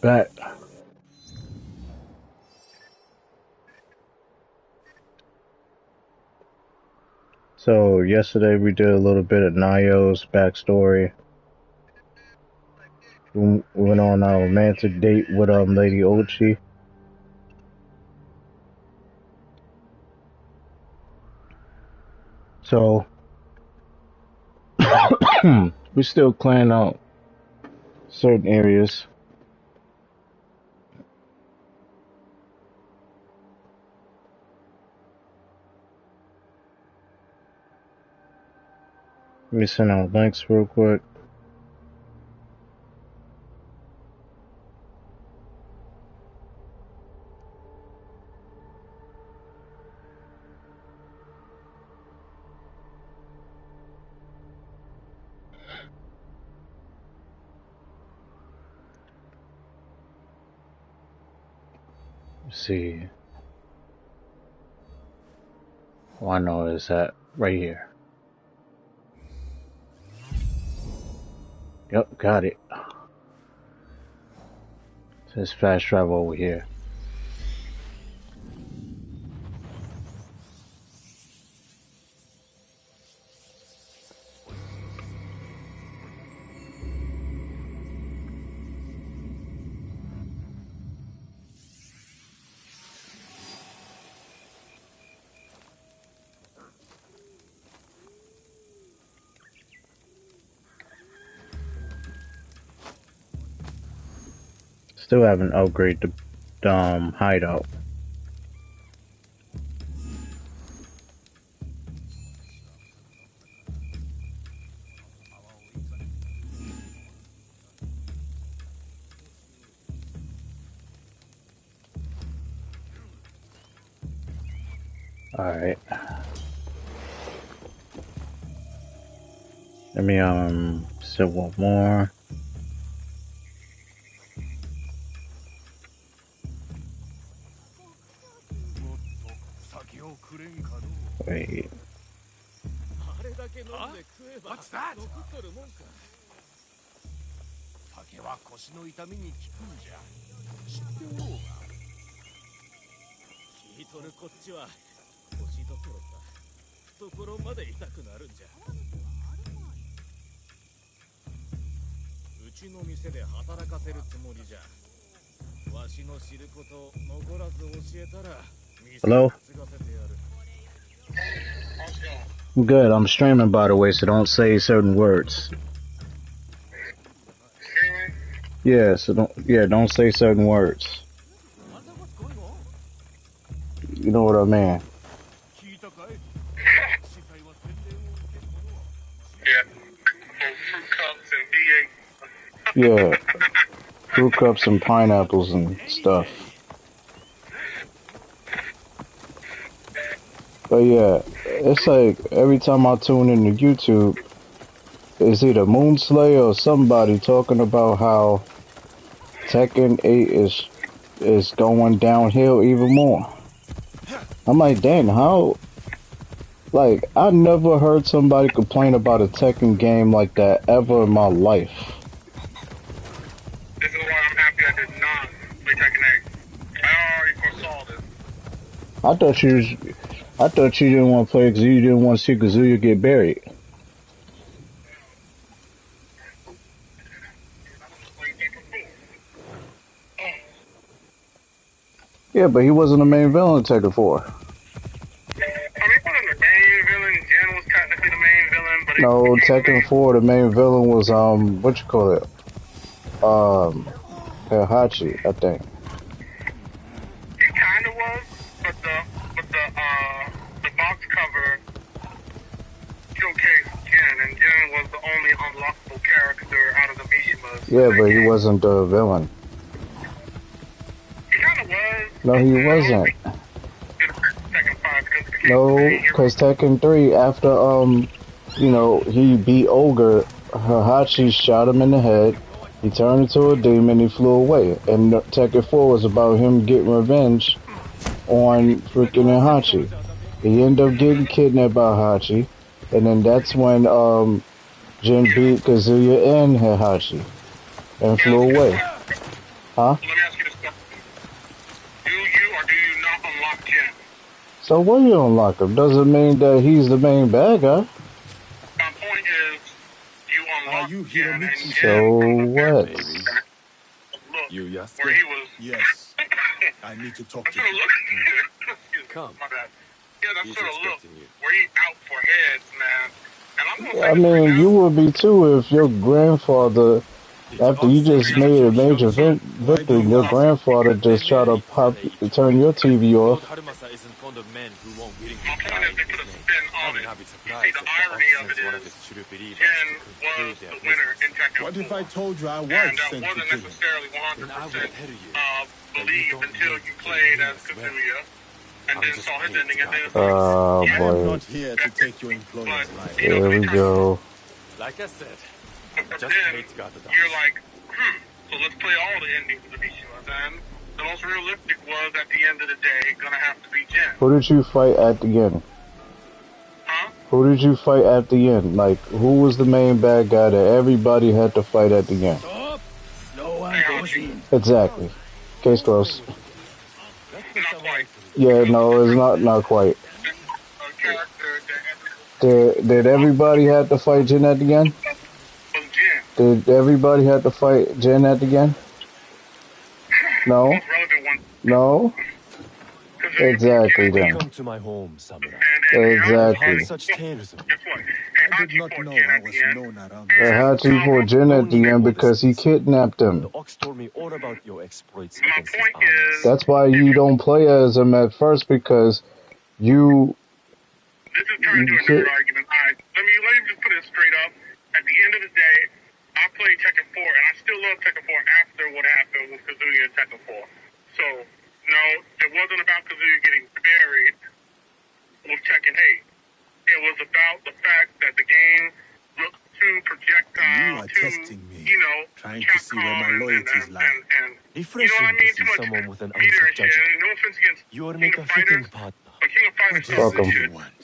back. So yesterday we did a little bit of Nayo's backstory. We went on our romantic date with Lady Ochi. So we still clearing out certain areas. Let me send out links real quick. Let's see. Oh, I know it's that right here. Yep, got it. Says fast travel over here. Still haven't upgraded the hideout. Alright. Let me set one more. Wait. What's that? Hello? I'm good. I'm streaming, by the way, so don't say certain words. Yeah, so don't say certain words. You know what I mean? Yeah, fruit cups and pineapples and stuff. But yeah, it's like every time I tune into YouTube, it's either Moonslayer or somebody talking about how Tekken 8 is going downhill even more. I'm like, dang, how? Like, I never heard somebody complain about a Tekken game like that ever in my life. This is why I'm happy I did not play Tekken 8. I already foresaw this. I thought you didn't want to play because you didn't want to see Kazuya get buried. Yeah, but he wasn't the main villain in Tekken 4. No, Tekken 4, the main villain was, what you call it? Heihachi, I think. He kinda was, but the box cover showcased Jin, and Jin was the only unlockable character out of the Mishimas. Yeah, but he wasn't the villain. He kinda was. No, he wasn't. No, because Tekken 3, after, you know, he beat Ogre, Heihachi shot him in the head, he turned into a demon, he flew away. And Tekken 4 was about him getting revenge on freaking Heihachi. He ended up getting kidnapped by Heihachi, and then that's when Jin beat Kazuya and Heihachi, and flew away. Huh? Let me ask you this question. Do you or do you not unlock Jin? So when you unlock him, doesn't mean that he's the main bad guy. My point is, you unlock you Jin, and Hiromitsu? So Jin from the what? very Maybe. look You where Yasuke? he was. Yes. I need to talk That to sort of you. look. Excuse me, Come. my bad. Yeah, that He's sort of look expecting you. where he out for heads, man. And I'm gonna say I this right mean, now. you would be too if your grandfather, after you just made a major Why do victory, you your ask? grandfather just try to turn your TV Lord off. Harumasa isn't fond of men who won't willingly My point die is they in put his a name. spin I on would it. not be You see, surprised the if the irony Ox of it sends one of is his true believers Jin to was conclude their the winner in business. Tekken What if 4. I told you I And was that sent to wasn't kill him? necessarily 100% Then I will tell you that you believed don't until need you to kill played me as as well. Kazuya and I'm then just saw his paid ending, to and then guard it's the like, peace. Oh yeah, I am boy, not here to take your but, employer's life. you know, here we anytime you go. Like I said, I'm but just then paid to guard the you're dogs. like, so let's play all the endings of Mishima. Then the most realistic was at the end of the day gonna have to be Jin. Who did you fight at the end? Huh? Who did you fight at the end? Like, who was the main bad guy that everybody had to fight at the end? Stop! No one Hey, goes in. Exactly. Case closed. not quite. Yeah, Because no, it's not quite. a character that Did everybody have to fight Jin at the end? was Jin. Did everybody have to fight Jin at the end? The No? most relevant one. No? Kazuya fought Exactly Jin then. Welcome to my home, samurai. and I've Exactly. heard such tales of you. guess what? I did Hachi not fought know Jin I at was the end. known around They this. had to for Jin at the end because he kidnapped The him. Ox told me all about your exploits My against his point armies. is, That's why you don't play as him at first because you this is turned into a nerd argument. All right, let me just put it straight up. At the end of the day, I played Tekken 4, and I still love Tekken 4 after what happened with Kazuya in Tekken 4. So, no, it wasn't about Kazuya getting buried with Tekken 8. It was about the fact that the game looked too projectile, You are too, testing me, you know, trying to see where my Capcom loyalties lie. and Refreshing you know what I mean? to see Too much someone with an meter ounce of and shit. judgment. No offense against You will King make of a fitting Fighters, partner. but King of Fighters What stuff Fuck is it and 'em. you shit. want?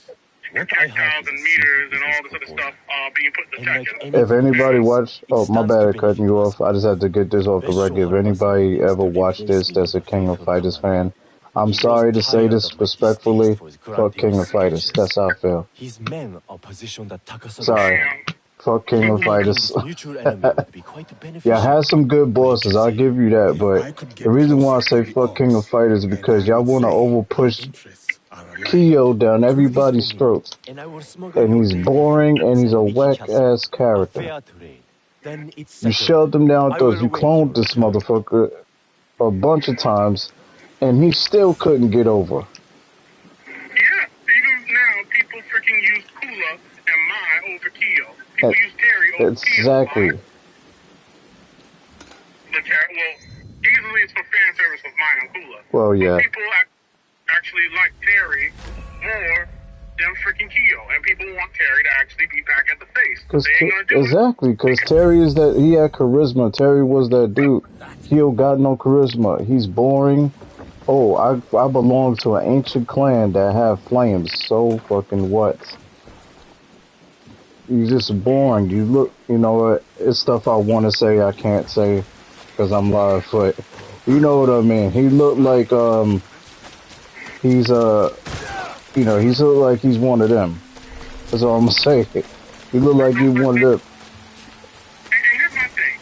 What I have Projectiles is a and simple meters and business all this other proposal. stuff being put in the And like Tekken. any if good anybody business, watched, it oh my stands bad, to I cutting benefit you us off. I just had to get this off the Let's show record. If Harumasa anybody a ever sturdy watched place this in that's a the King of faithful Fighters commander. fan, I'm He grows sorry to say tired this of my distaste respectfully. for his Fuck King of grandiose Fighters. speeches. That's how I feel. His men are positioned at Sorry. Takasago-shan. Fuck King of Eliminating Fighters. this mutual enemy would be quite Yeah, I beneficial. had some good What do you bosses, I'll say? give you that, If but I could the get reason why I closer to say the fuck King of Ox, Fighters is then because I y'all would want to say over our push interests are aligned. Kyo down Prove this everybody's to me, throats. and I will smuggle And your he's baby boring from and he's a Zanmiki whack Castle. ass A character. fair trade. Then it's You settled. shoved him down I throats. will You await your cloned this return. motherfucker a bunch of times, and he still couldn't get over. Yeah, even now, people freaking use Kula and Mai over Kyo. People use Terry over Kyo. Why? Exactly. Well, easily it's for fan service with Mai and Kula. Well, yeah. But people actually like Terry more than freaking Kyo. And people want Terry to actually be back at the face. Cause They ain't gonna do exactly, because Terry is that he had charisma. Terry was that dude. Kyo got no charisma. He's boring. Oh, I belong to an ancient clan that have flames. So fucking what? You're just boring. You look, you know what? It's stuff I want to say I can't say because I'm live, but you know what I mean. He looked like he's you know, he's look like he's one of them. That's all I'm gonna say. He look like he one of them. And here's my thing.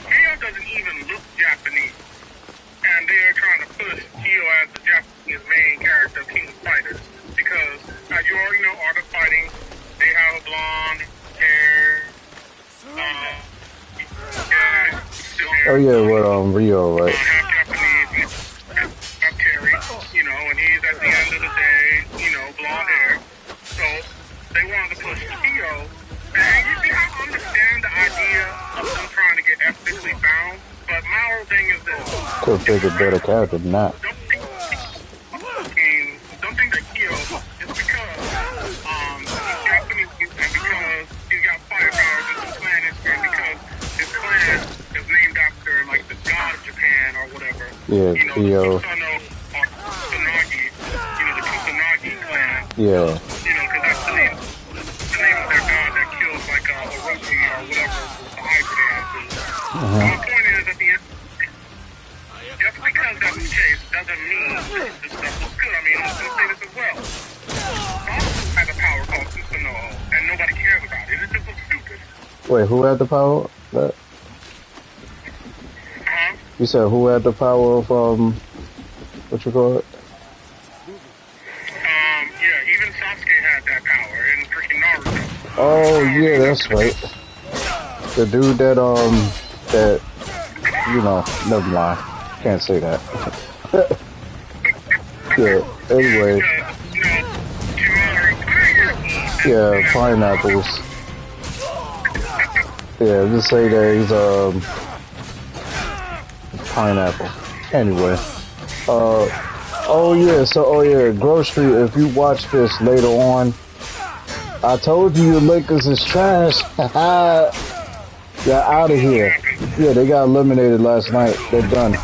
Kyo doesn't even look Japanese. And they're trying to push Kyo as the Japanese main character of King of Fighters. Because, as you already know, Art of Fighting, they have a blonde hair. Oh yeah, what Rio, right? Half Japanese, half Terry, you know, and he's at the end of the day, you know, blonde hair. So they wanted to push Kyo. And you see, I understand the idea of them trying to get ethnically bound, but my whole thing is this. Could pick a better character than that. Don't think that Kyo is because he's Japanese and because he's got fire powers in his clan history and because his clan is named after like the god of Japan or whatever. Yeah, you know, Kyo. the Kusanagi, you know, the Kusanagi clan. Yeah. You know, because that's the name of their god that kills like Orochi or whatever, the hybrid answers. My point is at the end, just because that's the case doesn't mean this stuff was good. I mean, I was going to say this as well. Boss has a power called Susanoo, and nobody cares about it. It just looks stupid. Wait, who had the power? You said who had the power of what you call it? Yeah, even Sasuke had that power in freaking Naruto. Oh yeah, that's right. The dude that never mind. Can't say that. Yeah. Anyway. Yeah, pineapples. Yeah, just say that he's pineapple. Anyway. Oh yeah, grocery, if you watch this later on, I told you the Lakers is trash. They're out of here. Yeah, they got eliminated last night. They're done.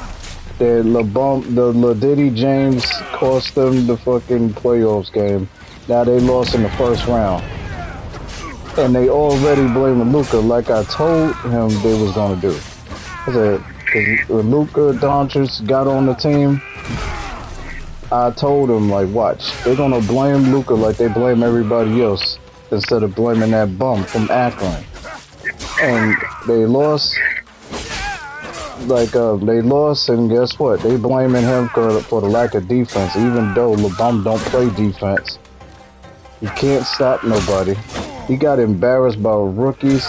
The Diddy James cost them the fucking playoffs game. Now they lost in the first round. And they already blaming Luka like I told him they was gonna do. I said, when Luka Doncic got on the team, I told him, like, watch, they're gonna blame Luka like they blame everybody else instead of blaming that bum from Akron. And they lost. They lost, and guess what? They blaming him for the lack of defense, even though LeBum don't play defense. He can't stop nobody. He got embarrassed by rookies.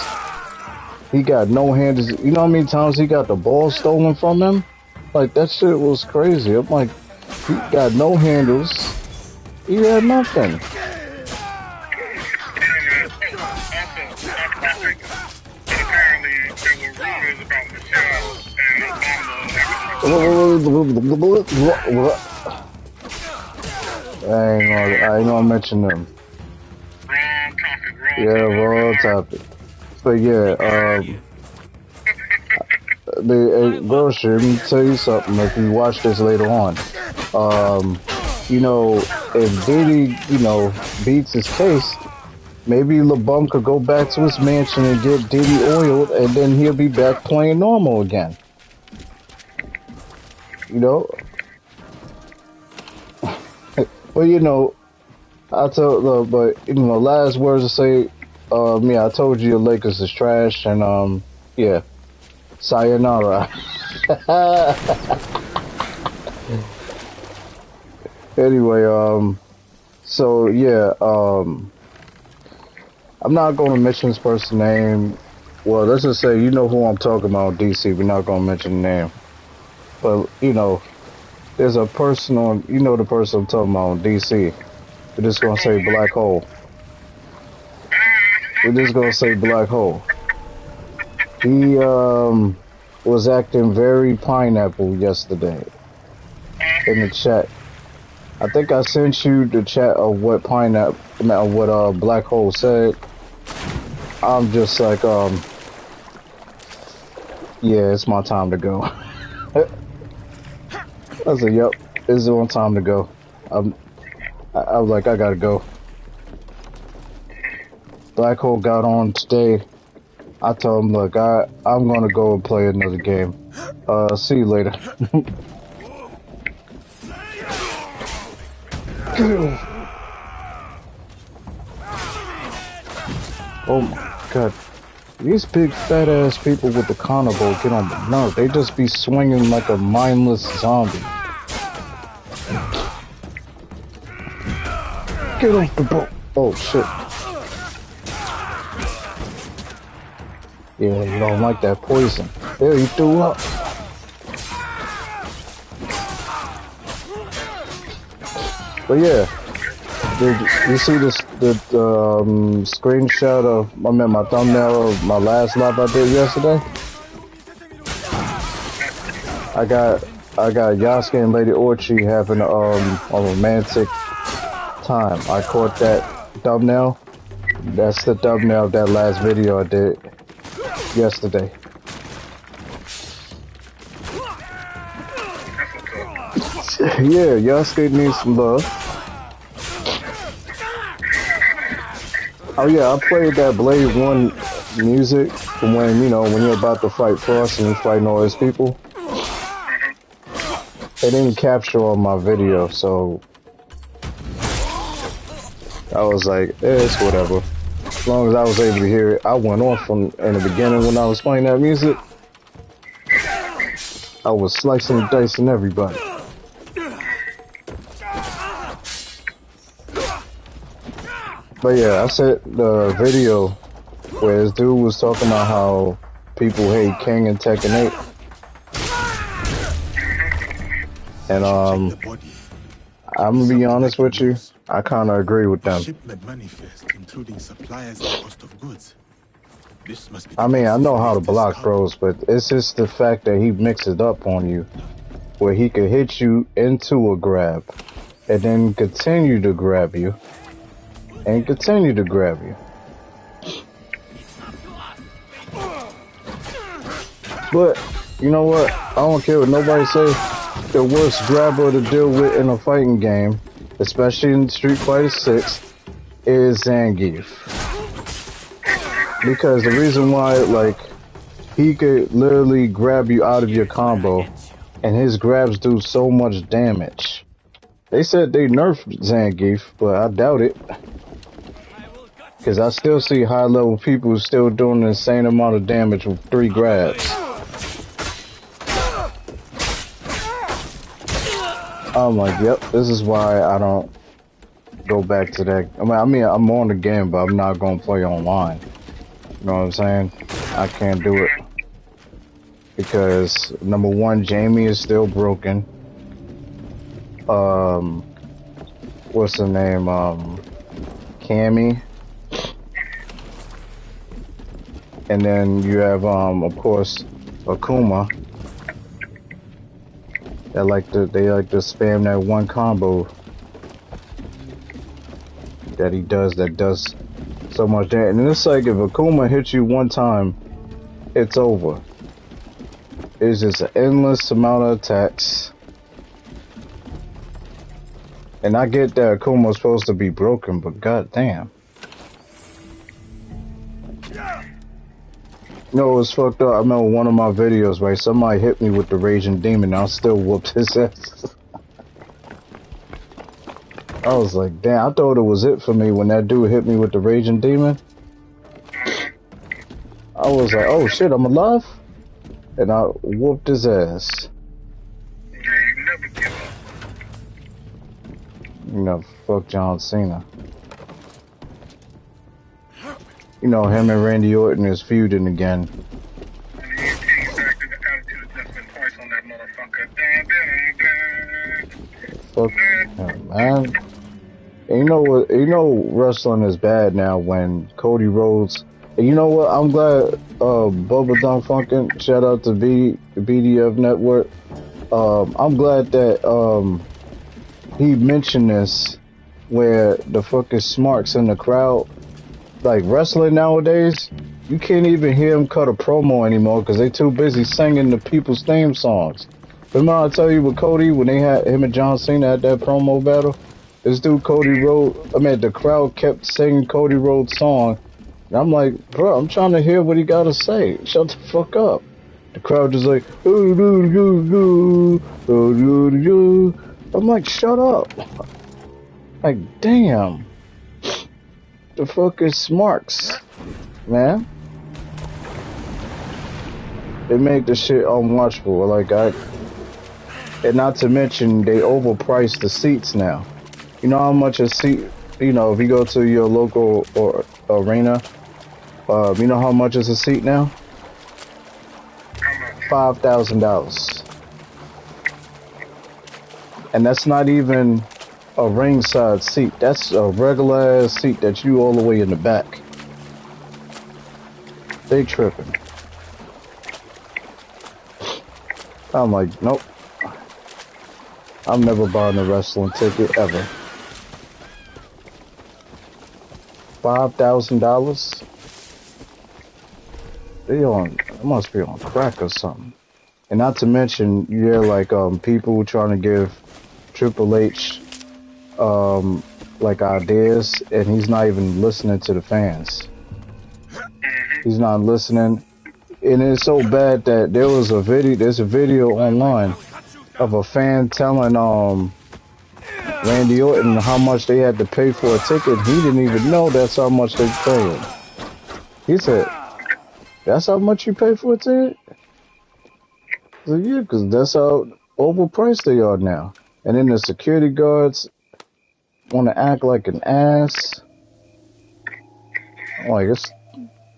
He got no handers. You know how many times he got the ball stolen from him? Like, that shit was crazy. I'm like, he got no handles. He had nothing. I ain't gonna mention them. Yeah, wrong topic. But yeah, the grocery, let me tell you something, if you watch this later on. If Diddy, beats his case, maybe LeBum could go back to his mansion and get Diddy oiled, and then he'll be back playing normal again. Well, I told, last words to say, I told you the Lakers is trash, and, yeah, sayonara. Anyway, so, yeah, I'm not going to mention this person's name. Well, let's just say, you know who I'm talking about, DC, we're not going to mention the name. But, there's a person on, the person I'm talking about on DC. We're just going to say black hole. We're just going to say black hole. He, was acting very pineapple yesterday in the chat. I think I sent you the chat of what black hole said. I'm just like, yeah, it's my time to go. I said, yep, it's on time to go. I was like, I gotta go. Black Hole got on today. I told him, look, I'm gonna go and play another game. See you later. Oh my god. These big fat ass people with the carnival get on the nerve. They just be swinging like a mindless zombie. Get off the boat. Oh shit. Yeah, you don't like that poison. There, you threw up. But yeah. Did you see the screenshot of my thumbnail of my last live I did yesterday? I got Yasuke and Lady Orchi having a romantic time. I caught that thumbnail. That's the thumbnail of that last video I did yesterday. Yeah, Yasuke needs some love. Oh yeah, I played that Blade 1 music when, when you're about to fight Frost and you're fighting all his people. It didn't capture on my video, so I was like, it's whatever. As long as I was able to hear it, I went off from in the beginning when I was playing that music. I was slicing and dicing everybody. But yeah, I said the video where this dude was talking about how people hate King and Tekken 8. And Check the body. I'm gonna be honest with you, I kinda agree with them. Shipment manifest, including suppliers and cost of goods. This must be I mean, I know how to latest block cargo. bros, but it's just the fact that he mixes up on you, where he could hit you into a grab, and then continue to grab you, and continue to grab you. But, you know what? I don't care what nobody say. The worst grabber to deal with in a fighting game, especially in Street Fighter 6, is Zangief. Because the reason why, like, he could literally grab you out of your combo, and his grabs do so much damage. They said they nerfed Zangief, but I doubt it. Because I still see high-level people still doing an insane amount of damage with 3 grabs. I'm like, yep, this is why I don't go back to that. I mean, I'm on the game, but I'm not going to play online. You know what I'm saying? I can't do it. Because, number one, Jamie is still broken. What's her name? Cammy. And then you have, of course, Akuma. They like to spam that one combo that he does that does so much damage. And it's like if Akuma hits you one time, it's over. It's just an endless amount of attacks. And I get that Akuma's supposed to be broken, but goddamn. No, it's fucked up. I remember one of my videos, right? Somebody hit me with the Raging Demon, and I still whooped his ass. I was like, damn, I thought it was it for me when that dude hit me with the Raging Demon. I was like, oh shit, I'm alive? And I whooped his ass. Yeah, you never give up. You know, fuck John Cena. You know, him and Randy Orton is feuding again. And you came back to the attitude adjustment twice on that motherfucker. Fuck him, man. And you know what? You know wrestling is bad now when Cody Rhodes. And you know what? I'm glad Bubba Dumb Funkin', shout out to BDF Network. I'm glad that he mentioned this where the fucking smarks in the crowd. Like wrestling nowadays, you can't even hear him cut a promo anymore because they too busy singing the people's theme songs. Remember I tell you with Cody when they had him and John Cena at that promo battle? This dude Cody Rhodes, the crowd kept singing Cody Rhodes' song. And I'm like, bro, I'm trying to hear what he gotta say. Shut the fuck up. The crowd just like, I'm like, shut up. Like, damn. The fuck is smarks, man? They make the shit unwatchable. Like and not to mention they overpriced the seats now. You know how much a seat? You know, if you go to your local or arena, you know how much is a seat now? $5,000. And that's not even a ringside seat. That's a regular ass seat that you all the way in the back. They tripping. I'm like, nope. I'm never buying a wrestling ticket ever. $5,000? They must be on crack or something. And not to mention, you hear like people trying to give Triple H like ideas, and he's not even listening to the fans. He's not listening, and it's so bad that there's a video online of a fan telling Randy Orton how much they had to pay for a ticket. He didn't even know that's how much they paid. He said, "That's how much you pay for a ticket?" I said, "Yeah, because that's how overpriced they are now." And then the security guards want to act like an ass. I'm like,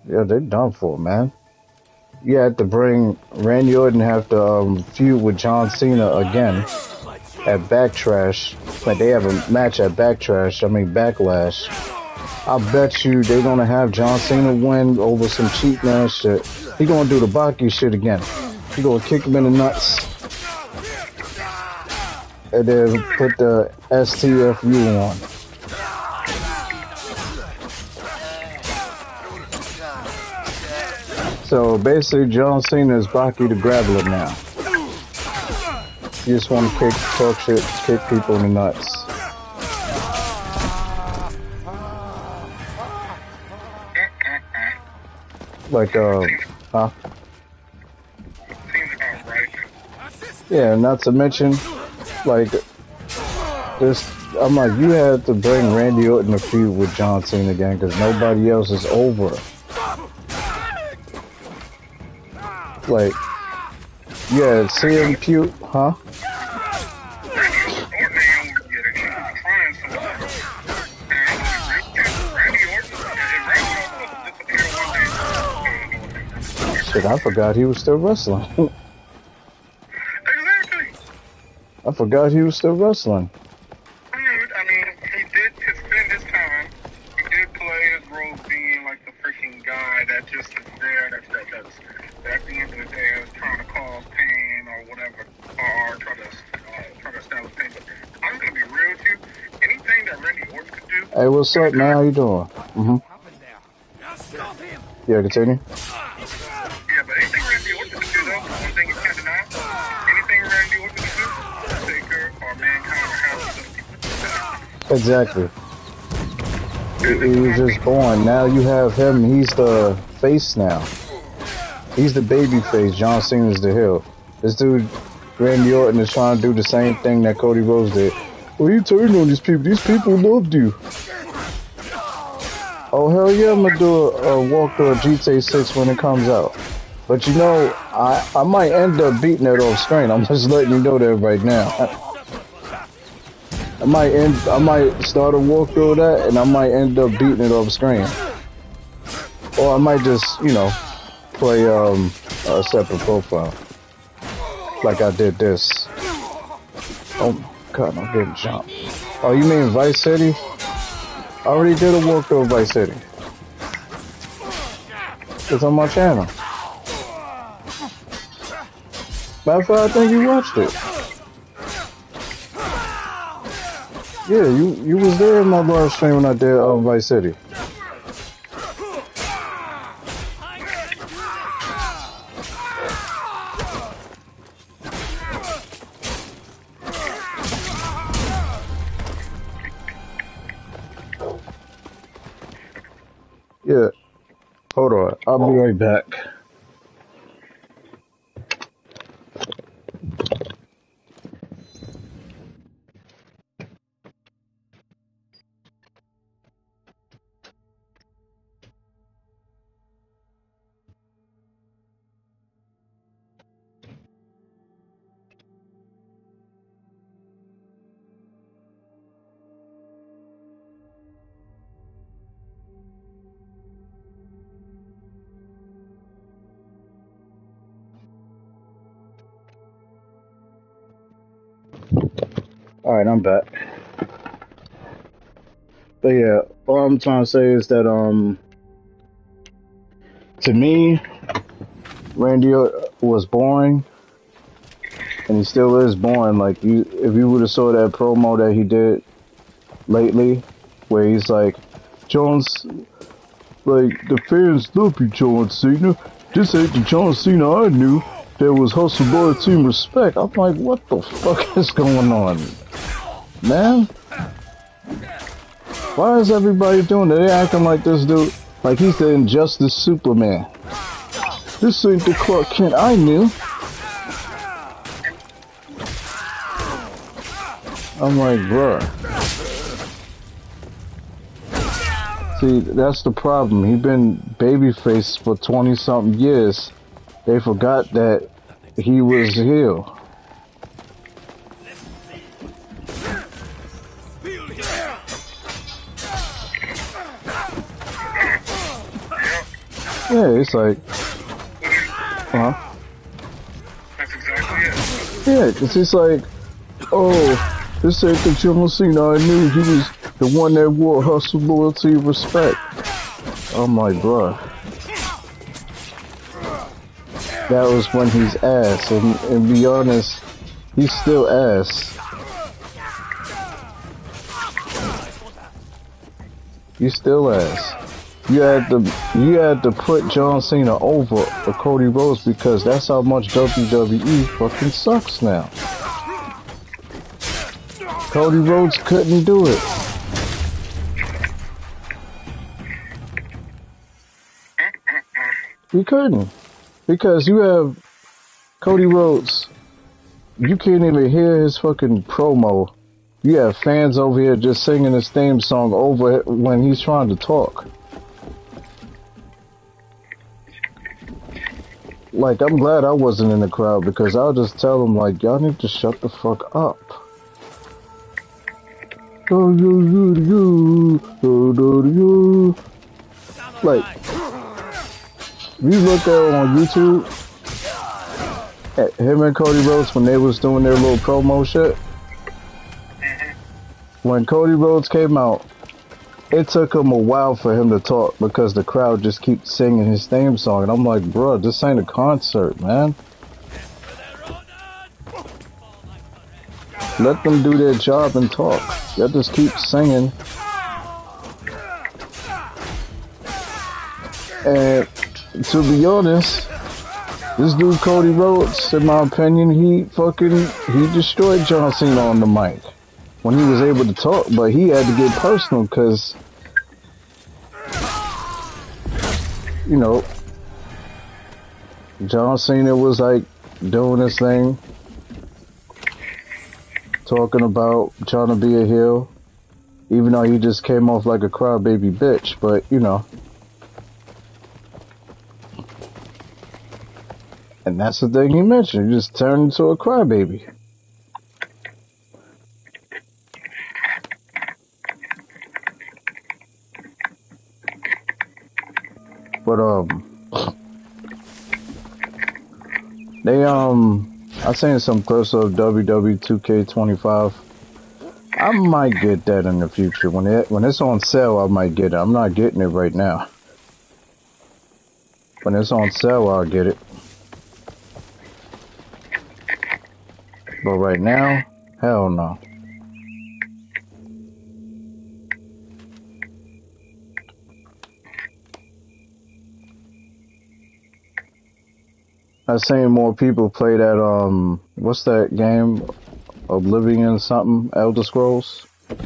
yeah, they're done for, man. You had to bring Randy Orton have to feud with John Cena again at Backtrash. Like they have a match at Backlash. I bet you they're gonna have John Cena win over some cheap man shit. He gonna do the Baki shit again. He gonna kick him in the nuts. And then put the STFU on. So basically, John Cena is Baki the Grappler now. You just want to talk shit, kick people in the nuts. Like, huh? Yeah, not to mention, like, this. I'm like, you had to bring Randy Orton to feud with John Cena again because nobody else is over. Like, yeah, CM Punk, huh? Shit, I forgot he was still wrestling. Exactly. I forgot he was still wrestling. I mean, he did spend his time. He did play his role being like the freaking guy that just is there. That's at the end of the day is trying to cause pain or whatever, or try to establish pain. But I'm gonna be real with you. Anything that Randy Orton could do. Hey, what's up, man? How you doing? Yeah, continue. Yeah, but anything Randy Orton could do, though, one thing you can't deny. Anything Randy Orton could do, Taker or Mankind or House. Exactly. He was just born. Now you have him. He's the face now. He's the baby face. John Cena's the heel. This dude, Randy Orton, is trying to do the same thing that Cody Rhodes did. Well, you turned on these people. These people loved you. Oh, hell yeah, I'm going to do a walkthrough of GTA 6 when it comes out. But you know, I might end up beating it off screen. I'm just letting you know that right now. I might start a walkthrough of that, and I might end up beating it off screen. Or I might just, you know, play a separate profile. Like I did this. Oh my god, I'm getting jumped. Oh, you mean Vice City? I already did a walkthrough of Vice City. It's on my channel. Matter of fact, I think you watched it. Yeah, you was there in my live stream when I did Vice City. Yeah. Hold on. I'll be right back. Alright, I'm back. But yeah, all I'm trying to say is that to me, Randy was boring, and he still is boring. Like if you would have saw that promo that he did lately, where he's like, Jones, like the fans love you, John Cena. This ain't the John Cena I knew. That was hustle by team respect. I'm like, what the fuck is going on, man? Why is everybody doing that? They acting like this dude, like he's the Injustice Superman. This ain't the Clark Kent I knew. I'm like, bruh. See, that's the problem. He been babyface for 20-something years. They forgot that he was heel. Yeah, it's like, huh? That's exactly it. Yeah, cause it's like, oh, this ain't the John Cena I knew. He was the one that wore hustle, loyalty, respect. I'm like, bruh. That was when he's ass, and be honest, he's still ass. He's still ass. You had to put John Cena over Cody Rhodes because that's how much WWE fucking sucks now. Cody Rhodes couldn't do it. He couldn't. Because you have Cody Rhodes, you can't even hear his fucking promo. You have fans over here just singing his theme song over when he's trying to talk. Like, I'm glad I wasn't in the crowd because I'll just tell them, like, y'all need to shut the fuck up. Like, you look at it on YouTube, at him and Cody Rhodes when they was doing their little promo shit. When Cody Rhodes came out, it took him a while for him to talk because the crowd just keeps singing his theme song. And I'm like, bro, this ain't a concert, man. Let them do their job and talk. They'll just keep singing. And to be honest, this dude Cody Rhodes, in my opinion, he destroyed John Cena on the mic when he was able to talk, but he had to get personal because, you know, John Cena was like doing his thing, talking about trying to be a heel, even though he just came off like a crybaby bitch, but, you know. And that's the thing he mentioned, he just turned into a crybaby. But, I seen some clips of WWE 2K25. I might get that in the future. When it's on sale, I might get it. I'm not getting it right now. When it's on sale, I'll get it. But right now, hell no. I've seen more people play that, what's that game? Oblivion something? Elder Scrolls? Yeah,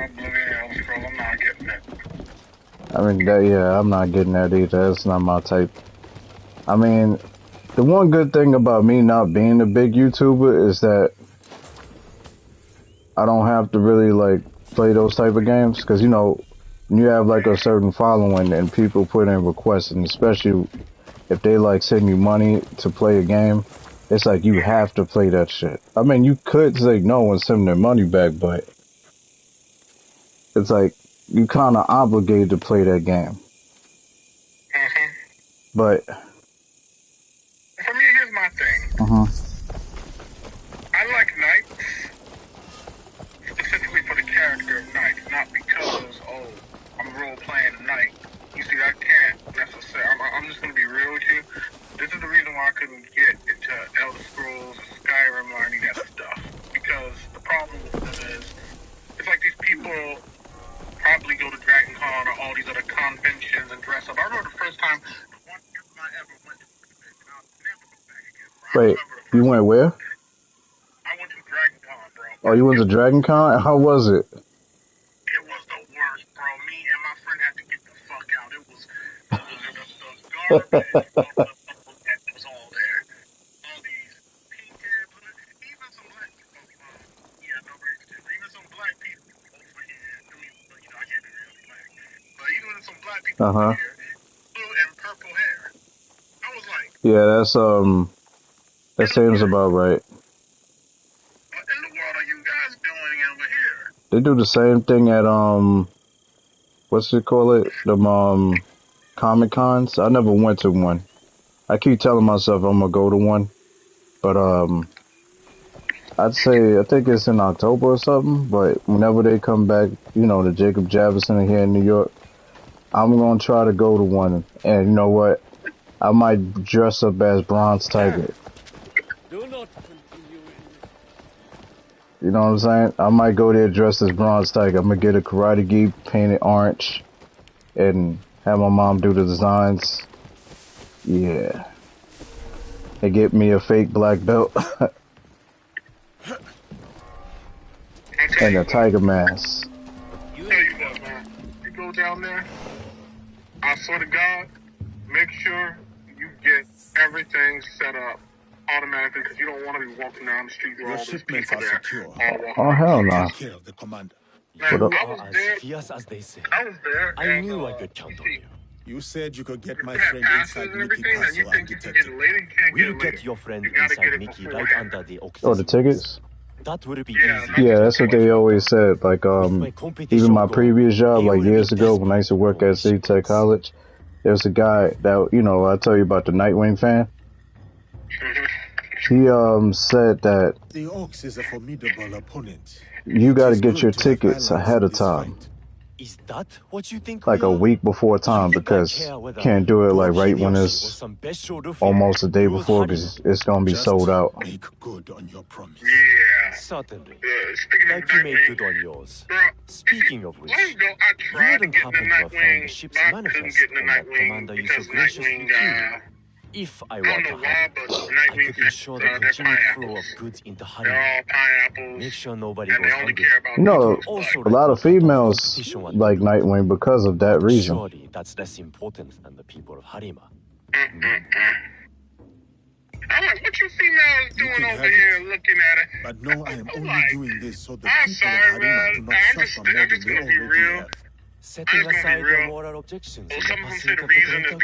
Oblivion, Elder Scrolls, I'm not getting it. I mean, yeah, I'm not getting that either. That's not my type. I mean, the one good thing about me not being a big YouTuber is that I don't have to really, like, play those type of games. Because, you know, you have, like, a certain following and people put in requests, and especially if they, like, send you money to play a game, it's like you have to play that shit. I mean, you could say no and send their money back, but it's like you kind of obligated to play that game. But for me, here's my thing. I like Knights specifically for the character of Knights, not because, oh, I'm role-playing a Knight. You see, I can't necessarily, I'm just going to be real with you. This is the reason why I couldn't get into Elder Scrolls, Skyrim, or any of that stuff. Because the problem with them is, it's like these people probably go to Dragon Con or all these other conventions and dress up. I remember the first time, the one time I ever went to a convention, I'll never go back again. wait, you went where? I went to Dragon Con, bro. Oh, you went to Dragon Con? How was it? It was the worst, bro. Me and my friend had to get the fuck out. It was garbage. It was all there. All these Uh-huh. blue and purple hair. I was like, Yeah, that in the seems world, about right. what in the world are you guys doing over here? They do the same thing at what's it call it? The Comic Cons. I never went to one. I keep telling myself I'm gonna go to one, but I'd say I think it's in October or something. But whenever they come back, to Jacob Javison here in New York, I'm gonna try to go to one. And you know what? I might dress up as Bronze Tiger. Do not continue in this. You know what I'm saying? I might go there dressed as Bronze Tiger. I'm gonna get a karate gi painted orange and have my mom do the designs. Yeah. And get me a fake black belt I tell and you a what, tiger mask. man. You go down there, I swear to God, make sure you get everything set up automatically because you don't want to be walking down the street with Your all these shipments people are there secure. all walking Oh around hell with no. Take care of the commander. Man, What up? You I are was as there. fierce as they say. I was there. I And, knew I could count on see, you. You said you could get if my you have friend passes inside and Mickey everything, then you Castle think you can get undetected. it later. You can't get We'll it later. get your friend You gotta inside get it Mickey right beforehand. under the Oh, oxygen the tickets? That will be Yeah, easy. not Yeah, just that's the what they tickets. always said. Like, With my even competition my goal, previous job, they like will be years ago when I desperate used to work for my at City Tech shipments. College, there was a guy that, I tell you about the Nightwing fan. He, said that The Ox is a formidable opponent. you It gotta is get your good to have tickets allies ahead in of this time. fight. Is that what you think Like we a are? week before Do you time think I because care whether can't do it like Go right when Hideyoshi or it's some Besho Luffy almost a day rules before Harima? because it's gonna be Just sold out. make good on your promise. Yeah. Certainly. Speaking of Like you made Nightwing, good on yours. bro, Speaking of which, long ago I you tried to wouldn't get in the happen to have found the Nightwing, ship's but I couldn't manifest get in the on that Nightwing commander you so because graciously Nightwing, killed. If I I were don't to know why, have but it, I Nightwing could fish, ensure the they're continued flow of pineapples. goods into They're Harima. all pineapples, Make sure nobody and they goes only hungry. care about You know, people's Also, butt. a let lot me of cut off females competition what like to do. Nightwing because of that But reason. surely that's less important than the people of Harima. I'm like, what you females You doing can over have here it. looking at it? But no, I am I'm only like, doing this so the I'm people of sorry, Harima man. do not I'm suffer just more than they gonna be already real. have. Setting gonna be aside real. your moral objections Well, in the some of them say pursuit the of the reason greater is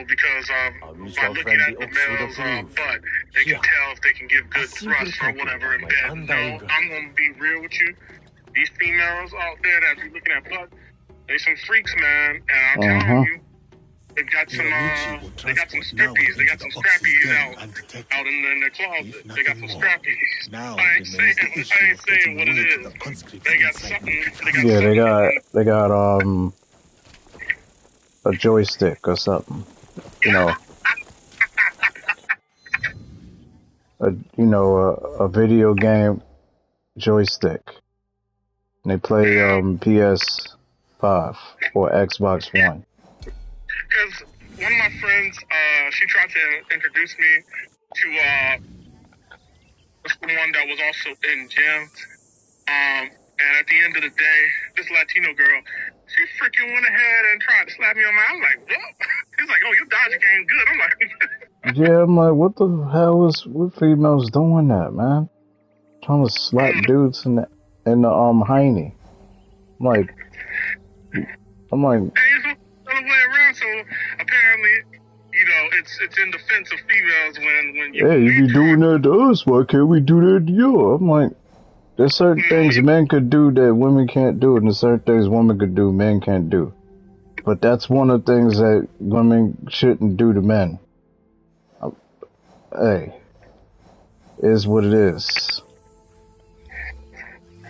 because good. Our by mutual looking friend at the the Ox would male's approve. butt, they Here, can tell if they can give a good simple thrust or token whatever. of my And no, undying I'm gratitude. gonna be real with you. These females out there that be looking at butt, they some freaks, man. And I'm telling Uh-huh. you, they got some Hiromichi will they got some transport now strippies. They into got the some Ox's strappies den out undetected. in their closet. If They got nothing some more, strappies. now I ain't remains the saying issue of getting what it word to is. the conscripts They got inside something. Mickey They got Castle. Yeah, something. they got a joystick or something. You know, a video game joystick. And they play PS5 or Xbox One. Because one of my friends, she tried to introduce me to someone that was also in gym. And at the end of the day, this Latino girl, she freaking went ahead and tried to slap me on my. I'm like, what? He's like, oh, your dodging game good. I'm like, Yeah, I'm like, what the hell is what females doing that, man? Trying to slap dudes in the hiney. Like, I'm like, hey, it's the other way around. So apparently, it's in defense of females when hey, you be doing that to us, why can't we do that to you? I'm like, there's certain things men could do that women can't do, and there's certain things women could do men can't do. But that's one of the things that women shouldn't do to men. Hey, is what it is.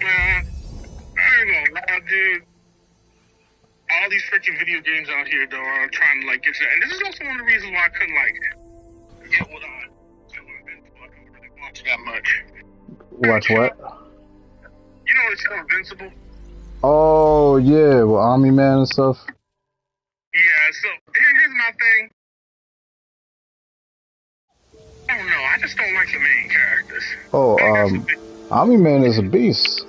Man, I ain't gonna lie, dude. All these freaking video games out here, though, are trying to like get you. And this is also one of the reasons why I couldn't like get what I don't really watch that much. Watch what? You know the show Invincible? Oh yeah, with Army Man and stuff. Yeah. So here's my thing. I don't know. I just don't like the main characters. Oh, Army Man is a beast.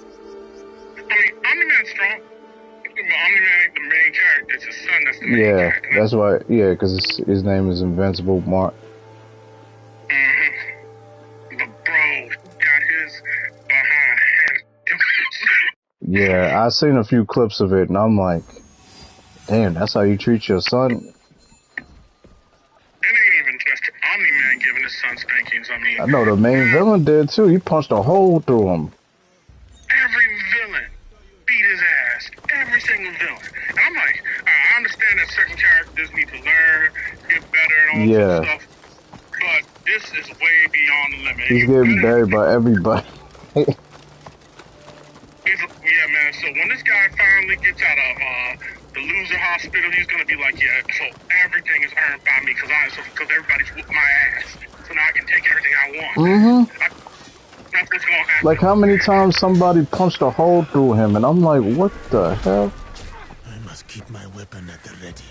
Omni-Man's strong. But Omni-Man ain't the main character. It's his son that's the main Yeah, character. that's why. Yeah, because his name is Invincible Mark. Mm-hmm. But bro, got his behind. Yeah, I seen a few clips of it, and I'm like, Damn, that's how you treat your son? It ain't even just Omni-Man giving his son spankings. I mean, I know the main villain did too. He punched a hole through him. every villain beat his ass. Every single villain. And I'm like, I understand that certain characters need to learn, get better, and all that stuff. But this is way beyond the limit. He's getting buried by everybody. Yeah, man. So when this guy finally gets out of the loser hospital, he's gonna be like, yeah. So everything is earned by me because everybody's whooped my ass. So now I can take everything I want. That's what's gonna happen. Like how many times somebody punched a hole through him, and I'm like, what the hell? I must keep my weapon at the ready.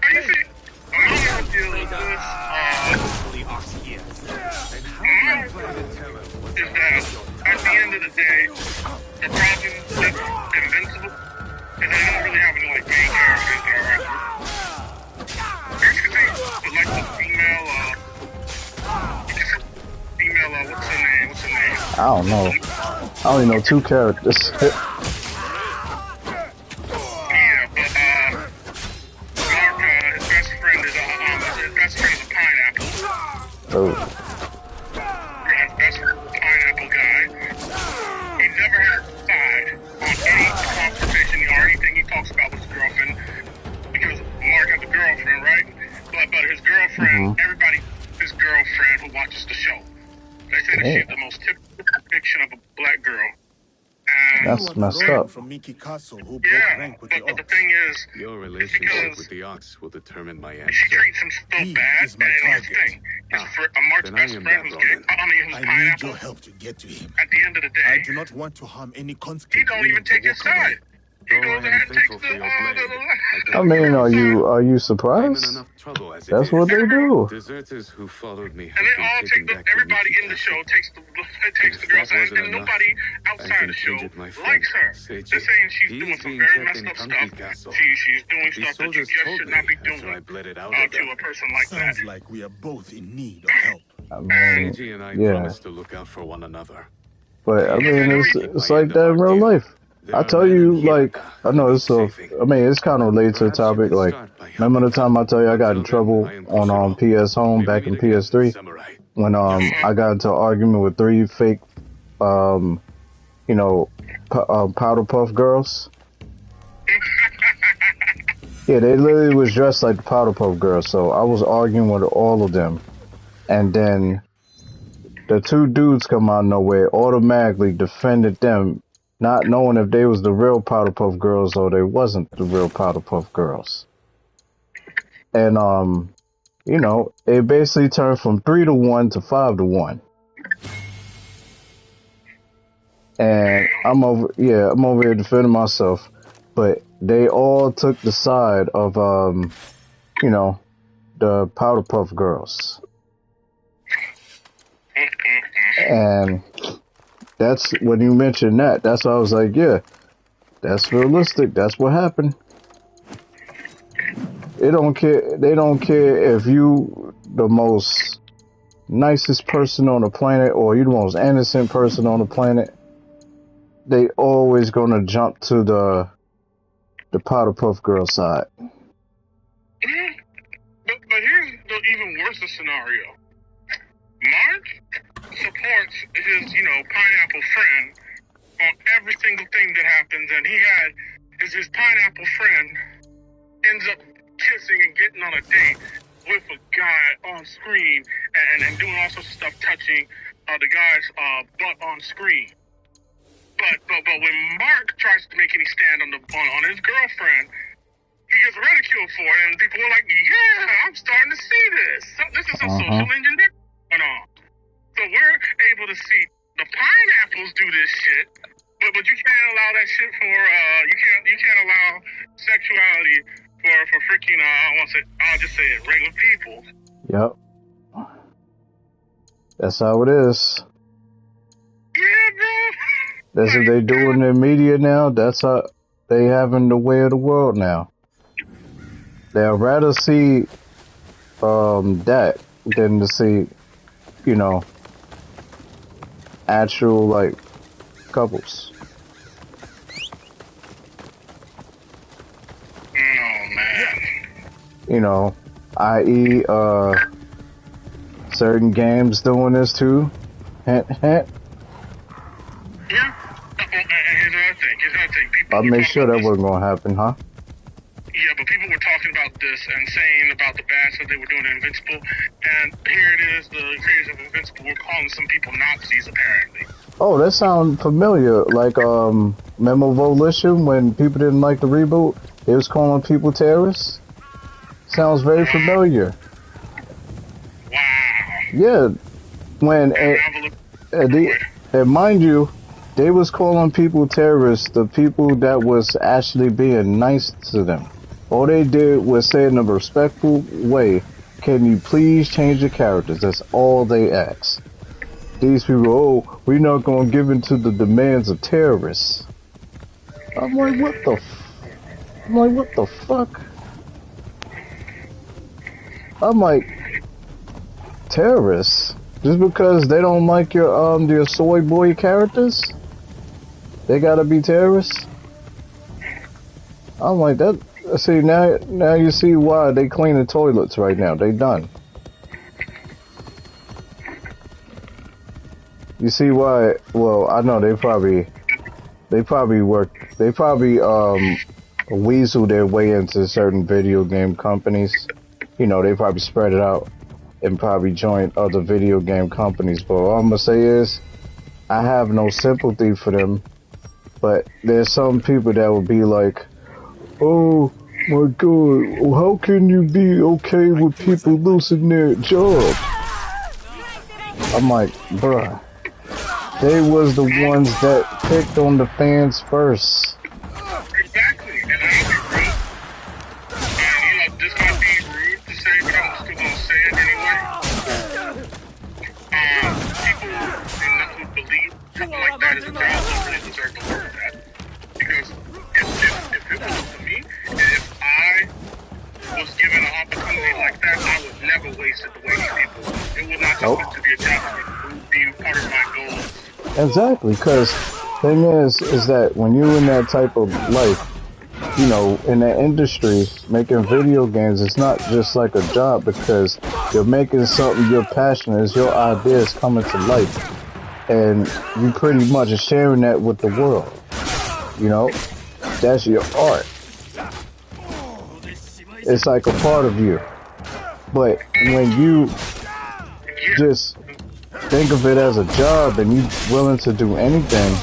Are you see? I'm gonna deal with this. Is that at the end of the day, the problem with Invincible is they don't really have any like main characters that are basically, but like the female, what's her name? I don't know. I only know 2 characters. Yeah, but Mark, his best friend is a pineapple. Oh. His best friend is a pineapple guy. He never had a side on any conversation or anything he talks about with his girlfriend because Mark has a girlfriend, right? But his girlfriend, everybody, his girlfriend who watches the show. They say that she's the most typical depiction of a black girl. And That's messed up. From Mickey Castle, who yeah, broke rank with but the the Ox. thing is, Your it's relationship because with the ox will determine my she answer. treats him so He bad. is my And here's the target. thing: Mark's then I best am friend, that who's Roman. who's I need pineapple. your help to get to him. At the end of the I day, do not want to harm any he conscript. don't even take his side. He Though goes I ahead am and takes thankful for your blade, I mean, are you I'm surprised? in enough trouble as it That's is. what they do. Deserters who followed me And have they been all taken take back to everybody Mickey in the Castle. show takes the If girl's that side, wasn't and enough, nobody I outside the show contingent my friend, likes her. Seiji. They're saying she's He's doing some being very kept messed in up Punky stuff. Castle. She's doing These stuff that you soldiers just told should me not be after I doing bled it out of to them. a person like that. Sounds like we are both in need of help. I mean, Seiji and I yeah. promised to look out for one another. But I mean, it's My like end of that our in real deal. life. There I are tell men you, in like, Hirata I know who it's need so. saving. I mean, it's kind of related to the Perhaps you topic. could Like, start by remember the helping time I tell you I got in Until then, trouble I am on Kushiro. PS Home May we back meet in again, PS3 Samurai. when I got into an argument with 3 fake, you know, powder puff girls. Yeah, they literally was dressed like the powder puff girls. So I was arguing with all of them, and then the 2 dudes come out of nowhere, automatically defended them, not knowing if they was the real powder puff girls or they wasn't the real powder puff girls. And you know, it basically turned from 3-1 to 5-1. And I'm over here defending myself, but they all took the side of you know, the powder puff girls. And that's when you mentioned that. That's why I was like, yeah, that's realistic. That's what happened. They don't care. They don't care if you the most nicest person on the planet or you the most innocent person on the planet. They always gonna jump to the powder puff girl side. But here's the even worse scenario. Mark supports his, pineapple friend on every single thing that happens, and his pineapple friend ends up kissing and getting on a date with a guy on screen and doing all sorts of stuff, touching the guy's butt on screen. But when Mark tries to make any stand on his girlfriend, he gets ridiculed for it, and people are like, "Yeah, I'm starting to see this. So this is some social engineering going on." So we're able to see the pineapples do this shit, but you can't allow that shit for you can't allow sexuality for freaking I'll just say it, regular people. Yep. That's how it is. Yeah, bro. That's what they do in the media now. That's how they having the way of the world now. They'll rather see that than to see, actual like couples. Oh man. You know, i.e., certain games doing this too. Hint, hint. Yeah. Here's another thing. I made sure that wasn't gonna happen, huh? Yeah, but people were talking about this and saying about the bad stuff they were doing in Invincible, and here it is, the creators of Invincible were calling some people Nazis, apparently. Oh, that sounds familiar. Like, Memo Volition, when people didn't like the reboot, they was calling people terrorists. Sounds very familiar. Wow. Yeah, when, and mind you, they was calling people terrorists, the people that was actually being nice to them. All they did was say in a respectful way, can you please change your characters? That's all they asked. These people, oh, we're not going to give in to the demands of terrorists. I'm like, what the fuck? I'm like, terrorists? Just because they don't like your soy boy characters? They gotta be terrorists? I'm like, that. See, now you see why they cleaning toilets right now. They done. You see why? Well, I know they probably weasel their way into certain video game companies. You know, they probably spread it out and probably join other video game companies. But all I'm gonna say is, I have no sympathy for them. But there's some people that will be like, oh my god, how can you be okay with people losing their job? I'm like, bruh, they was the ones that picked on the fans first. Exactly, and I agree. And, this might be rude to say, but I'm still going to say it anyway. People who believe something like that is a job don't really deserve to work that. Because if it was up to me, if I was given an opportunity like that, I would never waste it the way these people. It would not just to be a job, it would be part of my goals. Exactly, because thing is that when you're in that type of life, you know, in that industry, making video games, it's not just like a job because you're making something you're passionate, it's your ideas coming to life, and you pretty much are sharing that with the world. You know, that's your art. It's like a part of you. But when you just think of it as a job and you're willing to do anything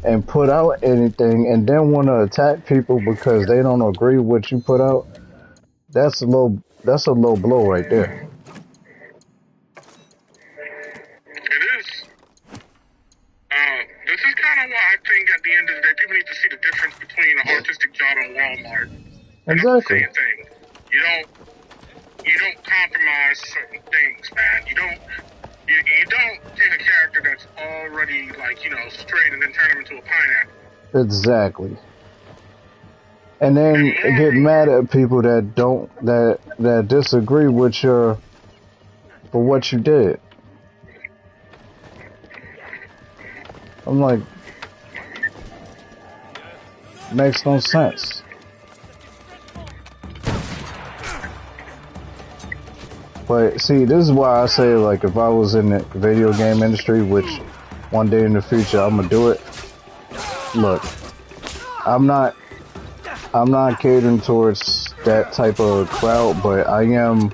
and put out anything and then want to attack people because they don't agree with what you put out, that's a low blow right there. It is. This is kind of why I think at the end of the day, people need to see the difference between an artistic job and Walmart. Exactly. Same thing. You don't compromise certain things, man. You don't take a character that's already straight and then turn him into a pineapple. Exactly. And then get mad at people that disagree with for what you did. I'm like, makes no sense. But see, this is why I say, like, if I was in the video game industry, which one day in the future I'm gonna do it. Look, I'm not catering towards that type of crowd, but I am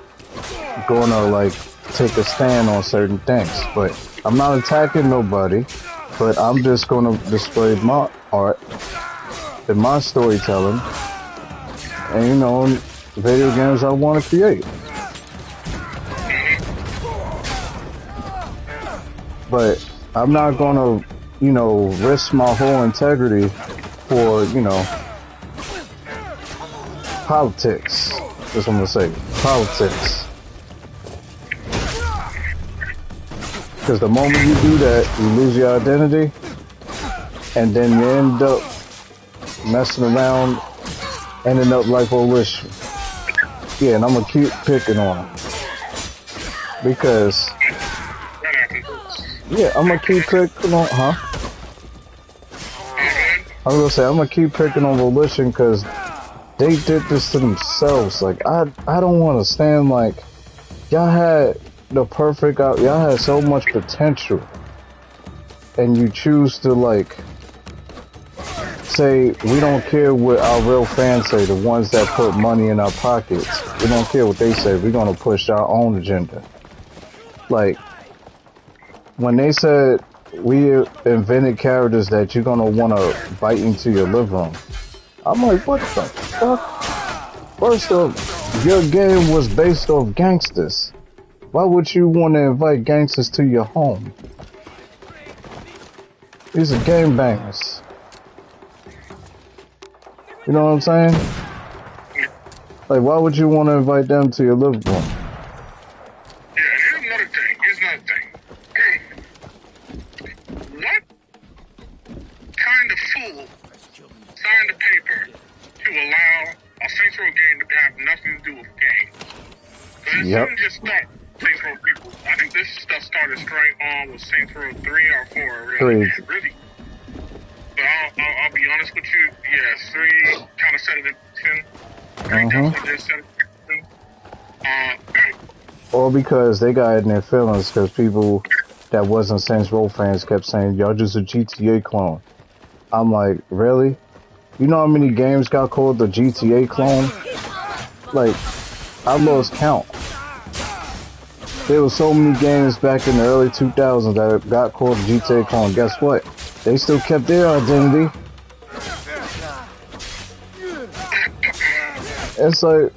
gonna like take a stand on certain things. But I'm not attacking nobody, but I'm just gonna display my art and my storytelling, and video games I want to create. But I'm not gonna, risk my whole integrity for, politics. That's what I'm gonna say. Politics. Because the moment you do that, you lose your identity, and then you end up messing around, ending up like Volition. Yeah, and I'm gonna keep picking on him. Because yeah, I'm gonna keep picking on, I was gonna say, I'm gonna keep picking on Volition because they did this to themselves. Like I don't understand. Like y'all had the perfect out. Y'all had so much potential, and you choose to like say we don't care what our real fans say. The ones that put money in our pockets, we don't care what they say. We're gonna push our own agenda. Like when they said we invented characters that you're gonna want to bite into your living room. I'm like, what the fuck? First off, your game was based off gangsters. Why would you want to invite gangsters to your home? These are game bangers. You know what I'm saying? Like, why would you want to invite them to your living room? Yeah, here's another thing. What kind of fool signed a paper to allow a Saints Row game to have nothing to do with games? Because it didn't just start Saints Row people. I think this stuff started straight on with Saints Row 3 or 4. Really. But I'll be honest with you. Yeah, 3 kind of set it in 10. 3 definitely did set it in 10. Or because they got in their feelings because people that wasn't Saints Row fans kept saying, y'all just a GTA clone. I'm like, really? You know how many games got called the GTA clone? Like, I lost count. There were so many games back in the early 2000s that got called the GTA clone. Guess what? They still kept their identity. It's like,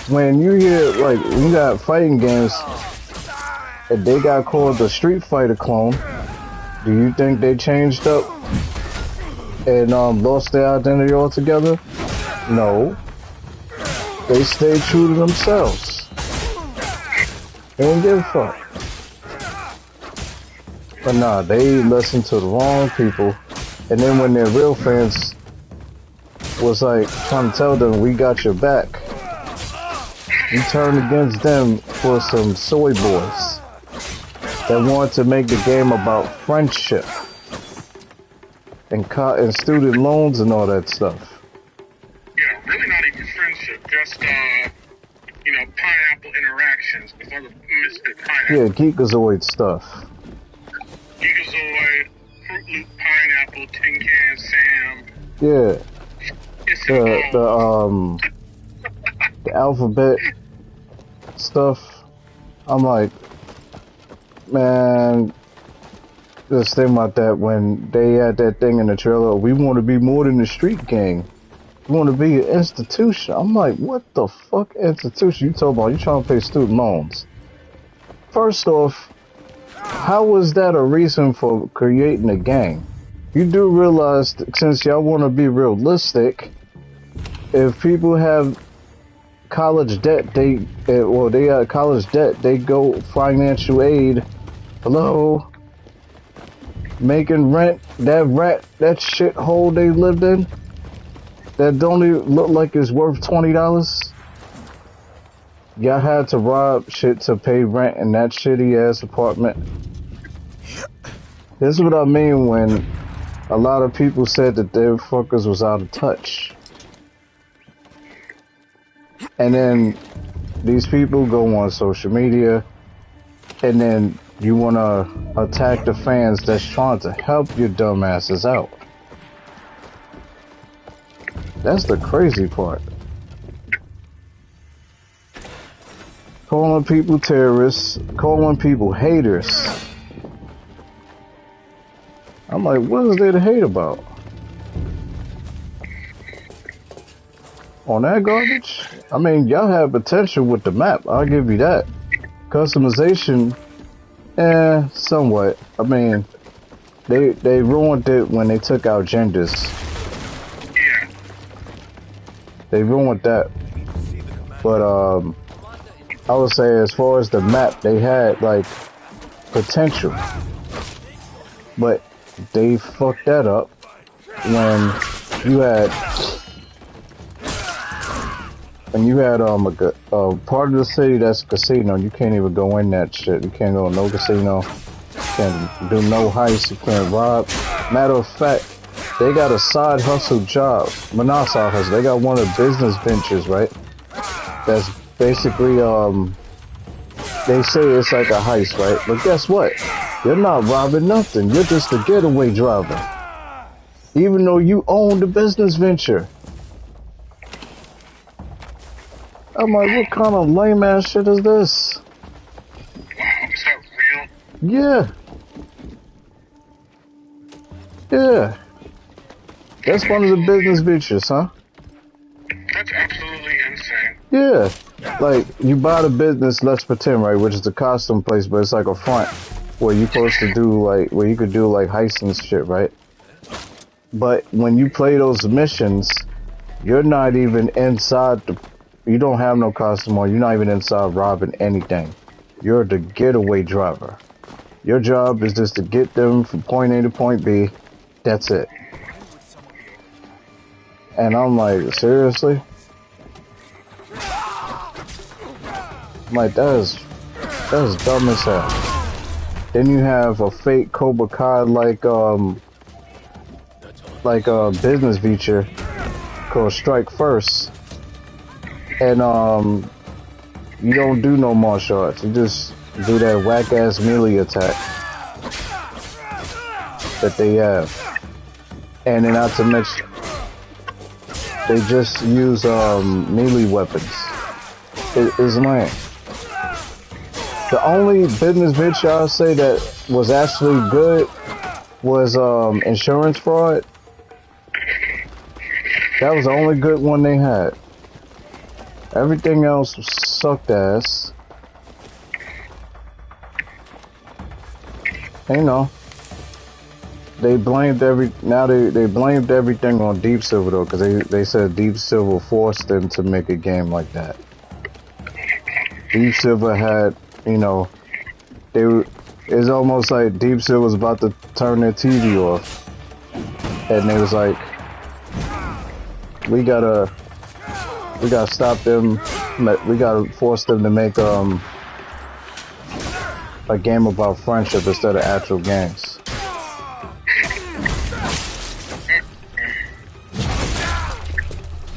when you hear, like, you got fighting games, and they got called the Street Fighter clone, do you think they changed up and lost their identity altogether? No. They stayed true to themselves. They didn't give a fuck. But nah, they listened to the wrong people, and then when their real fans was like trying to tell them, we got your back, you turned against them for some soy boys that wanted to make the game about friendship and student loans and all that stuff. Yeah, really not even friendship, just, pineapple interactions with other misfit pineapple. Yeah, Geekazoid stuff. Geekazoid, Fruit Loop Pineapple, Tin Can Sam. Yeah. The alphabet stuff. I'm like, man, just think about that when they had that thing in the trailer. We want to be more than a street gang. We want to be an institution. I'm like, what the fuck institution you talking about? You trying to pay student loans? First off, how was that a reason for creating a gang? You do realize, since y'all want to be realistic, if people have college debt, they got college debt, they go financial aid. Hello? Making rent, that shithole they lived in, that don't even look like it's worth $20. Y'all had to rob shit to pay rent in that shitty ass apartment. This is what I mean when a lot of people said that their fuckers was out of touch. And then these people go on social media, and then you want to attack the fans that's trying to help your dumbasses out. That's the crazy part. Calling people terrorists, calling people haters. I'm like, what is there to hate about? On that garbage? I mean, y'all have potential with the map, I'll give you that. Customization, somewhat. I mean, they ruined it when they took out genders. They ruined that. But, I would say as far as the map, they had, like, potential. But they fucked that up when you had a part of the city that's a casino. You can't even go in that shit. You can't go in no casino. You can't do no heist. You can't rob. Matter of fact, they got a side hustle job. Well, not side hustle. They got one of the business ventures, right? That's basically, they say it's like a heist, right? But guess what? You're not robbing nothing. You're just a getaway driver. Even though you own the business venture. I'm like, what kind of lame ass shit is this? Wow, is that real? Yeah. Yeah. That's one of the business ventures, huh? That's absolutely insane. Yeah. Like, you buy the business, let's pretend, right, which is a costume place, but it's like a front where you're supposed to do, like, where you could do, like, heists and shit, right? But when you play those missions, you're not even inside you don't have no costume on, you're not even inside robbing anything. You're the getaway driver. Your job is just to get them from point A to point B. That's it. And I'm like, seriously? I'm like, that is dumb as hell. Then you have a fake Cobra Kai like a business feature called Strike First. And you don't do no martial arts. You just do that whack ass melee attack that they have. And then not to mention, they just use melee weapons. It's lame. The only business venture I'll say that was actually good was insurance fraud. That was the only good one they had. Everything else sucked ass. You know, they blamed they blamed everything on Deep Silver though, because they said Deep Silver forced them to make a game like that. Deep Silver had, you know, it's almost like Deep Silver was about to turn their TV off, and they was like, we gotta stop them. We gotta force them to make a game about friendship instead of actual games.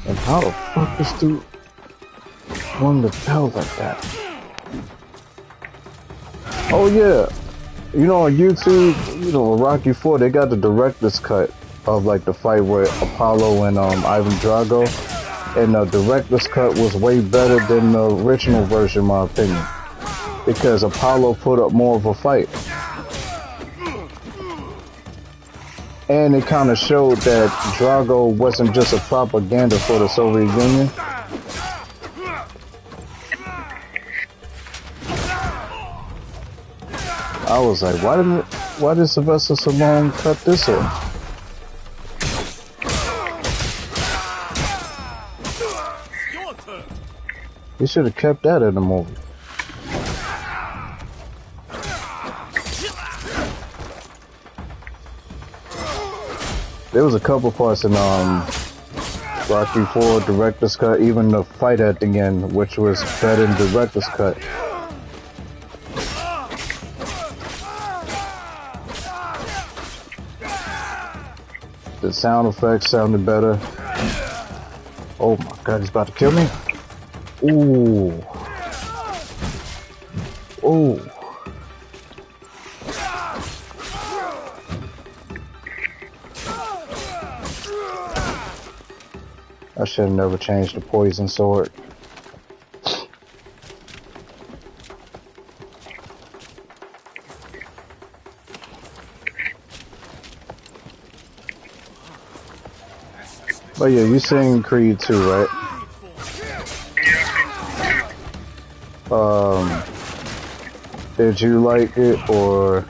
And how the fuck this dude won the bell like that? Oh yeah, you know, on YouTube, you know, Rocky 4, they got the director's cut of like the fight with Apollo and Ivan Drago, and the director's cut was way better than the original version, in my opinion, because Apollo put up more of a fight, and it kind of showed that Drago wasn't just a propaganda for the Soviet Union. I was like, why did Sylvester Stallone cut this off? He should have kept that in the movie. There was a couple parts in Rocky 4 director's cut, even the fight at the end, which was better than director's cut. The sound effects sounded better. Oh my god, he's about to kill me. Ooh. Ooh. I should have never changed the poison sword. But yeah, you seen Creed 2, right? Did you like it, or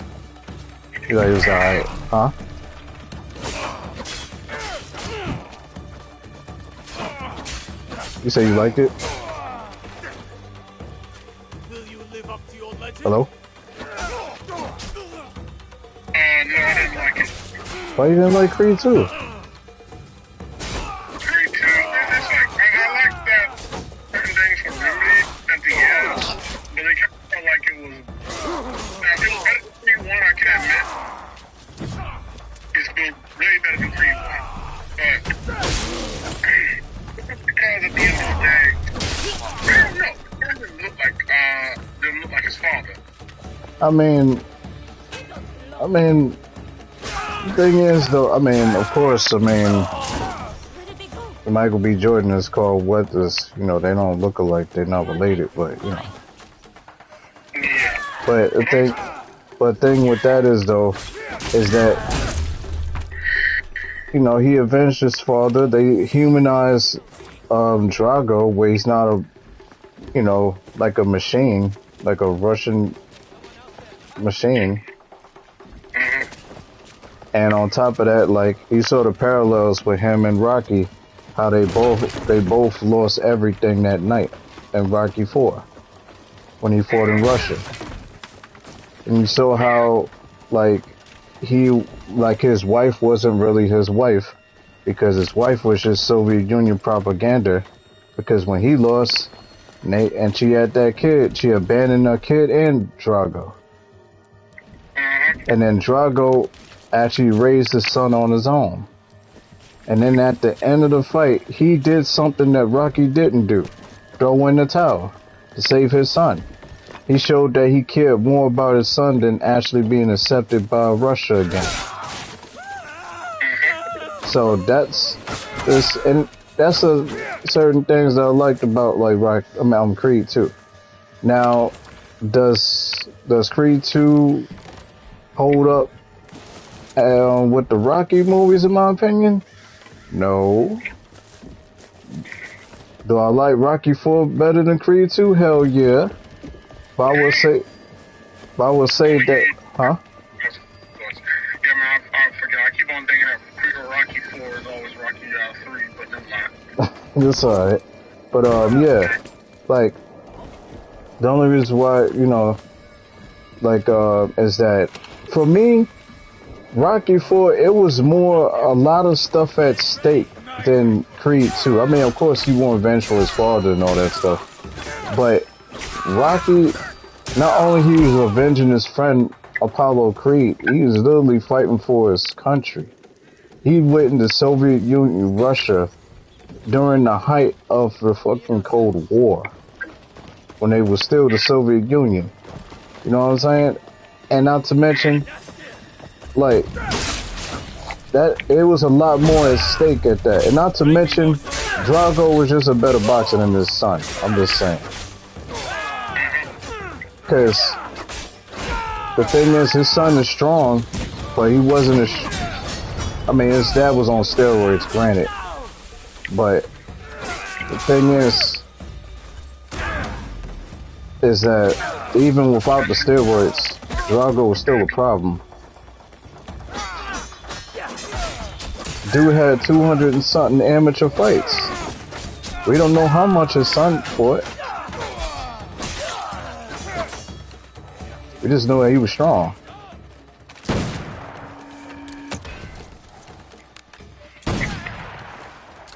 you thought it was alright? Huh? You say you liked it? Hello? No, I didn't like it. Why you didn't like Creed 2? Way better than Creed 1. I mean, I mean, the thing is, though, I mean, of course, I mean, Michael B. Jordan is called what is, you know, they don't look alike, they're not related, but, you know. But the thing with that is, though, is that, you know, he avenged his father. They humanized Drago, where he's not a, you know, like a machine, like a Russian machine. And on top of that, like, he saw the parallels with him and Rocky, how they both lost everything that night in Rocky 4 when he fought in Russia. And you saw how, like, his wife wasn't really his wife, because his wife was just Soviet Union propaganda, because when he lost, and she had that kid, she abandoned her kid and Drago. And then Drago actually raised his son on his own. And then at the end of the fight, he did something that Rocky didn't do. Throw in the towel to save his son. He showed that he cared more about his son than actually being accepted by Russia again. So that's certain things that I liked about Creed 2. Now, does Creed 2 hold up with the Rocky movies, in my opinion? No. Do I like Rocky 4 better than Creed 2? Hell yeah. But I would say that, huh? Yeah, man, I forget. I keep on thinking that Rocky 4 is always Rocky 3, but never mind. That's alright. But, yeah. Like, the only reason why, you know, like, is that, for me, Rocky 4, it was more, a lot of stuff at stake than Creed 2. I mean, of course, he won revenge for his father and all that stuff. But Rocky, not only he was avenging his friend Apollo Creed, he was literally fighting for his country. He went into Soviet Union, Russia, during the height of the fucking Cold War, when they were still the Soviet Union. You know what I'm saying? And not to mention, like, that, it was a lot more at stake at that. And not to mention, Drago was just a better boxer than his son. I'm just saying. Because the thing is, his son is strong, but he wasn't I mean, his dad was on steroids, granted. But the thing is that even without the steroids, Drago was still a problem. Dude had 200 and something amateur fights. We don't know how much his son fought. We just know that he was strong.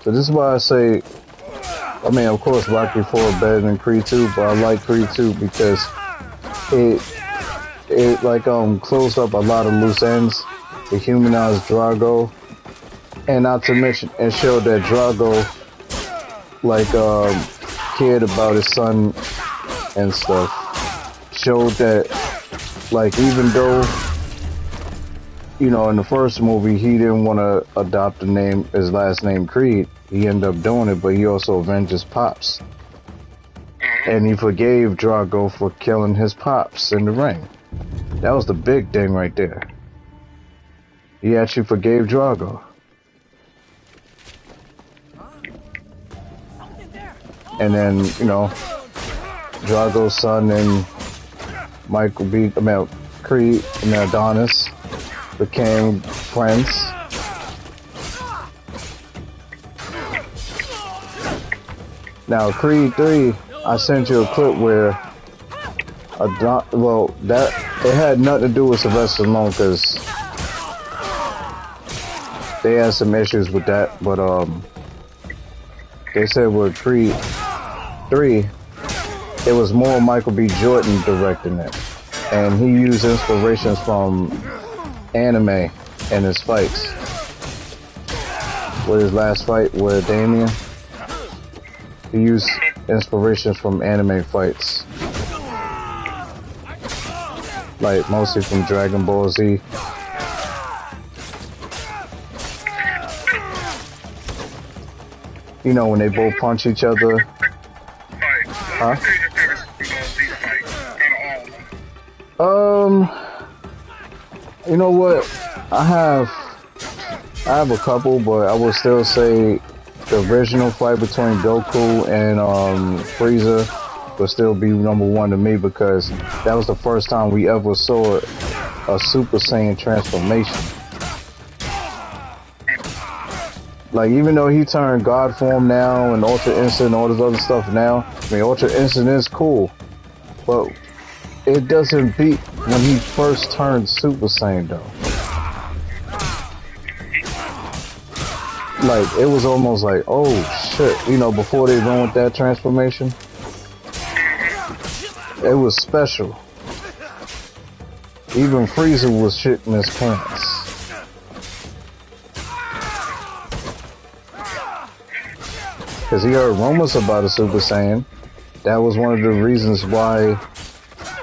So this is why I say, I mean, of course, Rocky 4 is better than Creed 2, but I like Creed 2 because it like closed up a lot of loose ends. It humanized Drago, and not to mention, it showed that Drago like cared about his son and stuff. Showed that, like, even though, you know, in the first movie he didn't want to adopt the name, his last name Creed, he ended up doing it, but he also avenged his pops. And he forgave Drago for killing his pops in the ring. That was the big thing right there. He actually forgave Drago. And then, you know, Drago's son and Creed and Adonis became friends. Now, Creed 3, I sent you a clip where it had nothing to do with Sylvester Stallone, because they had some issues with that, but they said with Creed 3, it was more Michael B. Jordan directing it, and he used inspirations from anime in his fights. With his last fight with Damien, he used inspirations from anime fights. like mostly from Dragon Ball Z. You know when they both punch each other. Huh? You know what? I have a couple, but I would still say the original fight between Goku and Frieza would still be number one to me, because that was the first time we ever saw a Super Saiyan transformation. Like, even though he turned God form now and Ultra Instinct and all this other stuff now, I mean, Ultra Instinct is cool, but it doesn't beat when he first turned Super Saiyan, though. Like, it was almost like, oh shit, you know, before they went with that transformation, it was special. Even Frieza was shitting his pants. Because he heard rumors about a Super Saiyan. That was one of the reasons why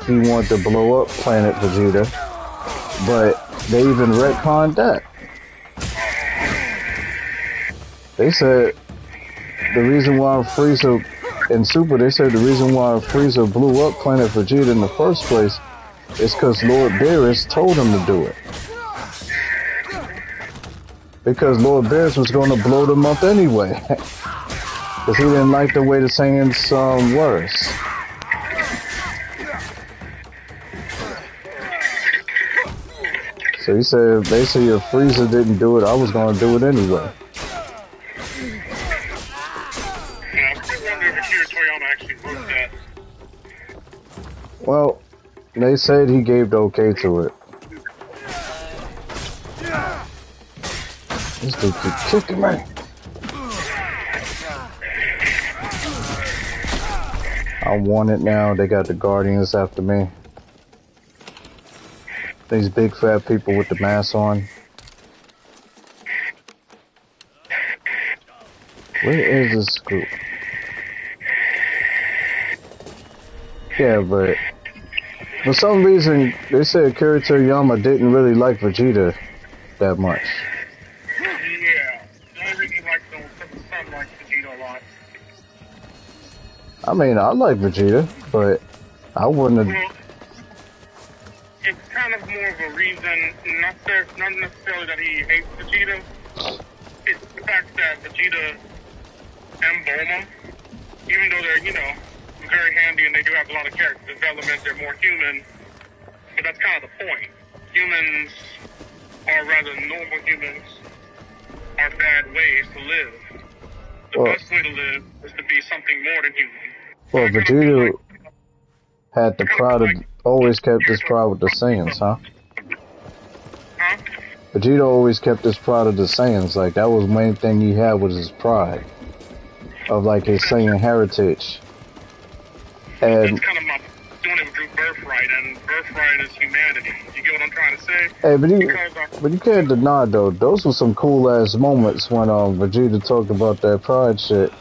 he wanted to blow up Planet Vegeta. But they even retconned that. They said the reason why Frieza in Super, they said the reason why Frieza blew up Planet Vegeta in the first place is because Lord Beerus told him to do it. Because Lord Beerus was going to blow them up anyway. Because he didn't like the way the Saiyans were. So he said, basically, if Frieza didn't do it, I was going to do it anyway. Well, they said he gave the okay to it. This dude keep kicking me. I want it now. They got the Guardians after me. These big fat people with the masks on. Where is this group? Yeah, but for some reason they said Akira Toriyama didn't really like Vegeta that much. Yeah, the only reason he likes him is because his son likes Vegeta a lot. I mean, I like Vegeta, but I wouldn't have. Well, it's kind of more of a reason, not necessarily that he hates Vegeta. It's the fact that Vegeta and Bulma, even though they're, you know, very handy and they do have a lot of character development, they're more human, but that's kind of the point. Humans, or rather normal humans, are bad ways to live. The best way to live is to be something more than human. Well, Vegeta had the pride of, always kept his pride with the Saiyans, huh? Huh? Vegeta always kept his pride of the Saiyans. Like, that was the main thing he had, was his pride of, like, his Saiyan heritage. And that's kind of my doing it through birthright, and birthright is humanity. You get what I'm trying to say? hey, but you can't deny, though, those were some cool ass moments when Vegeta talked about that pride shit.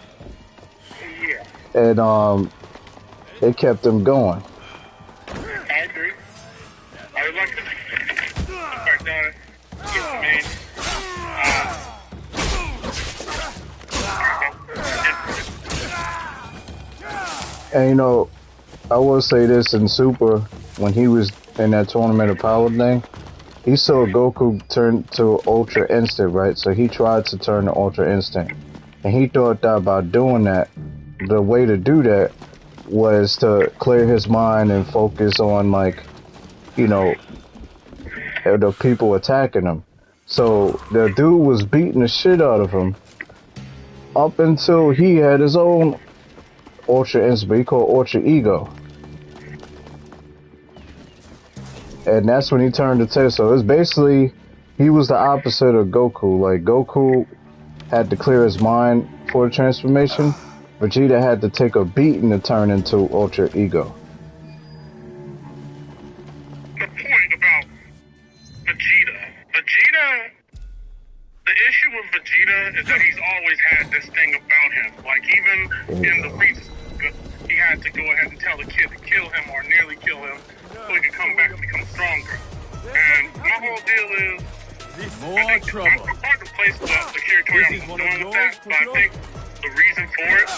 Yeah. And it kept him going. I agree. I would like to start doing it. And you know, I will say this, in Super, when he was in that Tournament of Power thing, he saw Goku turn to Ultra Instinct, right? So he tried to turn to Ultra Instinct. And he thought that by doing that, the way to do that was to clear his mind and focus on, like, you know, the people attacking him. So the dude was beating the shit out of him up until he had his own Ultra Instinct, he called Ultra Ego. And that's when he turned to Tail. So it's basically, he was the opposite of Goku. Like, Goku had to clear his mind for the transformation. Vegeta had to take a beating to turn into Ultra Ego. The point about Vegeta, the issue with Vegeta is that he's always had this thing about him. Like, even in the Frieza, he had to go ahead and tell the kid to kill him or nearly kill him so he could come back and become is. More I think trouble. I'm hard to place the character This I'm is one doing of with that, yours, but I Kushiro? think the reason for it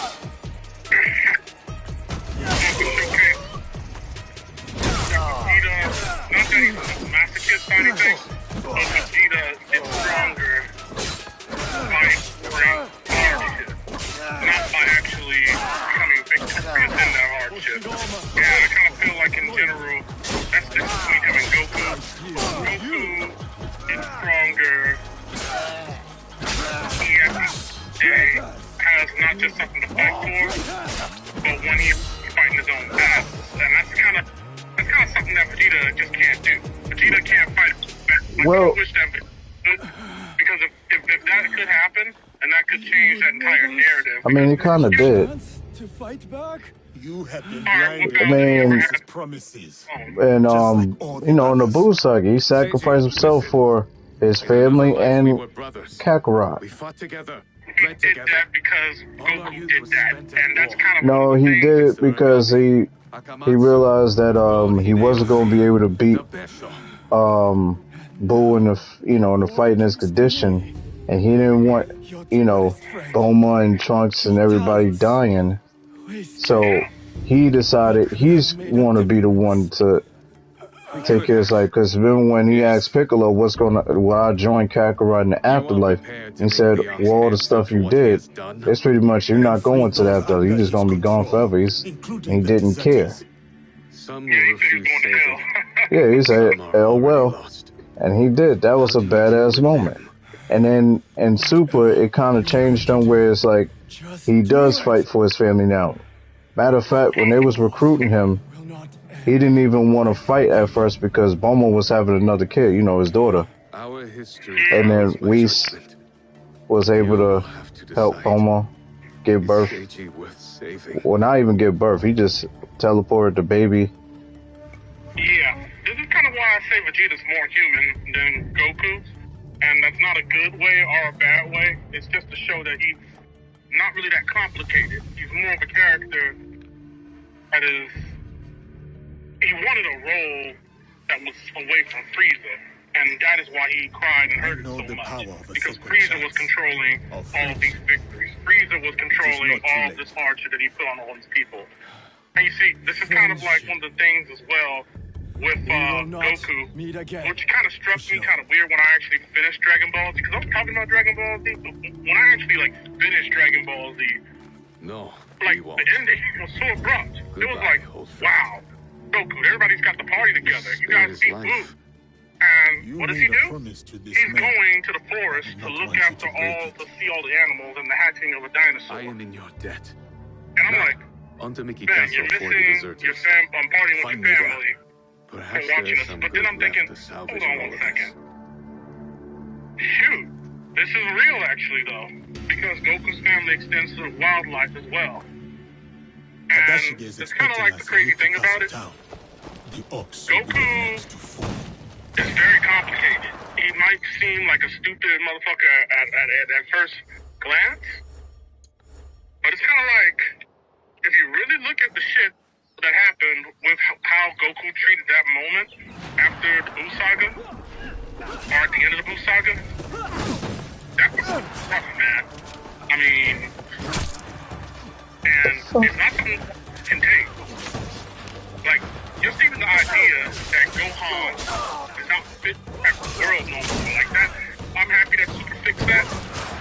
Goku showcase Vegeta, not that he's a masochist or anything, but Vegeta is stronger by enduring hardship, not by actually becoming victorious in that hardship. Yeah, I kind of feel like in general, that's the difference between him and Goku. Goku is stronger. He at the day has not just something to fight for, but when he's fighting his own battles. And that's kind of something that Vegeta just can't do. Vegeta can't fight. I Well- wish that because if that could happen, and that could change that entire narrative. I mean, he kind of did. Chance to fight back? You have been Alright, blinded I by mean- his promises. And Just like all the you know, in the others. Buu saga, he sacrificed himself for his In another family life, we and were brothers. Kakarot. We fought together, He bled did together. that because All our Goku youth did was that, spent at and that's war. kind of No, one of the he things. did it because he realized that he wasn't going to be able to beat Buu in the fight in his condition, and he didn't want Bulma and Trunks and everybody dying. So he decided he's want to be the one to take care of his life. Because remember when he asked Piccolo, will I join Kakarot in the afterlife? He said, well, all the stuff you did, it's pretty much you're not going to the afterlife. You're just going to be gone forever. And he didn't care. Some Yeah, will he said he was refuse going to saving. hell. Yeah, he said, Some are oh already well. lost. And he did. That was a How do you deal badass with moment. them? And then in Super, it kind of changed him where it's like he does fight for his family now. Matter of fact, when they was recruiting him, he didn't even want to fight at first because Bulma was having another kid, his daughter. Our history And then follows my Whis judgment. was able You'll to have to help decide. Bulma give Is birth. Seiji worth saving? Well, not even give birth. He just teleported the baby. Yeah, this is kind of why I say Vegeta's more human than Goku, and that's not a good way or a bad way. It's just to show that he's not really that complicated. He's more of a character that is. He wanted a role that was away from Frieza, and that is why he cried and hurt know so the much. power of a Because second Frieza was chance. controlling Of all of these victories. Frieza was controlling not too all late. this hardship that he put on all these people. And you see, this is kind of like one of the things as well with We will not Goku, meet again. which kind of struck me kind of weird when I actually finished Dragon Ball Z. Because I was talking about Dragon Ball Z, but when I actually finished Dragon Ball Z, No, like we won't. the ending was so abrupt. It was Goodbye, like, old friend. wow, Goku, everybody's got the party together. You Spared guys his beat life. Boo. And You what does he made a do? promise to this He's man. going to the forest I to do not look want you after to break all, it. to see all the animals and the hatching of a dinosaur. I am in your debt. And I'm Now, like, on to Mickey man, Castle you're for the missing deserters. your I'm partying Find with me your there. family Perhaps for there watching is us. some But good then I'm left thinking, to salvage hold in on all one of second. this. Shoot, this is real actually though, because Goku's family extends to wildlife as well. And Tadashi is it's kind of expecting like us the crazy to thing Castle about it. Town. The ox will be the Goku next to fall. is very complicated. He might seem like a stupid motherfucker at first glance, but it's kind of like, if you really look at the shit that happened with how Goku treated that moment after the Buu Saga, or at the end of the Buu Saga, that was rough, man. I mean, and it's not something you can take. Like, just even the idea that Gohan is not fit for the world no more, like that, I'm happy that Super fixed that,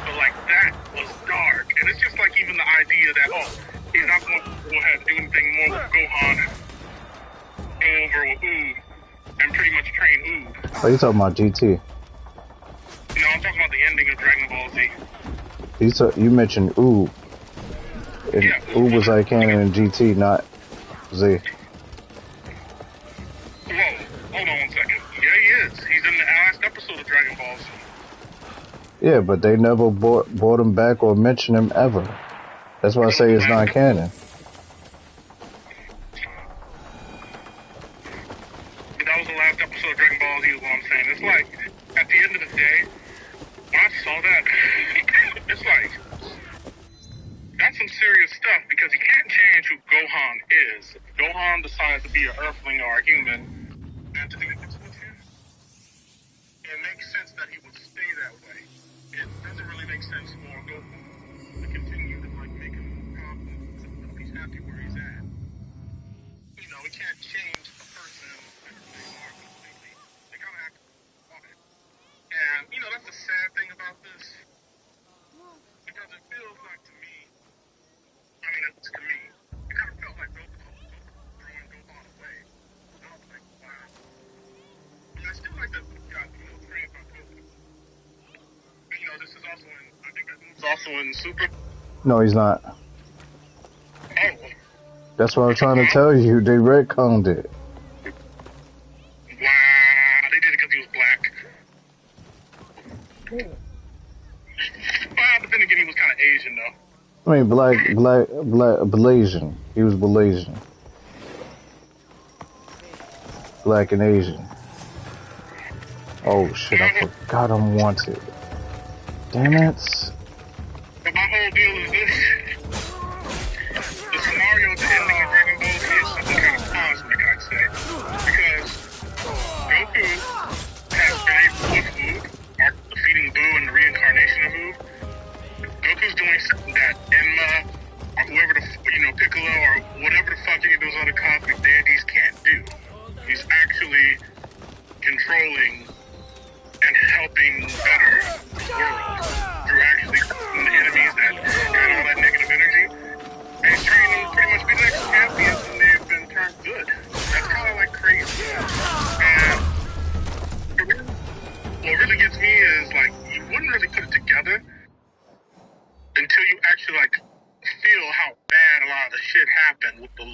but like, that was dark. And it's just like even the idea that, he's not going to go ahead and do anything more with Gohan and go over with Oob and pretty much train Oob. Are you talking about GT? No, I'm talking about the ending of Dragon Ball Z. You mentioned Oob. And Yeah. Oob was like canon in GT, not Z. Whoa, hold on one second. Yeah, he is. He's in the last episode of Dragon Ball Z. Yeah, but they never brought him back or mentioned him ever. That's why I say it's not canon. That was the last episode of Dragon Ball Z is what I'm saying. It's like, at the end of the day, when I saw that, it's like, that's some serious stuff because you can't change who Gohan is. If Gohan decides to be an Earthling or a human, and to do this with you, it makes and like make him confident. So he's happy where he's at. You know, it can't change a person who they are completely. They gotta act on it. And you know, that's the sad thing about this. Because it feels like to me, I mean, it's to me, it kind of felt like Goku throwing Gohan away. And I was like, wow. And I still like that Luke got, you know, trained by Goku. But, you know, this is also in, I think that move's also in Super. No, he's not. Oh. That's what I'm trying to tell you. They retconned it. Wow, they did it because he was black. But then again, he was kind of Asian, though. I mean, Blasian. He was Blasian. Black and Asian. Oh shit, I forgot I'm wanted. Damn it. But my whole deal is this. The scenario at the ending of Dragon Ball Z is something kind of cosmic, I'd say. Because Goku has been able with Boo, defeating Boo and the reincarnation of Boo. Goku's doing something that Enma, or whoever the, you know, Piccolo, or whatever the fuck any of those other cosmic deities can't do. He's actually controlling and helping better the world through actually fighting the enemies that had all that negative energy. And he's trying to pretty much be the next champions when they've been turned good. That's kind of like crazy. And what really gets me is like, you wouldn't really put it together until you actually like feel how bad a lot of the shit happened with the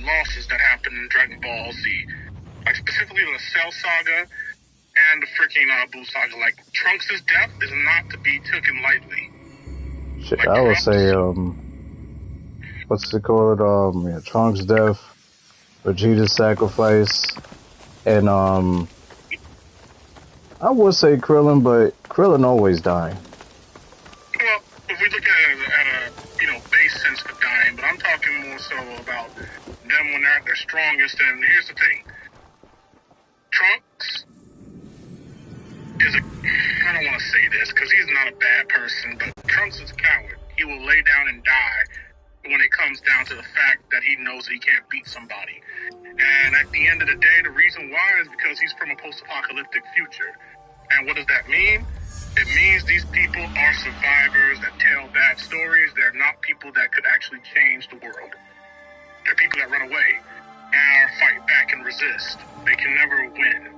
losses that happened in Dragon Ball Z. Like specifically the Cell Saga and the freaking Buu Saga. Like Trunks' death is not to be taken lightly. Shit, Like, I would say, what's it called? Yeah, Trunks' death, Vegeta's sacrifice, and I would say Krillin, but Krillin always dying. Well, if we look at it at a you know base sense of dying, but I'm talking more so about them when they're at their strongest. And here's the thing: Trunks is a, I don't want to say this because he's not a bad person, but Trunks is a coward. He will lay down and die when it comes down to the fact that he knows that he can't beat somebody. And at the end of the day, the reason why is because he's from a post-apocalyptic future. And what does that mean? It means these people are survivors that tell bad stories. They're not people that could actually change the world. They're people that run away and fight back and resist. They can never win.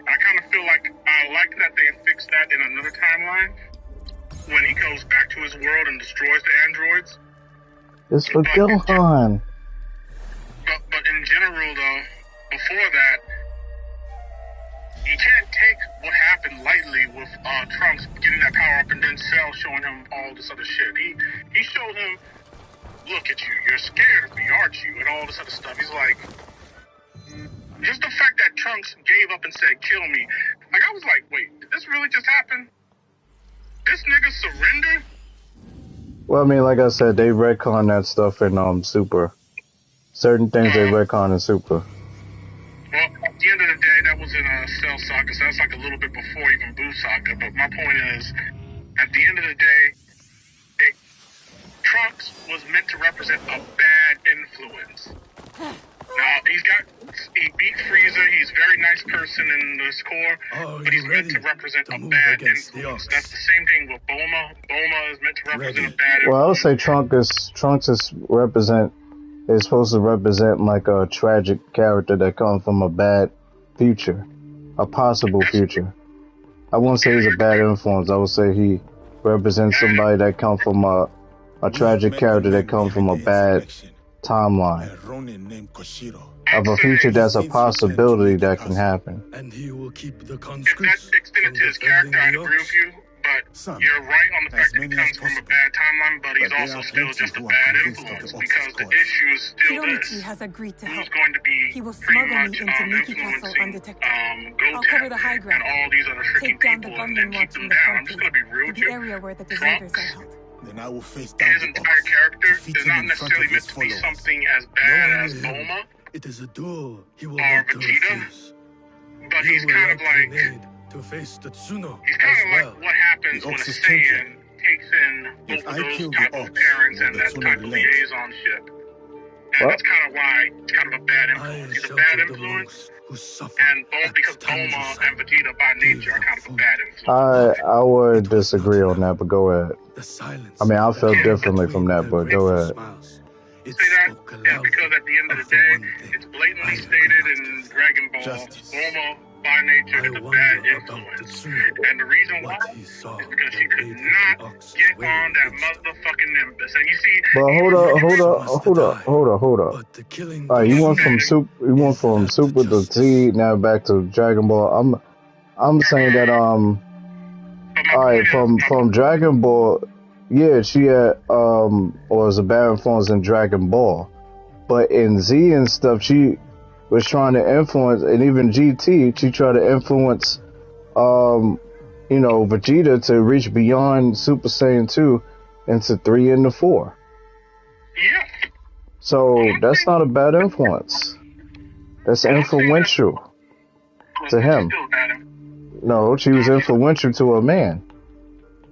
I kind of feel like I like that they fixed that in another timeline when he goes back to his world and destroys the androids. It's for Gohan. But in general, though, before that, you can't take what happened lightly with Trunks getting that power up and then Cell showing him all this other shit. He showed him, look at you, you're scared of me, aren't you? And all this other stuff. He's like, just the fact that Trunks gave up and said, kill me. Like, I was like, wait, did this really just happen? This nigga surrendered? Well, I mean, like I said, they retcon that stuff in Super. Certain things they retcon in Super. Well, at the end of the day, that was in Cell Saga, so that's like a little bit before even Buu Saga. But my point is, at the end of the day, Trunks was meant to represent a bad influence. Now, he beat Frieza, he's a very nice person in this core, but he's meant to represent a bad influence. That's the same thing with Bulma. Bulma is meant to represent a bad influence. Well, I would say Trunks is supposed to represent like a tragic character that comes from a bad future, a possible future. I wouldn't say he's a bad influence. I would say he represents somebody that comes from a tragic character that comes from a bad timeline of a future that's a possibility that can happen. And he will keep the If conscripts that's extended to his character, I'd agree with you. But you're right on the fact that he comes from a bad timeline, but he's also still just a bad influence because the issue is still Hiromichi this. has agreed to help. Who's going to be He will pretty smuggle me much into Miki Castle influencing undetected. I'll Goten cover the high ground. and all these other freaking Take down the people and then gunmen keep watching them the down. I'm front just going to be real gate, with the you. area where the deserters are held. Then I will face down His the entire odds, character defeat is him not in front necessarily of meant his to be followers. something as bad as Knowing him, Bulma, it is a duel he will or want to Vegeta, refuse. but You he's will kind of likely like... need to face Tetsuno He's kind as of well. like what happens The when a Ox is Saiyan takes in both If of I those kill the type of ox, parents will and the that tuner type of relent? liaisonship. And Well, that's kind of why it's kind of a bad I influence. He's a bad sheltered the influence, monks who suffer and because at Bulma Tanjiro-san. and Vegeta by nature are Gave kind of a them bad food. influence. I would It was not disagree on enough. that, but go ahead. The silence I mean, I that felt hung differently from between that, their but go grateful ahead. smiles. It See that? spoke Yeah, loudly because at the end of of the the day, one thing it's blatantly I stated could in not Dragon Ball, Justice. Bulma by nature I is a wonder bad about the influence. Tsuno. And the reason why What he saw is because that she could made him not the ox's get will on that against them. motherfucking Nimbus. And you see, But hold even up, Vegeta, hold She up, must hold up, die, hold up, hold up. but the killing All right, of you what's went Shinobi from standing. super, is not super to justice. Z, now back to Dragon Ball. I'm saying that But my all right, point is, from Dragon Ball, yeah, she had was a bad influence in Dragon Ball, but in Z and stuff, she was trying to influence, and even GT, she tried to influence, Vegeta to reach beyond Super Saiyan 2 into 3 and the 4. yeah, So that's not a bad influence. That's I'm not saying that influential to she's him. still bad. No, she was influential to a man.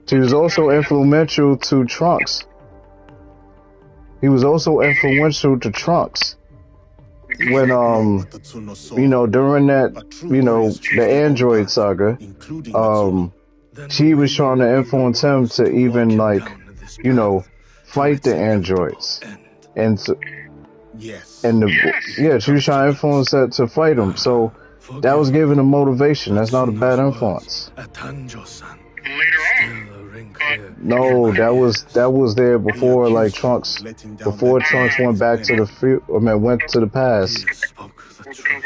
She was also influential to Trunks. He was also influential to Trunks when What the Tsuno saw. during that But true warriors choose the their own Android path, saga, including the Tsuno. Then she was maybe trying to we were influence him ones to walk even him like down this you know path to fight its the inevitable androids end. and so, Yes. and the Yes. yeah she was trying to influence that to fight him. So that was Forgive giving me. him motivation. The That's not a bad Tsuno's influence. words at Tanjiro-san Later still on. ring But clear if in you No, my look at that was there He before like accused you of Trunks letting down before that Trunks went Android's back to the plan. went to the past. He spoke the if truth.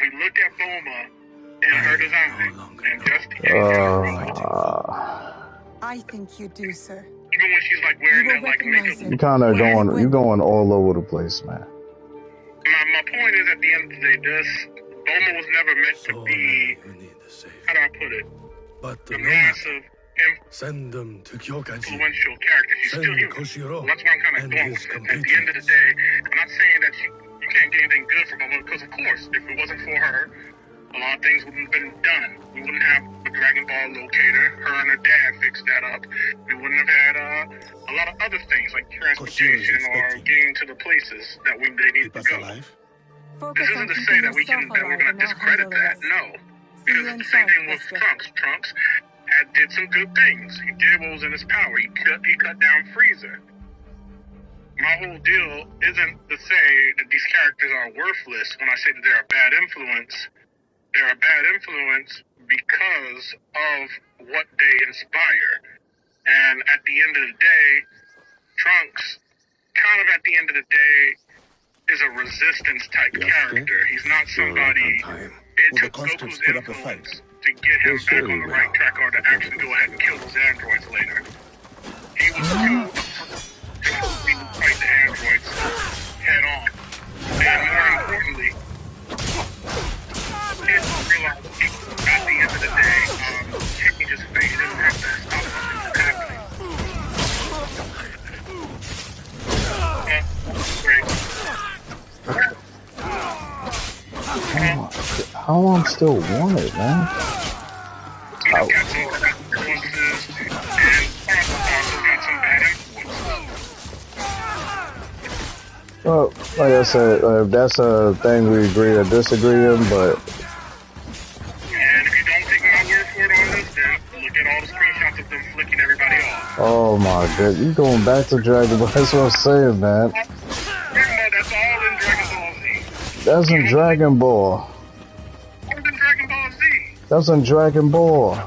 we look at Bulma and her I design no longer and know just what in I'm general, fighting I think you do, sir. even when she's like You wearing will that like recognize makeup. You kind of when you going, you win. going all over the place, man. My point is, at the end of the day, Bulma was never meant for. to So be, many who need the savior. how do I put it, But a no matter. massive, Send them to Kyokaji. influential character. She's Send still human. Koshiro That's where I'm kind of and going his with it. At the end of the day, I'm not saying that you can't get anything good from Bulma, because of course, if it wasn't for her, a lot of things wouldn't have been done. We wouldn't have a Dragon Ball locator. Her and her dad fixed that up. We wouldn't have had a lot of other things like transportation or getting to the places that they needed Keep to us go. alive? Focus This on isn't to say keeping that we're yourself going alive to and I'll discredit handle the that. rest. No, See because you it's the same inside, thing with mister. Trunks. Trunks did some good things. He did what was in his power. He cut down Freezer. My whole deal isn't to say that these characters are worthless when I say that they're a bad influence. They're a bad influence because of what they inspire. And at the end of the day, Trunks, kind of at the end of the day, is a resistance type character. He's not You're right somebody. on time. It Will the took conscripts Goku's put up a fight? influence to get him They back on surely the will. right track or to actually go ahead and kill those androids later. He was too afraid to fight the androids head on. And more importantly, he didn't realize at the end of the day, changes fate. He doesn't have to stop something from happening. How I'm still wanted, man. Well, like I said, that's a thing we agree or disagree on, but And if you don't take my word for it on this, then look at all the screenshots of them flicking everybody off. oh my god, you going back to Dragon Ball? That's what I'm saying, man. That's all in Dragon Ball Z. That's in Dragon Ball. What's in Dragon Ball Z? That's in Dragon Ball. So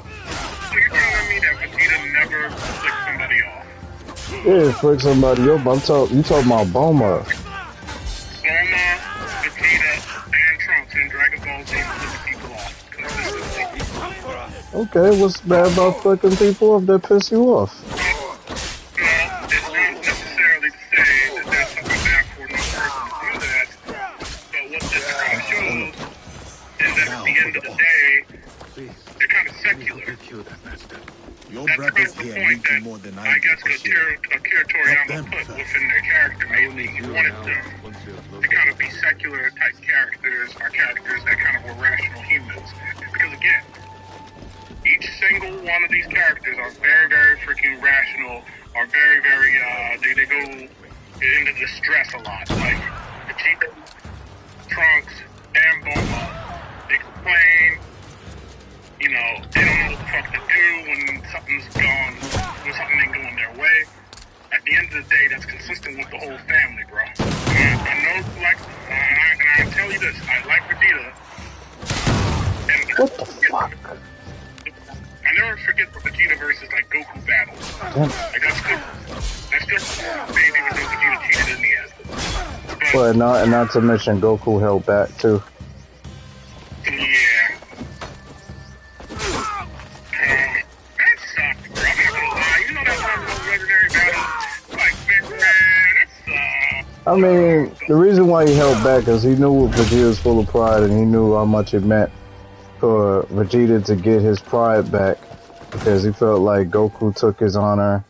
you're telling me that Vegeta never flicked somebody off? Yeah, flick somebody up. You talking about Bulma. Bulma, Vegeta, and Trunks in Dragon Ball Z flicked people off consistently. Okay, what's bad about flicking people off that piss you off? No, it's not necessarily to say that that's something bad for no person to do that, but what this kind of shows is that at the end of the day, they're kind of secular. Kill that bastard. Your That's brothers kind of the here point need you that more than I I do, guess Koshiro. Akira Help Toriyama them put first. within their character. Maybe he wanted them Once we have to kind of be secular type characters, or characters that kind of were rational humans. Because again, each single one of these characters are very, very freaking rational, are very, very, they go into distress a lot. Like, Vegeta, Trunks, and Bulma, they complain, you know, they don't know what the fuck to do when something ain't going their way. At the end of the day, that's consistent with the whole family, bro. And I know, like, and I tell you this, I like Vegeta. And What the fuck? I never forget the Vegeta versus, like, Goku battle. Like, that's good. That's just baby when Vegeta cheated in the end. Well, and not to mention Goku held back too. Yeah. That sucked, bro. I'm not gonna lie. You know that one of those legendary battles? Like, man, that sucked. I mean, the reason why he held back is he knew Vegeta was full of pride, and he knew how much it meant for Vegeta to get his pride back, because he felt like Goku took his honor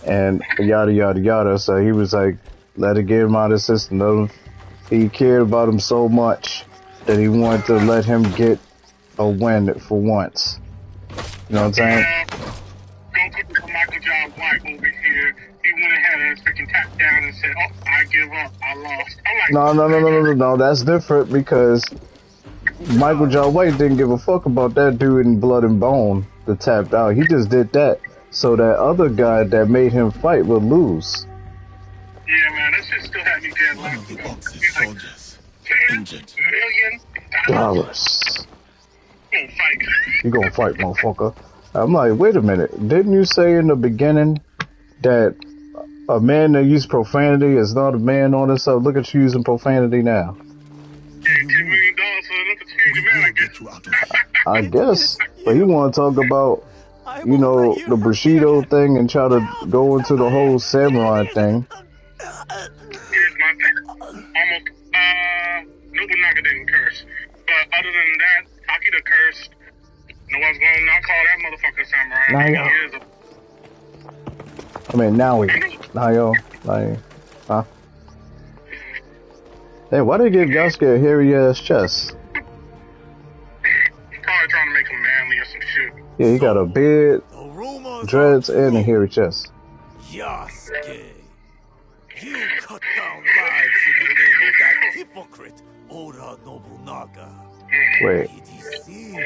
and yada yada yada. So he was like, let it get him out of his system. He cared about him so much that he wanted to let him get a win for once. You know what I'm saying? Goku, Michael John White over here, he went ahead and freaking tapped down and said, oh, I give up, I lost. I'm like, No, that's different, because Michael John White didn't give a fuck about that dude in Blood and Bone that tapped out. He just did that so that other guy that made him fight would lose. yeah, man, that shit still had me dead One of last the ago. Ox's He's like, soldiers $10 injured. million. Dollars. Gonna fight. You gonna fight, motherfucker. I'm like, wait a minute. Didn't you say in the beginning that a man that uses profanity is not a man on this stuff? Look at you using profanity now. Yeah, $10 million for another change We of man, I will guess. get you out of here. I guess. But you want to talk about, you know, the Bushido thing and try to go into the whole samurai thing. Here's my thing. Almost, Nobunaga didn't curse. But other than that, Akira cursed. No one's gonna not call that motherfucker samurai. Nah, He yeah. is a... I mean, huh? Hey, why they give Yasuke a hairy ass chest? Probably trying to make him manly or some shit. Yeah, he got a beard, The rumors dreads, are and a true. hairy chest. Yasuke, you cut down lives in the name of that hypocrite, Oda Nobunaga. Wait, He deceived you, my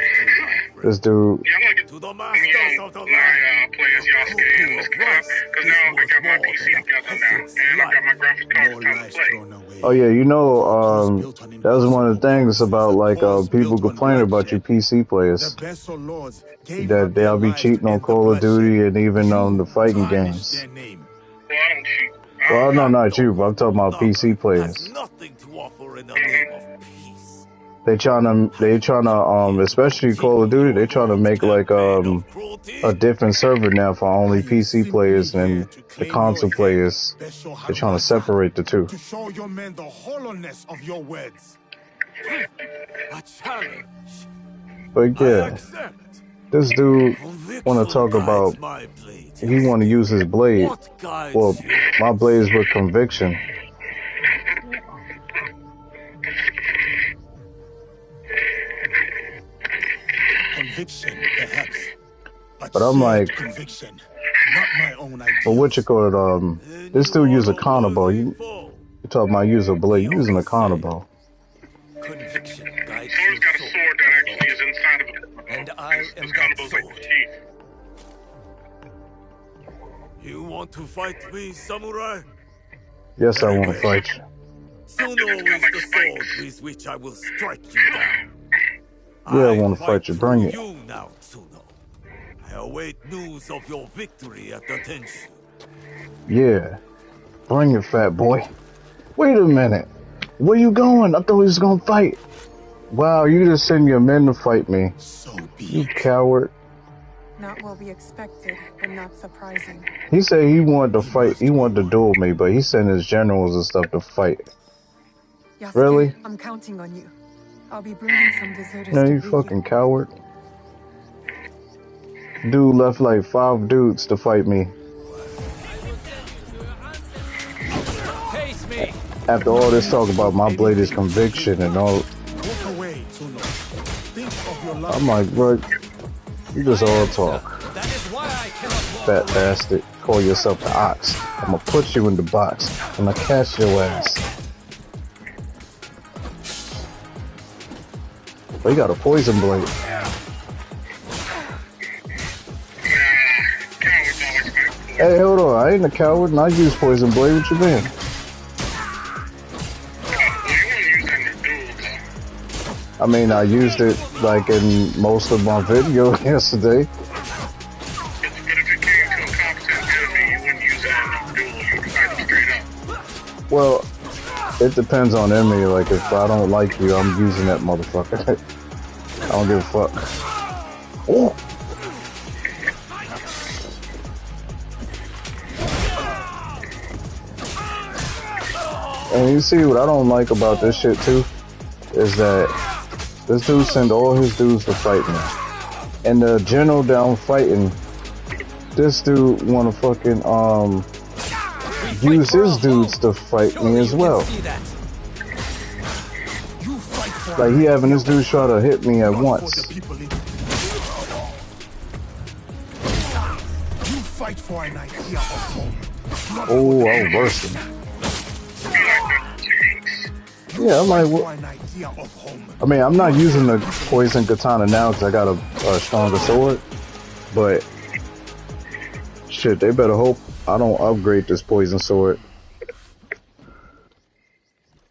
friend. this dude. Yeah, I'm gonna get To the masters of the my land. play as Yasuke in this class, because now I got my PC together now, and I got my graphics card More time to lives play. thrown away. Oh yeah, you know, that was one of the things about like people complaining about you PC The players, Vessel Lords gave that up their they'll be lives cheating to on end the Call of Duty bloodshed. and even on the fighting Tarnish games. their name. Well, I don't cheat. Well, no, not you, but I'm talking about PC Has players. nothing to offer in the name of peace. They trying to, especially Call of Duty, they trying to make like a different server now for only I am PC players simply here and to the claim console your head, players. Besho They're trying to Haruhasa, separate the two. to show your men the hollowness of your words. A challenge. But I yeah, accept. this dude Conviction want to talk guides about, my blade. he want to use his blade. What guides Well, you? my blade is with conviction. Conviction, perhaps. But I'm like, Conviction, not my own idea. but what you call it, this dude use a carnival. You talking about use a blade, using a carnival. Conviction guides Sora's your got a soul. sword that actually is inside of it. And I am It's that Carnival's like sword. the teeth. You want to fight me, samurai? Yes, I want to fight you. Tsuno is the sword with which I will strike you down. Yeah, I wanna fight you. Bring it. You now, Tsuno. I await news of your victory at the Tenshu. Yeah, bring it, fat boy. Wait a minute, where you going? I thought we was gonna fight. Wow, you just send your men to fight me. So be You it. coward. Not what we expected, but not surprising. He said he wanted to fight. He wanted to duel me, but he sent his generals and stuff to fight. Yasuke, Really? I'm counting on you. I'll be bringing some deserters No, to you greet fucking coward. Dude left like 5 dudes to fight me. Face me! After all this talk about my blade is conviction and all, Walk away, Tsuno. Think of your love. I'm like, bro, you just all talk. That is why I cannot fat bastard. Call yourself the ox. I'm gonna put you in the box. I'm gonna catch your ass. They got a poison blade. Hey, hold on. I ain't a coward and I use poison blade. What you mean? I mean, I used it like in most of my video yesterday. Well, it depends on enemy. Like, if I don't like you, I'm using that motherfucker. I don't give a fuck. Oh. And you see what I don't like about this shit too is that this dude send all his dudes to fight me, and the general down fighting, this dude wanna fucking use his dudes to fight me as well. Like he having his dudes try to hit me at once. You fight for an idea of home. Oh, I'll burst him. Yeah, I'm like, what? I mean, I'm not using the poison katana now because I got a stronger sword, but shit, they better hope I don't upgrade this poison sword.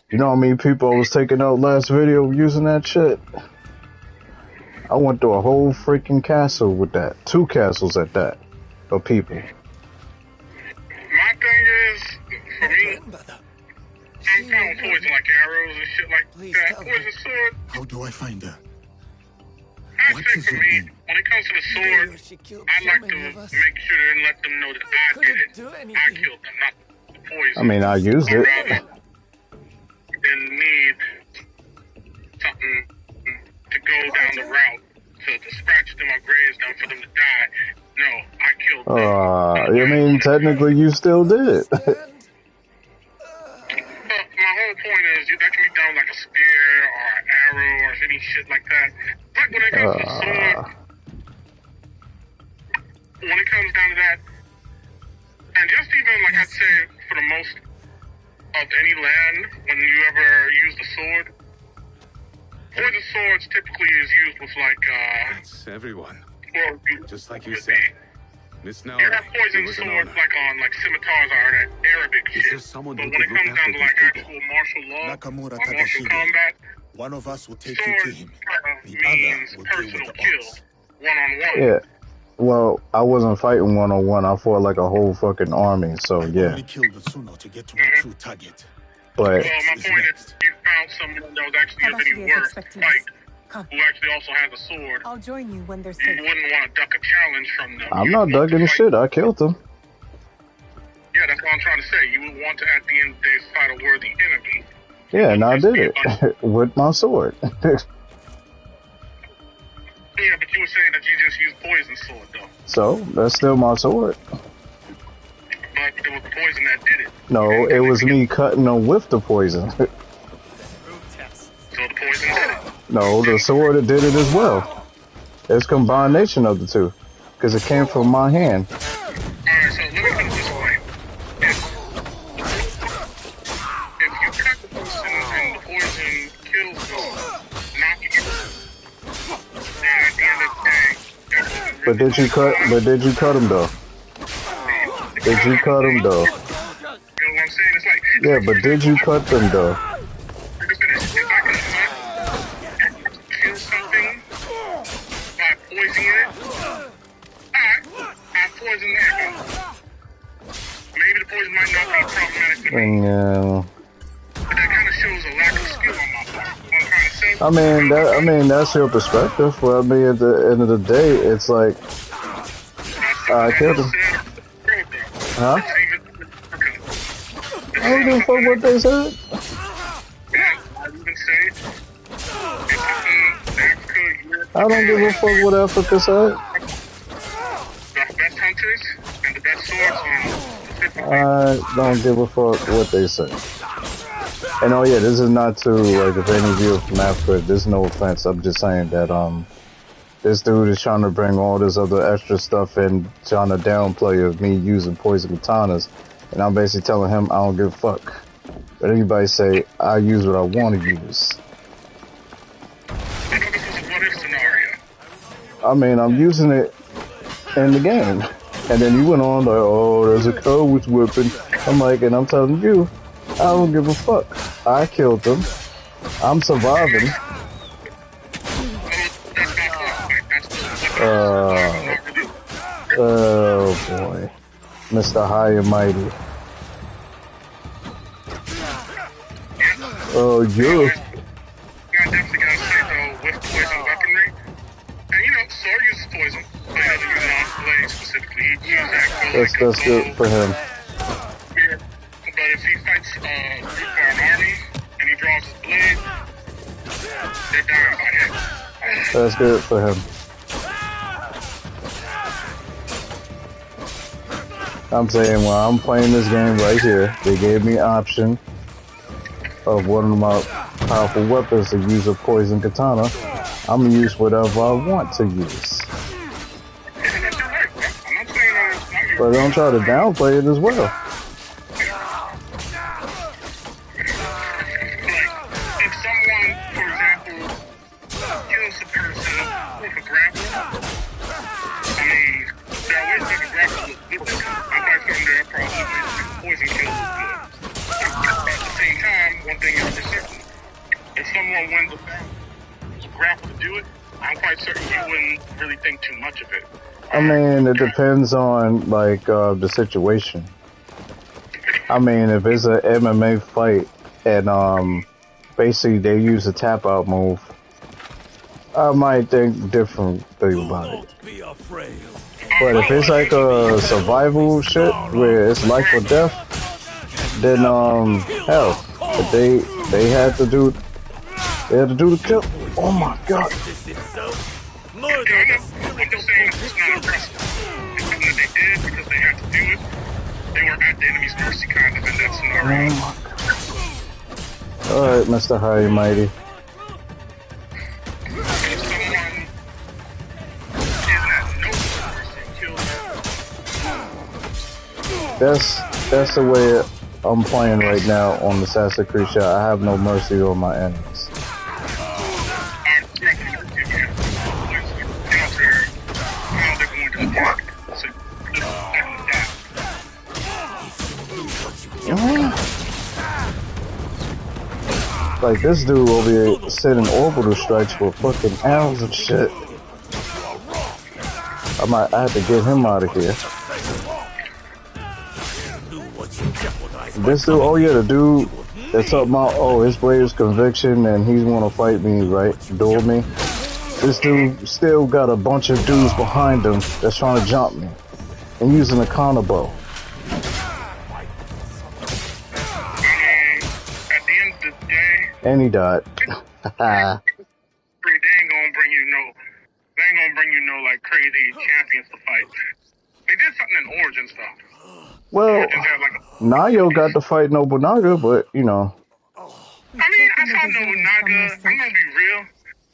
You know how many people I was taking out last video using that shit? I went through a whole freaking castle with that. 2 castles at that, of people. My thing is, for me, I'm down with poison like arrows and shit like that. Poison sword. How do I find her? I say for me, when it comes to the sword, I like to make sure and let them know that I did it. I killed them, not the poison. I mean, I used it. Than need something to go down the route to scratch them or graze them for them to die. No, I killed them. I mean, technically you still did. But my whole point is, that can be done like a spear or an arrow or any shit like that. Like when it comes to sword, when it comes down to that, and just even like I'd say for the most of any land, when you ever use the sword, poison swords typically is used with like It's everyone. well, Just like you said. Miss Nara, you have poison it was an swords honor. like on like scimitars or that Arabic Is shit. there someone But who when it could comes look down after to like these people? actual martial law Nakamura or martial Takashige. combat, One of us will take you to sword him. The means other will deal personal with the kill, ox. one-on-one. Yeah. Well, I wasn't fighting one-on-one. I fought like a whole fucking army, so I yeah. only killed the Tsuno to get to my true target. But Well, my is point next. is, you found someone that was actually of any Takashi is worth expecting fight, us. Come, who actually also has a sword. I'll join you when they're You safe. wouldn't want to duck a challenge from them. I'm You'd not want to ducking fight. shit. I killed them. Yeah, that's what I'm trying to say. You would want to, at the end of the day, fight a worthy enemy. Yeah, and I did it with my sword. Yeah, but you were saying that you just used poison sword, though. So that's still my sword. But it was the poison that did it. No, it was me cutting them with the poison. So the poison did it. No, the sword that did it as well. It's a combination of the two, because it came from my hand. Alright, so let me put it this way. If you cut the person and the poison kills them, not you. And at the end of the day, But did you cut? But did you cut him though? Did you cut him though? You know what I'm saying? It's like, Yeah, but did you cut them though? if I can kill something by poisoning it, alright, I poison that. Maybe the poison might not be problematic to me, And, but that kind of shows a lack of skill on my part. What I'm trying to say. I mean that's your perspective. But I mean, at the end of the day, it's like I killed him. Huh? I don't give a fuck what they said. I don't give a fuck what Africa said. The best hunters and the best swordsmen. I don't give a fuck what they say. And oh yeah, this is not to like if any of you are from Africa, there's no offense. I'm just saying that this dude is trying to bring all this other extra stuff in, trying to downplay of me using poison katanas, and I'm basically telling him I don't give a fuck. But anybody say I use what I want to use. I know this is a what-if scenario. I mean, I'm using it in the game. And then you went on like, oh, there's a coach whipping. I'm like, and I'm telling you, I don't give a fuck. I killed them. I'm surviving. Oh boy. Mr. High and Mighty. Oh, you. I definitely gotta say though, with poison weaponry, and you know, Sword uses poison. Blade doesn't use non-blade specifically. He uses that That's good for him. But if he fights for an army and he draws his blade, they're dying by him. That's good for him. I'm saying, well, I'm playing this game right here. They gave me an option of one of my powerful weapons to use a poison katana. I'm gonna use whatever I want to use. But don't try to downplay it as well. Like, if someone, for example, kills a person with a grapple, I mean, there are ways to make a grapple look good. I'm quite certain there are probably ways to make poison kills look good. But at the same time, one thing is for certain. If someone wins a battle, use a grapple to do it, I'm quite certain you wouldn't really think too much of it. I mean, it depends on, like, the situation. I mean, if it's an MMA fight and, basically they use a tap-out move, I might think differently about it. But if it's like a survival shit, where it's life or death, then, hell, if they had to do the kill. Oh my god. What they're saying is it's not impressive. It's something that they did because they had to do it. They were at the enemy's mercy kind of in that scenario. Alright, Mr. High and Mighty. If someone is at no mercy and kills That's the way I'm playing right now on Assassin's Creed Shot. I have no mercy on my enemies. Like this dude over here sending orbital strikes with fucking arrows and shit. I have to get him out of here. This dude, oh yeah, the dude that's talking about, oh, his blade is conviction and he's wanna fight me, right? Duel me. This dude still got a bunch of dudes behind him that's trying to jump me and using a counter bow. And he died. they ain't gonna bring you no like crazy champions to fight. They did something in Origins though. Well, Origins had like Nayo got to fight Nobunaga, but you know. I mean, I saw Nobunaga. I'm gonna be real.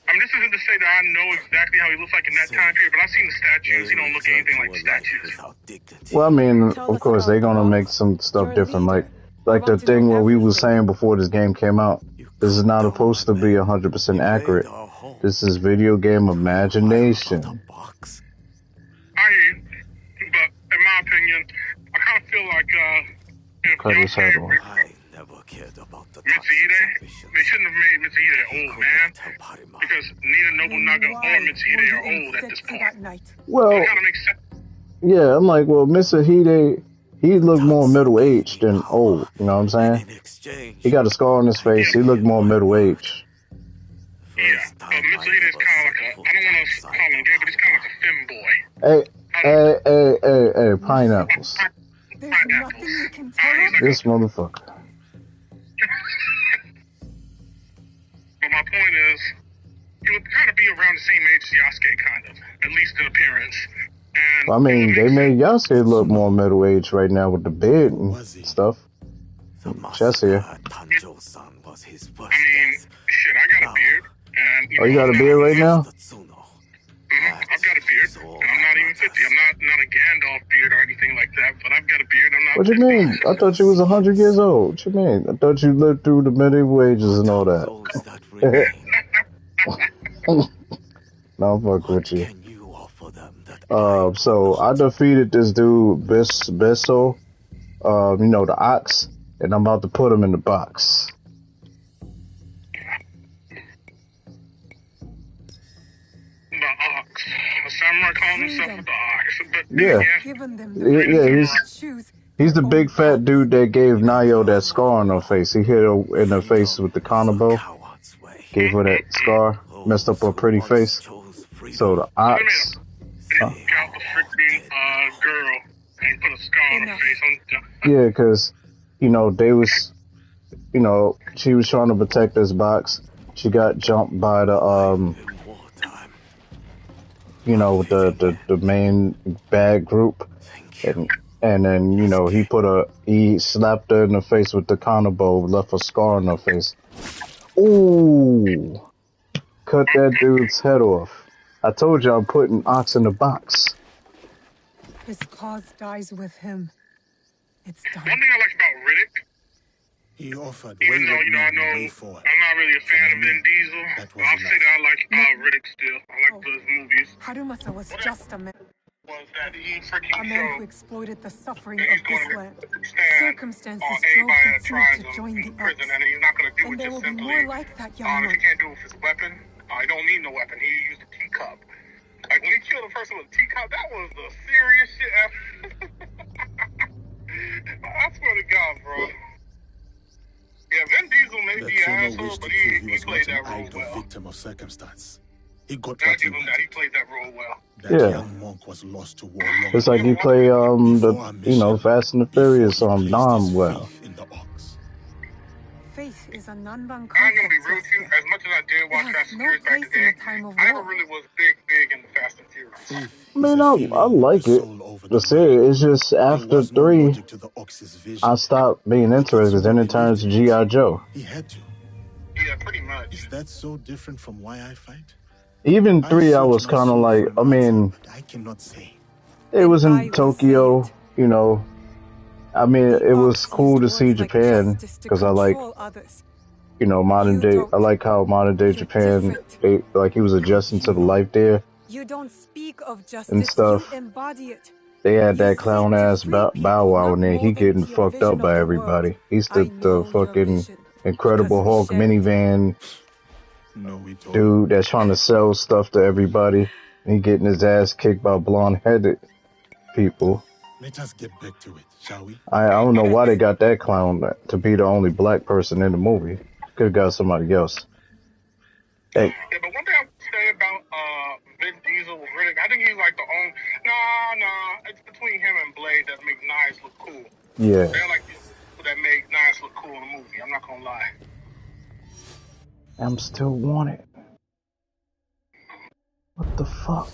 I mean, this isn't to say that I know exactly how he looks like in that time period, but I've seen the statues. He don't look anything like the statues. Well, I mean, of course, they're gonna make some stuff different, like the thing where we were saying before this game came out. This is not supposed to be 100% accurate. This is video game imagination. I hear you, but in my opinion, I kind of feel like if Mitsuhide, they shouldn't have made Mitsuhide old, man, because neither Nobunaga or Mitsuhide are old at this point. Well, so it kind of makes sense. Yeah, I'm like, well, Mitsuhide, he looked more middle-aged than old, you know what I'm saying? He got a scar on his face, he looked more middle-aged. Yeah, but Mitsuhide is kind of like I don't want to call him gay, but he's kind of like a femboy. Hey, pineapples. Pineapples. This motherfucker. But my point is, he would kind of be around the same age as Yasuke, kind of, at least in appearance. And I mean, they made Yasuke look more middle-aged right now with the beard and stuff. Chest here. I mean, shit, I got a beard. And, Oh, you got a beard right now? Mm-hmm. And I'm not even 50. I'm not a Gandalf beard or anything like that, but I've got a beard. I'm not What 50. you mean? I thought you was 100 years old. What you mean? I thought you lived through the medieval ages and all that. Those that remain, No, I'm fucking what with you. can you offer them that I So I defeated this dude, Bisso, you know, the ox, and I'm about to put him in the box. The ox. The samurai calling himself the ox. But Yeah. Given them the Yeah, freedom to choose he's the their big own fat paths. dude that gave Nayo that scar on her face. He hit her in the face with the freedom is a kanabo, coward's way. gave her that scar, messed up Those her who pretty once face. chose So freedom, the ox, They got the freaking girl and put a scar on her face. yeah, because you know they was, you know, she was trying to protect this box. She got jumped by the in wartime. you know, the main bad group, Thank you. and then you know he slapped her in the face with the kanabo, left a scar on her face. Ooh, cut that dude's head off. I told you I'm putting ox in the box. His cause dies with him. It's done. One thing I like about Riddick, He offered even though, wayward you know, I men a know way forward. I'm not really a fan of Vin Diesel, That was I'll say that I like Riddick still. I like those movies. Harumasa was just a man. Was that he A freaking man who showed exploited the suffering that of he's this going to land. stand Circumstances on drove anybody the that two tries to him join the in prison, Arts. and he's not going to do And it there just will be simply. more like that young If he man. can't do it with his weapon, he don't need no weapon. He used a teacup. Like when he killed a person with a teacup, that was the serious shit ever. I swear to God, bro. Yeah, Vin Diesel may The be an Tsuno asshole, wished but to prove he he was played not an that role idle well. victim of circumstance. He got I what he give him that. He wanted. played that role well. That Yeah. young monk was lost to war long It's like ago. you play Before our you know, mission, Fast and the before Furious he placed his Nam well. faith in the ox. Faith is a Nanban I'm gonna be concept, real with you. Jasper. As much as I did watch has Fast and no Furious back in place the in a day, time of I never war. really was big in the Fast and Furious. Faith I is mean, a I feeling of like the it. soul over The the will. series, it's just There after was no 3, logic to the ox's vision. I stopped being But interested because then Tsuno it turns believed to in G.I. it. Joe. He had to. Yeah, pretty much. Is that so different from why I fight? Even I 3, I search was my kind of soul like, for an I answer, mean, but I cannot say. it Then was I in will say Tokyo, it. you know. I mean, The it was ox cool used to see words like Japan justice to because I like, control others. you know, modern You day. I don't. like how modern day You're Japan, different. they like he was How do adjusting to the you know? life there You don't speak of and justice, you stuff. embody it. They had You that seek clown to ass free Bow people, Wow not in there. He mold them getting to your fucked up vision of by the world. everybody. He's I the know your fucking vision because Incredible we Hulk share it. minivan No, we don't. dude that's trying to sell stuff to everybody. He getting his ass kicked by blonde headed people. Let us get back to it, shall we? I don't know why they got that clown to be the only black person in the movie. Could have got somebody else. Hey, Yeah, but one thing I would say about Vin Diesel with Riddick, I think he's like the only. Nah, it's between him and Blade that make Knives look cool. yeah, They're like the people that make Knives look cool in the movie. I'm not gonna lie. I'm still wanted. What the fuck?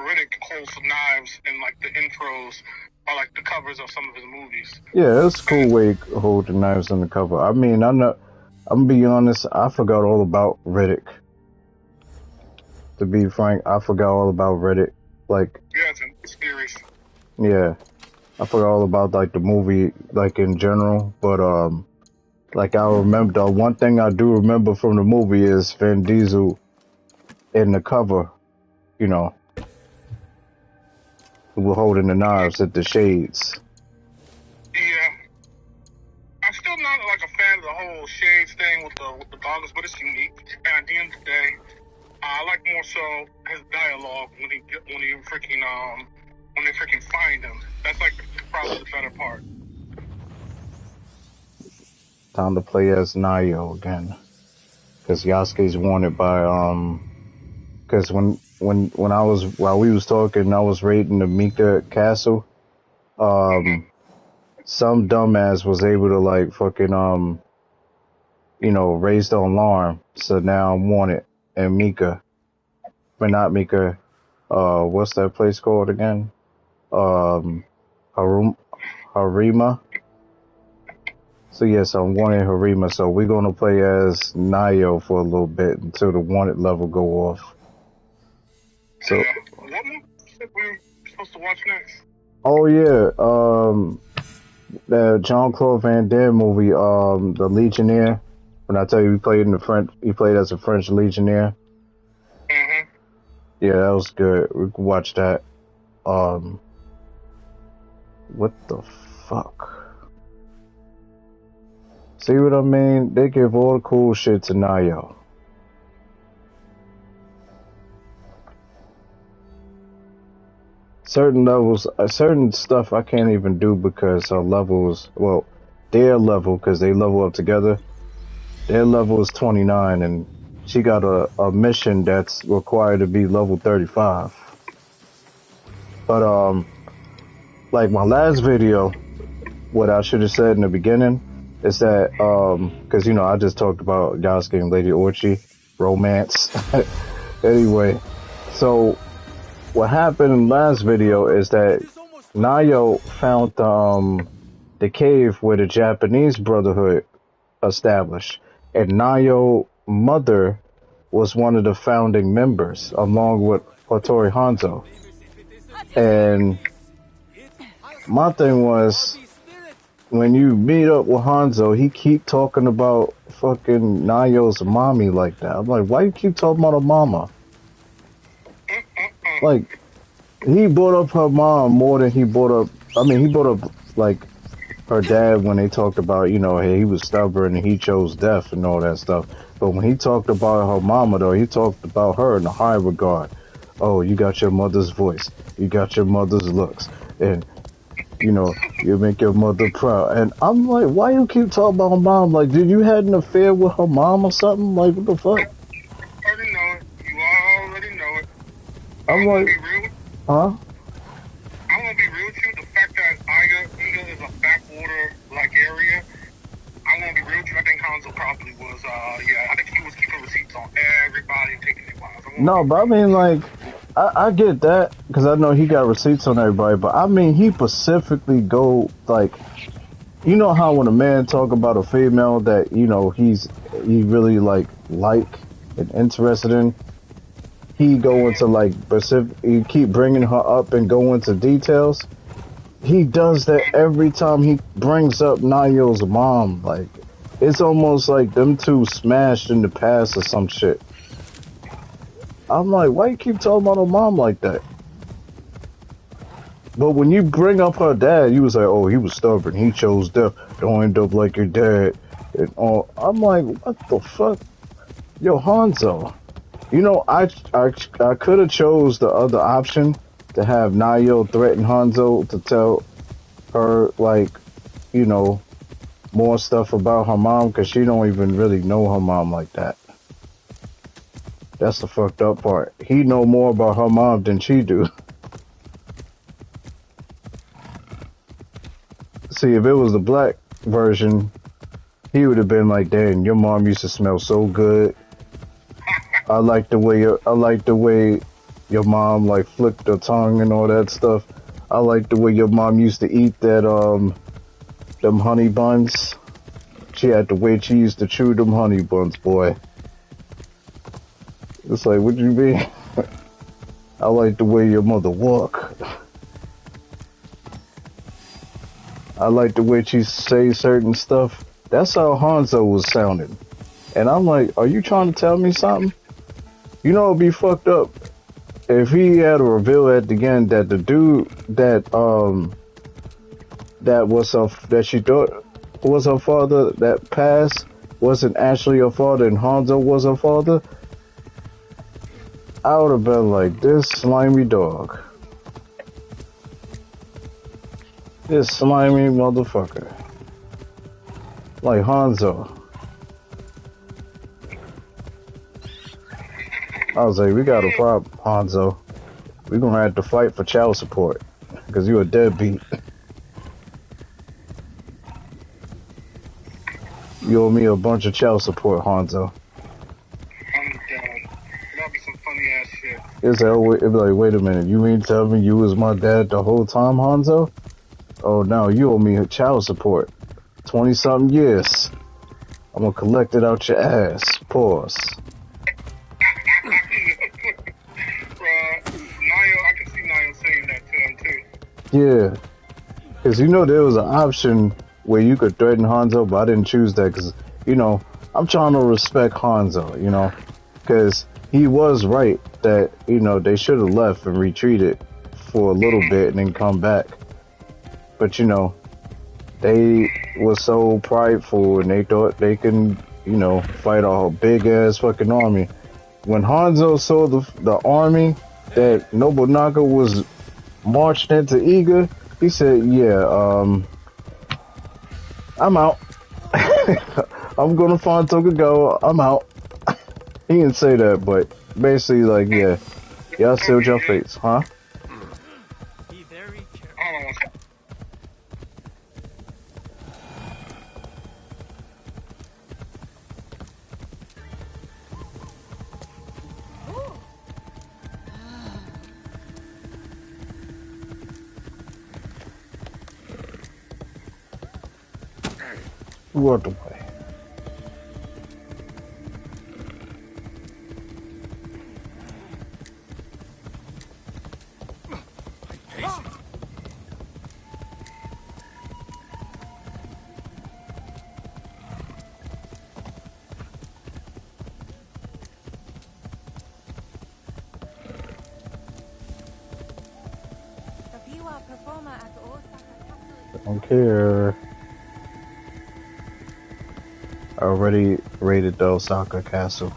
Riddick holds some knives in like the intros or like the covers of some of his movies. Yeah, it's a cool way to hold the knives on the cover. I mean, I'm gonna be honest, I forgot all about Riddick. To be frank, I forgot all about Riddick. Like, Yeah, it's a series. yeah, I forgot all about like the movie, like in general. But like I remember, the one thing I do remember from the movie is Vin Diesel in the cover. You know, who were holding the knives at the shades. Yeah. I'm still not like a fan of the whole shades thing with the goggles, but it's unique. And at the end of the day, I like more so his dialogue when they freaking find him. That's like probably the better part. Time to play as Nayo again, because Yasuke's wanted by because while we was talking, I was raiding the Mika castle. Some dumbass was able to like fucking you know, raise the alarm. So now I'm wanted. And Mika, but not Mika. What's that place called again? Harima. So yes, I'm wanted Harima. So we're gonna play as Nayo for a little bit until the wanted level go off. So, what movie we supposed to watch next? oh yeah, the Jean-Claude Van Damme movie, The Legionnaire. When I tell you he played as a French Legionnaire. Mm-hmm. Yeah, that was good. We can watch that. What the fuck? See what I mean? They give all the cool shit to Nayo. Certain levels, certain stuff I can't even do because her levels, well, their level, because they level up together, their level is 29, and she got a mission that's required to be level 35. But, like my last video, what I should have said in the beginning is that, because, you know, I just talked about Yasuke and Lady Orchi, romance. Anyway, so what happened in the last video is that Nayo found the cave where the Japanese Brotherhood established, and Nayo mother was one of the founding members, along with Hattori Hanzo. And my thing was, when you meet up with Hanzo, he keep talking about fucking Nayo's mommy like that. I'm like, why you keep talking about her mama? Like, he brought up her mom more than he brought up, I mean, he brought up, like, her dad when they talked about, you know, hey, he was stubborn and he chose death and all that stuff. But when he talked about her mama, though, he talked about her in a high regard. Oh, you got your mother's voice. You got your mother's looks. And, you know, you make your mother proud. And I'm like, why you keep talking about her mom? Like, did you had an affair with her mom or something? Like, what the fuck? I already know it. You already know it. I'm like, huh? I'm gonna be real with you. The fact that Iga is a backwater like area, I'm gonna be real with you. I think Hanzo probably was. I think he was keeping receipts on everybody and taking their wives. No, but I mean, like, I get that because I know he got receipts on everybody. But I mean, he specifically go like, you know how when a man talk about a female that you know he really like and interested in. He go into like specific. You keep bringing her up and go into details. He does that every time he brings up Nayo's mom. Like, it's almost like them two smashed in the past or some shit. I'm like, why you keep talking about her mom like that? But when you bring up her dad, you was like, oh, he was stubborn. He chose death. Don't end up like your dad. And all. I'm like, what the fuck? Yo, Hanzo. You know, I could have chose the other option to have Nayo threaten Hanzo to tell her, like, you know, more stuff about her mom, because she don't even really know her mom like that. That's the fucked up part. He know more about her mom than she do. See, if it was the black version, he would have been like, "Damn, your mom used to smell so good. I like the way your mom like flicked her tongue and all that stuff. I like the way your mom used to eat that them honey buns. She had the way she used to chew them honey buns, boy." It's like, what you mean? I like the way your mother walk. I like the way she say certain stuff. That's how Hanzo was sounding. And I'm like, are you trying to tell me something? You know, it'd be fucked up if he had to reveal at the end that the dude that that she thought was her father that passed wasn't actually her father and Hanzo was her father. I would have been like, this slimy dog. This slimy motherfucker. Like Hanzo. I was like, we got a problem, Hanzo. We're gonna have to fight for child support. Because you're a deadbeat. You owe me a bunch of child support, Hanzo. That'll be some funny ass shit. It's like, it'd be like, wait a minute, you mean tell me you was my dad the whole time, Hanzo? Oh, no, you owe me child support. 20-something years. I'm gonna collect it out your ass. Pause. Yeah, because you know there was an option where you could threaten Hanzo, but I didn't choose that because, you know, I'm trying to respect Hanzo, you know, because he was right that, you know, they should have left and retreated for a little bit and then come back. But, you know, they were so prideful and they thought they can, you know, fight a big ass fucking army. When Hanzo saw the army that Nobunaga was marched into Iga, he said, "Yeah, I'm out. I'm gonna find Tokugawa. I'm out." He didn't say that, but basically, like, yeah, y'all sealed your fates, huh? Be very careful. Hold on one second. Who walked away? Don't care. I already raided the Osaka castle.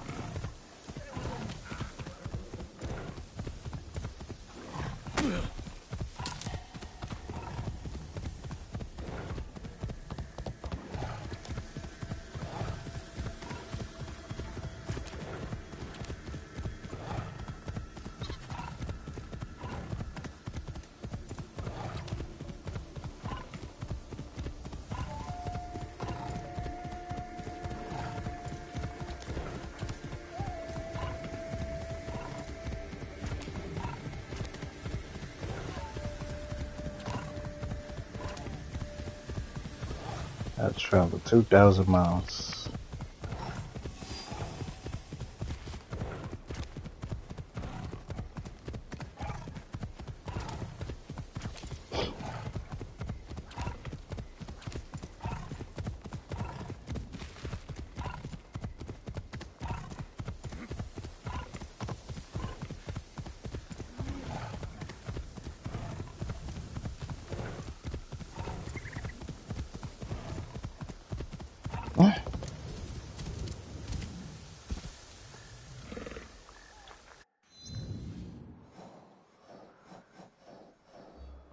I traveled 2,000 miles.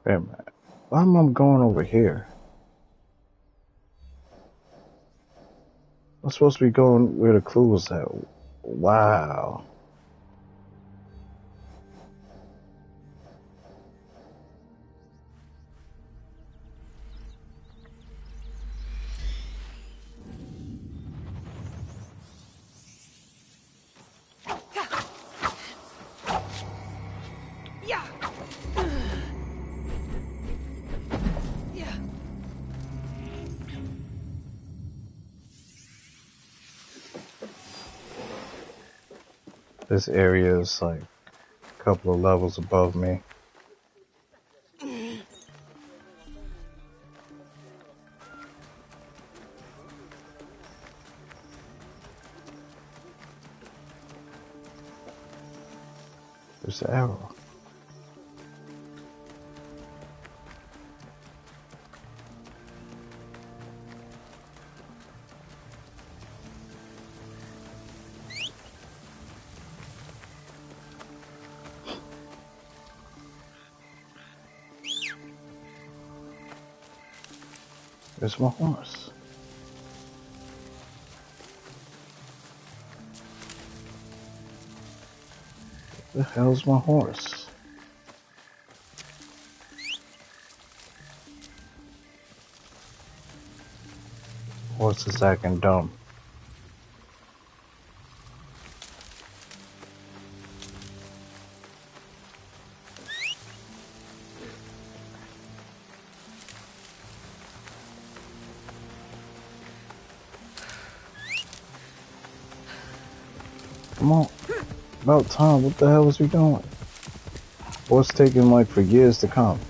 Wait a minute. Why am I going over here? I'm supposed to be going where the clue was at. Wow. This area is like a couple of levels above me. There's the arrow. There's my horse. Where the hell's my horse? Horse is acting dumb. Come on. About time. What the hell is we doing? What's taking like for years to come?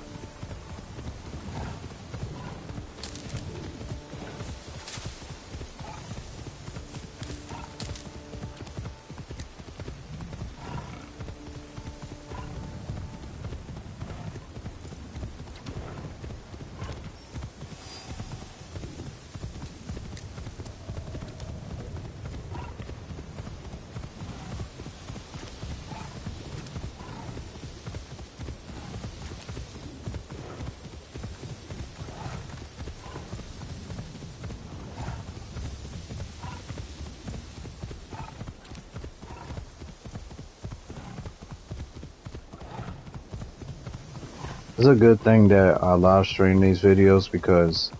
It's a good thing that I live stream these videos because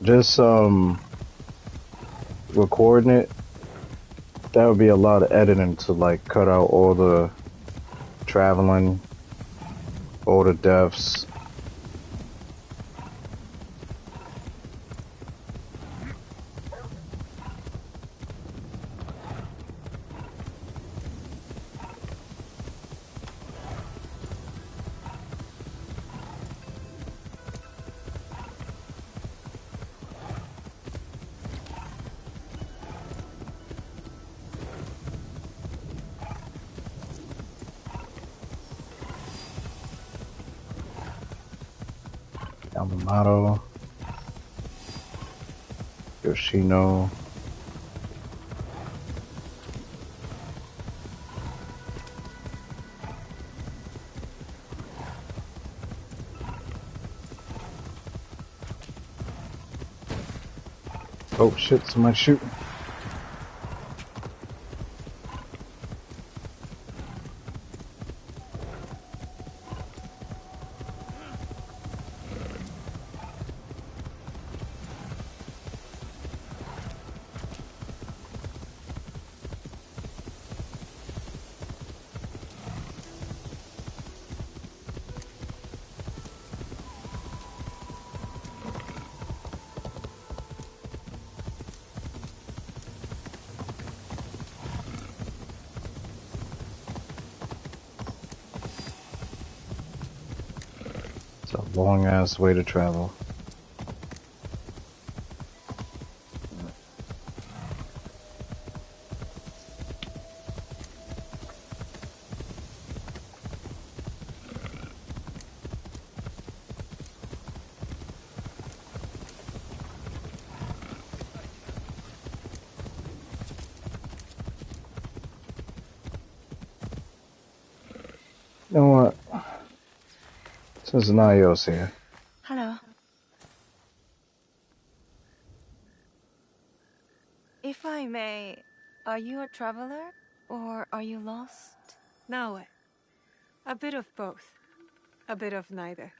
just recording it, that would be a lot of editing to like cut out all the traveling, all the deaths. Yamamoto, Yoshino. Oh shit, somebody shooting. It's a long ass way to travel. You know what? Since Nayo's here. Hello. If I may, are you a traveler or are you lost? Now, a bit of both. A bit of neither.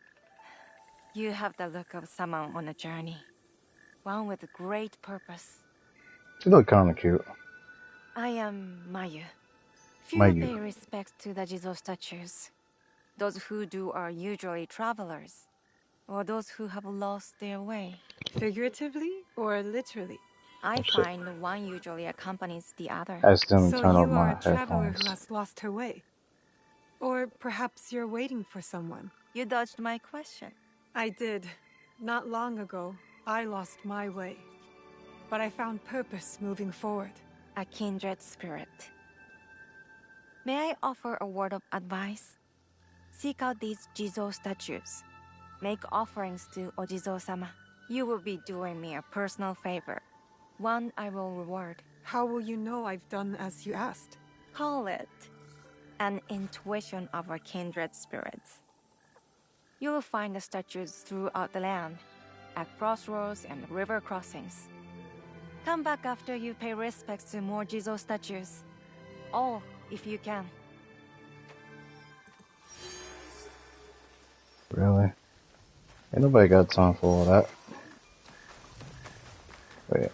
You have the look of someone on a journey. One with a great purpose. She look kinda cute. I am Mayu. Few Mayu. pay respect to the Jizo statues. Those who do are usually travelers, or those who have lost their way. Figuratively or literally? I Oh shit. find one usually accompanies the other. Accidentally So turn off you are my a traveler who headphones. has lost her way. Or perhaps you're waiting for someone. You dodged my question. I did. Not long ago, I lost my way. But I found purpose moving forward. A kindred spirit. May I offer a word of advice? Seek out these Jizo statues. Make offerings to Ojizo-sama. You will be doing me a personal favor. One I will reward. How will you know I've done as you asked? Call it an intuition of our kindred spirits. You will find the statues throughout the land, at crossroads and river crossings. Come back after you pay respects to more Jizo statues. All, if you can. Really? Ain't nobody got time for all that. Wait.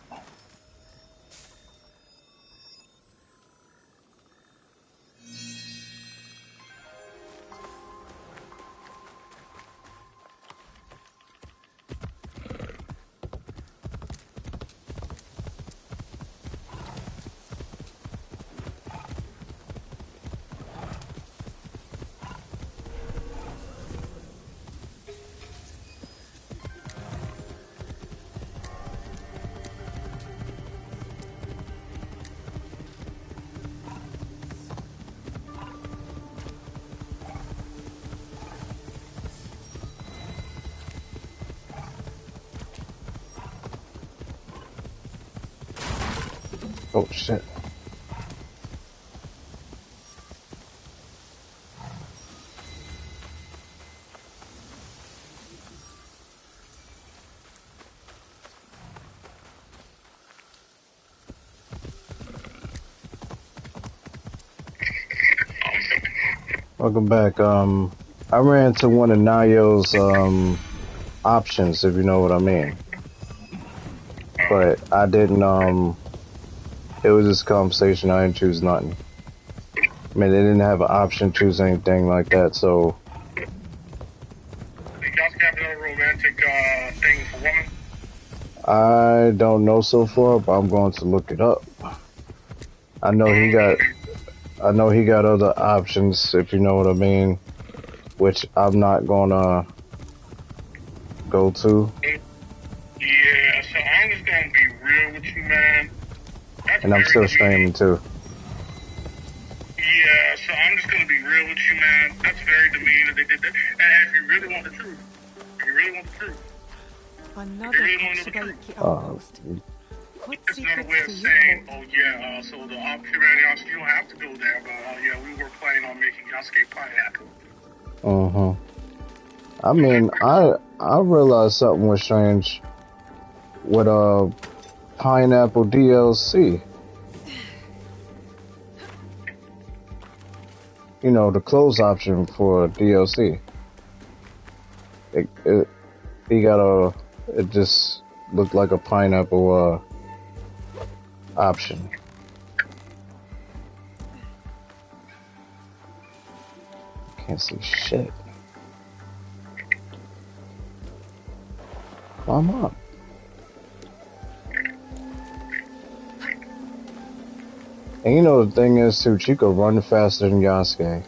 Oh shit. Welcome back, I ran into one of Nayo's options, if you know what I mean. But I didn't it was this conversation, I didn't choose nothing. I mean, they didn't have an option to choose anything like that, so. You guys have a romantic thing for women? I don't know so far, but I'm going to look it up. I know he got other options, if you know what I mean, which I'm not gonna go to. Yeah, so I'm just gonna be real with you, man. And I'm still streaming too. Yeah, so I'm just gonna be real with you, man. That's very demeaning that they did that. And if you really want the truth, Another Shibaiki outpost. What it's not a secrets way of do you saying, hold? oh yeah, so the humanity, you don't have to go there, but yeah, we were planning on making Yasuke pineapple. I mean, I realized something was strange with pineapple DLC. You know, the close option for DLC. It just looked like a pineapple option. Can't see shit. Climb up. And you know the thing is too, Chico run faster than Yasuke.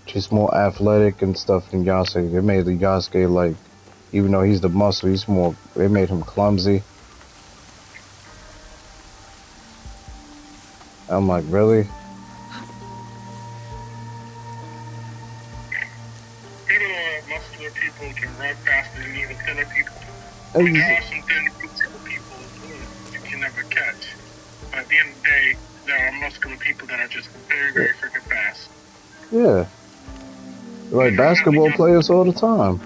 She's more athletic and stuff than Yasuke. They made the Yasuke like, even though he's the muscle, they made him clumsy. I'm like, really? Muscular people can run faster than even thinner people. There are some thin people you can never catch. But at the end of the day, there are muscular people that are just very, very freaking fast. Yeah. Like basketball players all the time.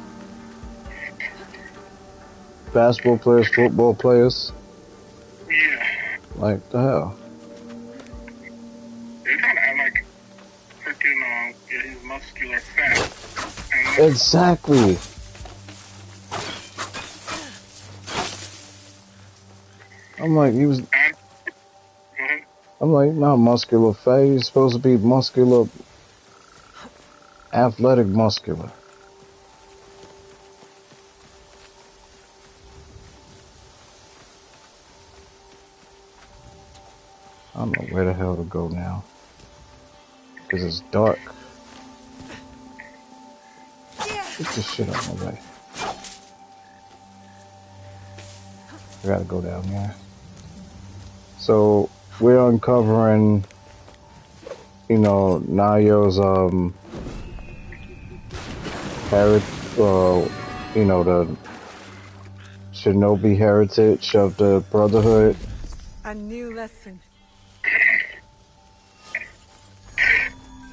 Basketball players, football players. Yeah. Like the hell. They kind of act like freaking, he's muscular fat. Exactly. I'm like, not muscular fat. He's supposed to be muscular, athletic muscular. I don't know where the hell to go now. Because it's dark. Get this shit out of my way. I gotta go down there. So, we're uncovering, you know, Nayo's, you know, the Shinobi heritage of the Brotherhood. A new lesson.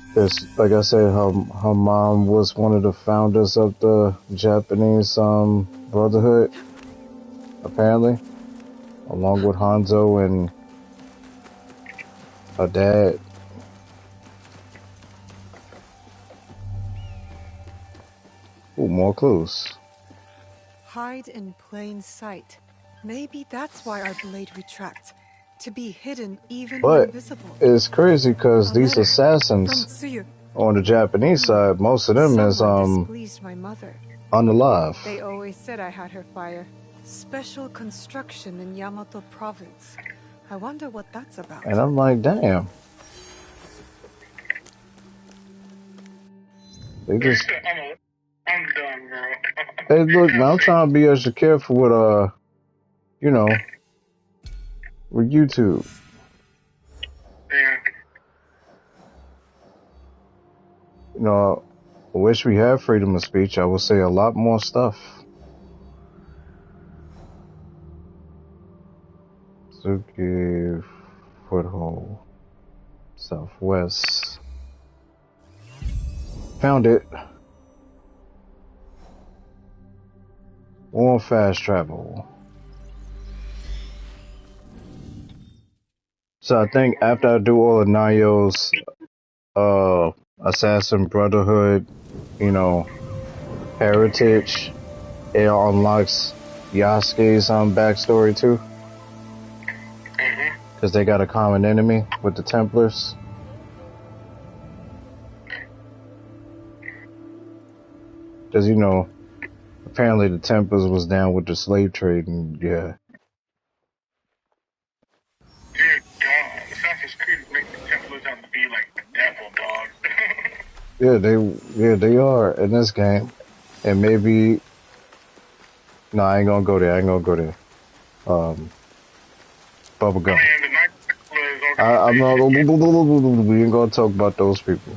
Because, like I said, her mom was one of the founders of the Japanese Brotherhood, apparently, along with Hanzo and her dad. Ooh, more clues. Hide in plain sight. Maybe that's why our blade retracts. To be hidden even when visible. It's crazy because these assassins on the Japanese side, most of them is displeased my mother. unalive. They always said I had her fire. Special construction in Yamato province. I wonder what that's about. And I'm like, damn. They just. I'm done, bro. Hey, look, man, I'm trying to be extra careful with you know, with YouTube. Yeah. You know, I wish we had freedom of speech. I would say a lot more stuff. Suki Foothold. Southwest. Found it. On fast travel. So I think after I do all of Nayo's Assassin Brotherhood, you know, heritage, it unlocks Yasuke's backstory too. Because they got a common enemy with the Templars. Because, you know, apparently the Templars was down with the slave trade, and yeah. Dear God, Assassin's Creed make the Templars out to be like the devil, dog. Yeah, they are in this game. And maybe, no, I ain't gonna go there. Bubblegum. I'm not, we ain't gonna talk about those people.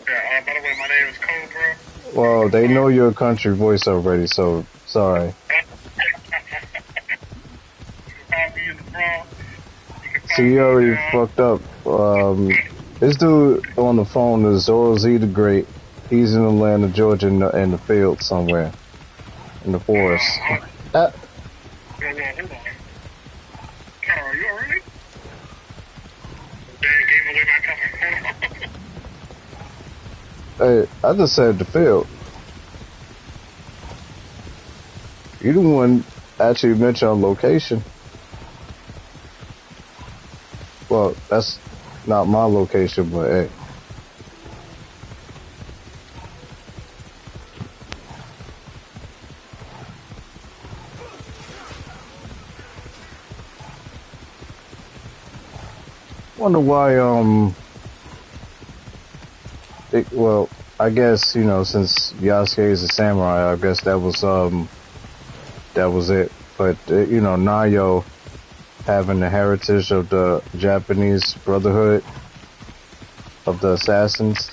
Yeah, by the way, my name is Cobra. Well, they know your country voice already, so sorry. See, you already fucked up. This dude on the phone is Oroz the Great. He's in the land of Georgia in the field somewhere. In the forest. Hold on. Carol, are you alright? They gave away my telephone. Hey, I just said the field. You the one actually mentioned a location. Well, that's not my location, but hey. Wonder why, well, I guess, you know, since Yasuke is a samurai, I guess that was it. But, you know, Nayo having the heritage of the Japanese Brotherhood of the Assassins.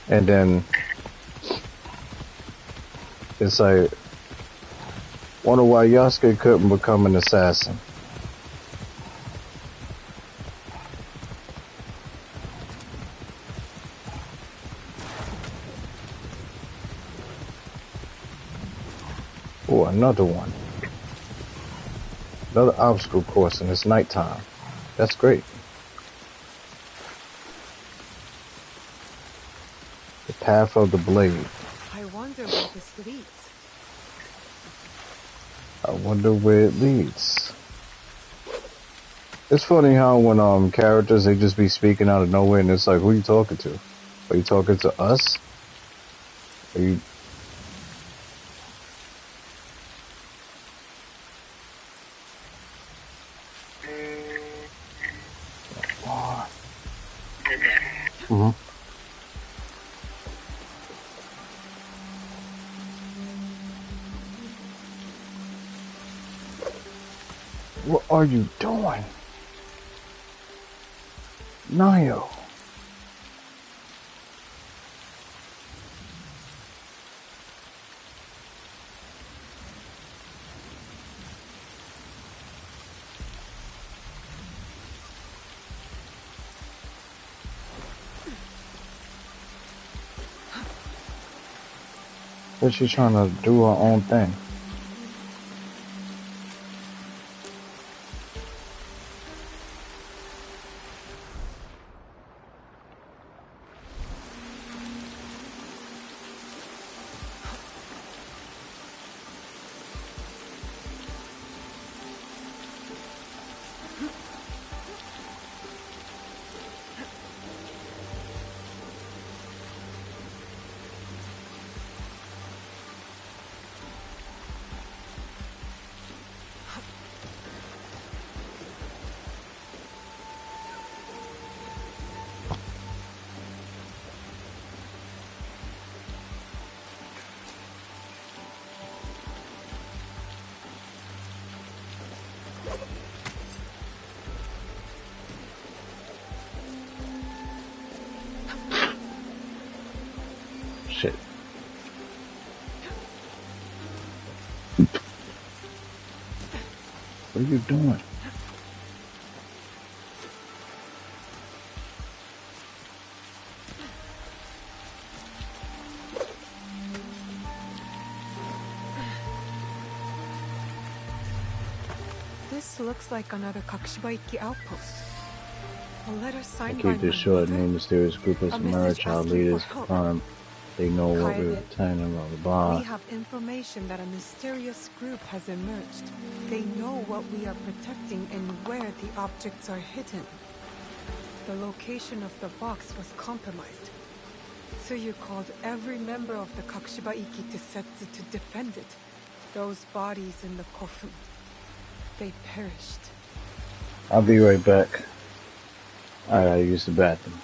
And then it's like, wonder why Yasuke couldn't become an assassin. Oh, another one. Another obstacle course, and it's nighttime. That's great. The Path of the Blade. I wonder where this leads. I wonder where it leads. It's funny how when characters, they just be speaking out of nowhere, and it's like, who are you talking to? Are you talking to us? Are you... Mm-hmm. What are you doing? Nayo. But she's trying to do her own thing. Shit. What are you doing? This looks looks like another Kakushibaiki outpost. A letter I signed by keep my this short. mother? No mysterious group has A message emerged. Our asking for leaders help. confirm they know what we're Kaede, planning, blah blah we blah. have information that a mysterious group has emerged. They know what we are protecting and where the objects are hidden. The location of the box was compromised. Tsuyu called every member of the Kakushibaiki to Setsu to defend it. Those bodies in the coffin, they perished. I'll be right back. I gotta use the bathroom.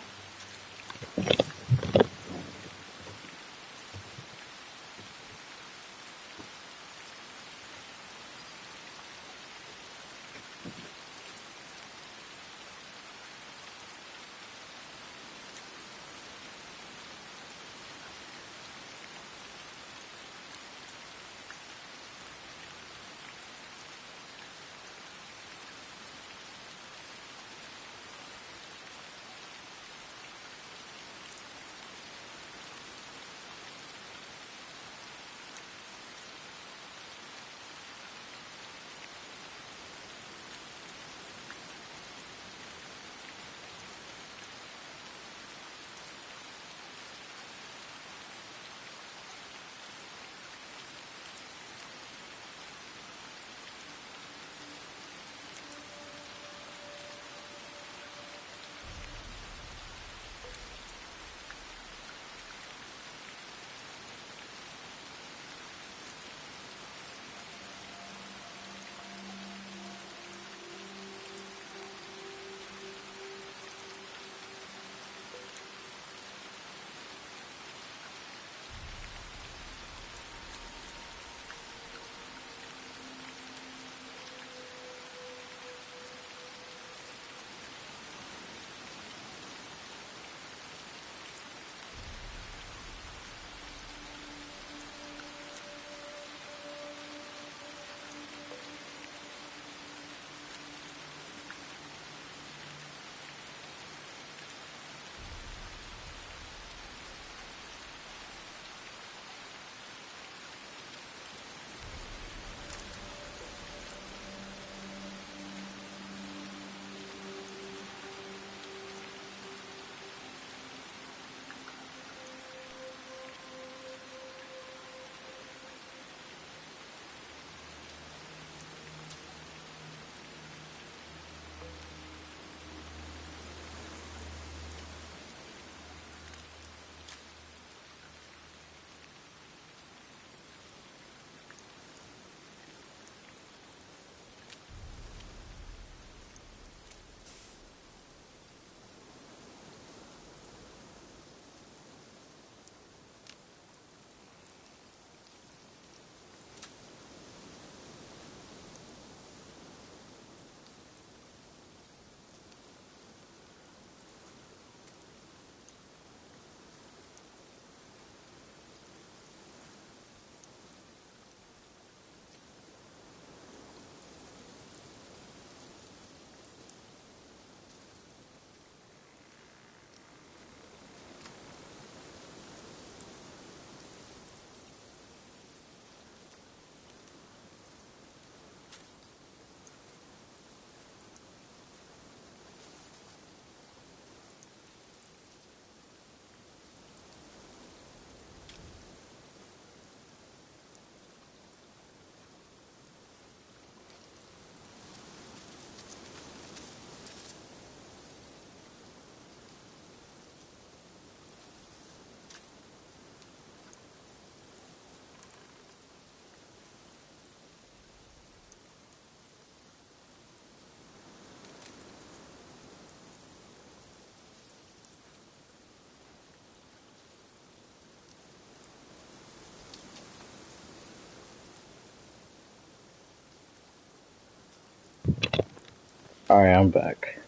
Alright, I'm back.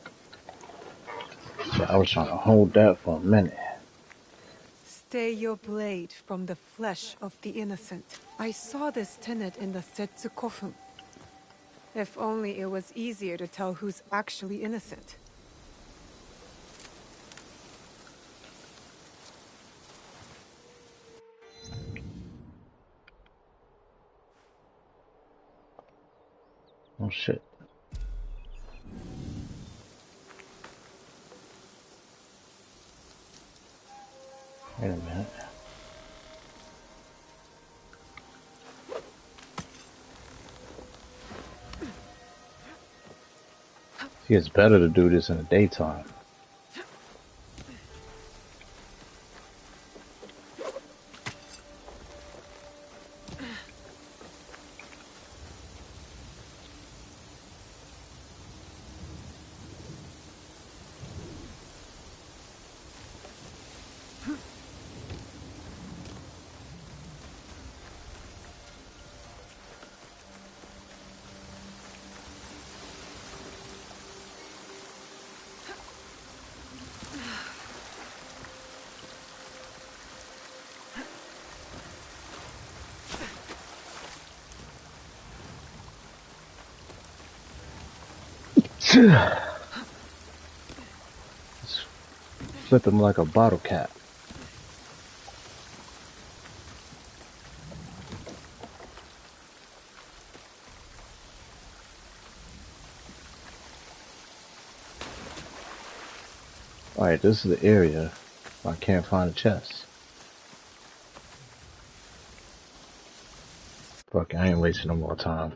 So I was trying to hold that for a minute. Stay your blade from the flesh of the innocent. I saw this tenet in the Setsu coffin. If only it was easier to tell who's actually innocent. Oh shit. Wait a minute. See, it's better to do this in the daytime. Flip him like a bottle cap. Alright, this is the area where I can't find a chest. Fuck, I ain't wasting no more time.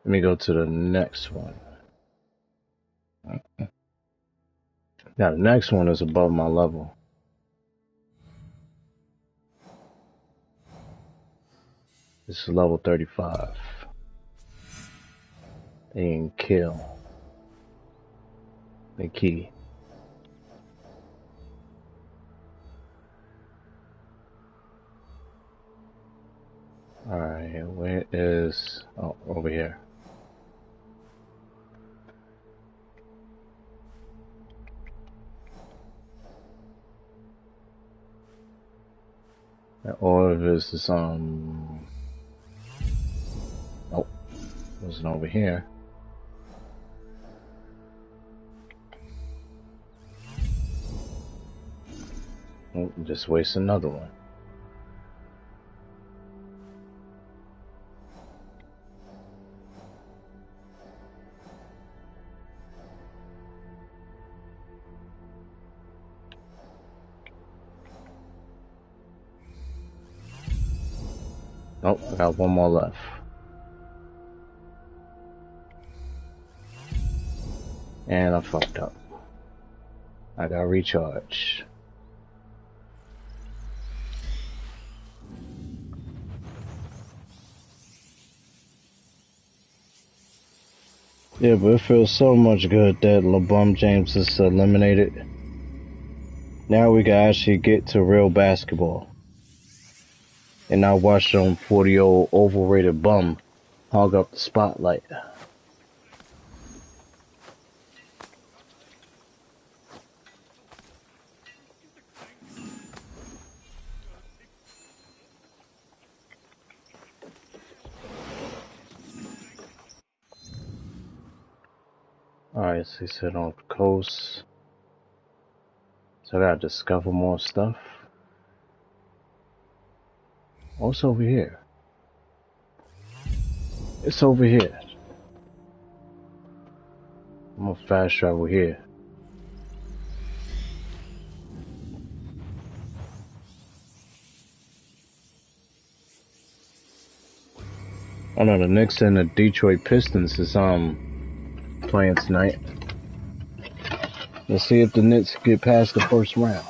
Let me go to the next one. Now, the next one is above my level. This is level 35. And kill. The key. Alright, where is... Oh, over here. And all of this is, Nope. Wasn't over here. Oh, just waste another one. Nope, I got one more left. And I fucked up. I got recharge. Yeah, but it feels so much good that LeBron James is eliminated. Now we can actually get to real basketball. And not watch some 40-year-old overrated bum hog up the spotlight. Alright, so he said on the coast. So I gotta discover more stuff. What's over here? It's over here. I'm gonna fast travel here. I know the Knicks and the Detroit Pistons is playing tonight. Let's see if the Knicks get past the first round.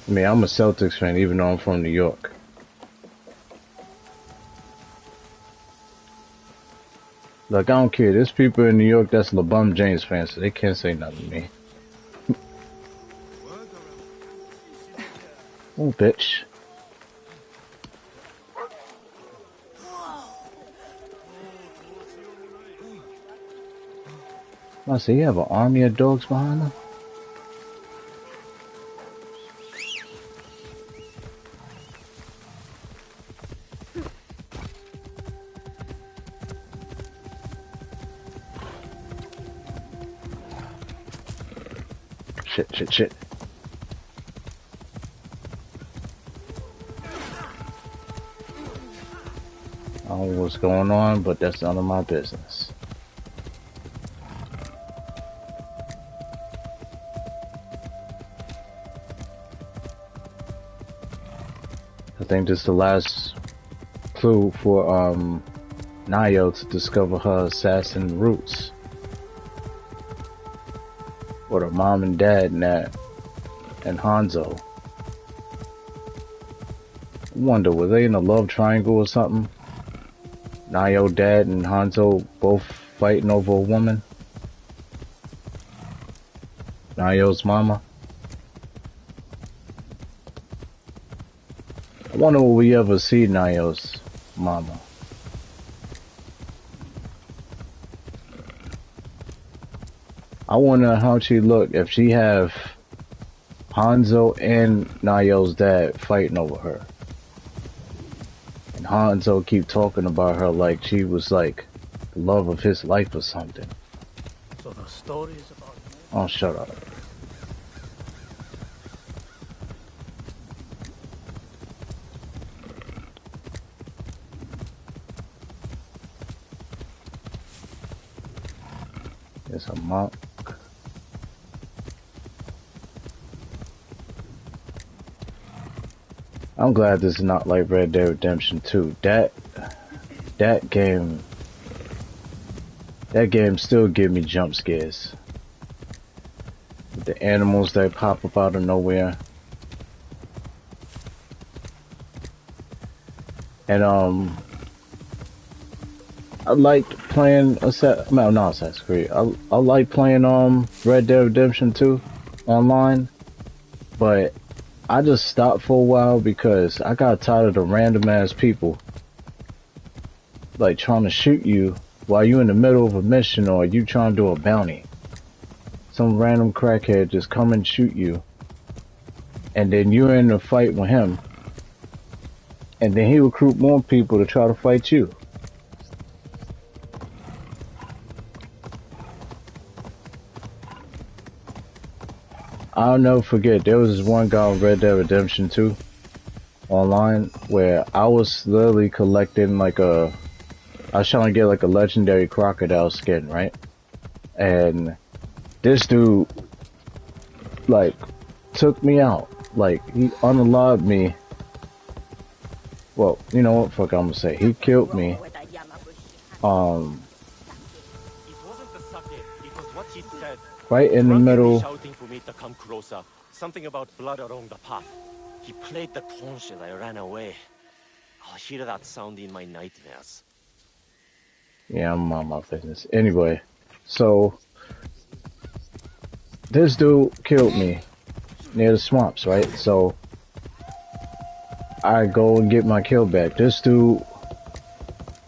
I mean, I'm a Celtics fan even though I'm from New York. Look, I don't care. There's people in New York that's LeBron James fans, so they can't say nothing to me. Oh, bitch. I see you have an army of dogs behind them? Shit. I don't know what's going on, but that's none of my business. I think this is the last clue for Nayo to discover her assassin roots. Or her mom and dad, Nat and Hanzo. I wonder, were they in a love triangle or something? Nayo dad and Hanzo both fighting over a woman? Nayo's mama? I wonder will we ever see Nayo's mama. I wonder how she look if she have Hanzo and Nayo's dad fighting over her. And Hanzo keep talking about her like she was like the love of his life or something. So the story is about... Oh, shut up. There's a monk. I'm glad this is not like Red Dead Redemption 2. That game still give me jump scares. With the animals that pop up out of nowhere. And I liked playing Assassin's Creed. I like playing Red Dead Redemption 2 online, but I just stopped for a while because I got tired of the random ass people like trying to shoot you while you in the middle of a mission or you trying to do a bounty. Some random crackhead just come and shoot you, and then you're in a fight with him, and then he recruit more people to try to fight you. I'll never forget, there was this one guy on Red Dead Redemption 2 online where I was literally collecting like I was trying to get like a legendary crocodile skin, right? And this dude like took me out. Like he unalive me. Well, you know what, fuck I'm gonna say. He killed me. It wasn't the sake, it was what he said. Right in the middle. Shouting for me to come closer. Something about blood along the path. He played the conch as I ran away. I'll hear that sound in my nightmares. Yeah, I'm on my business. Anyway, so this dude killed me near the swamps, right? So I go and get my kill back. This dude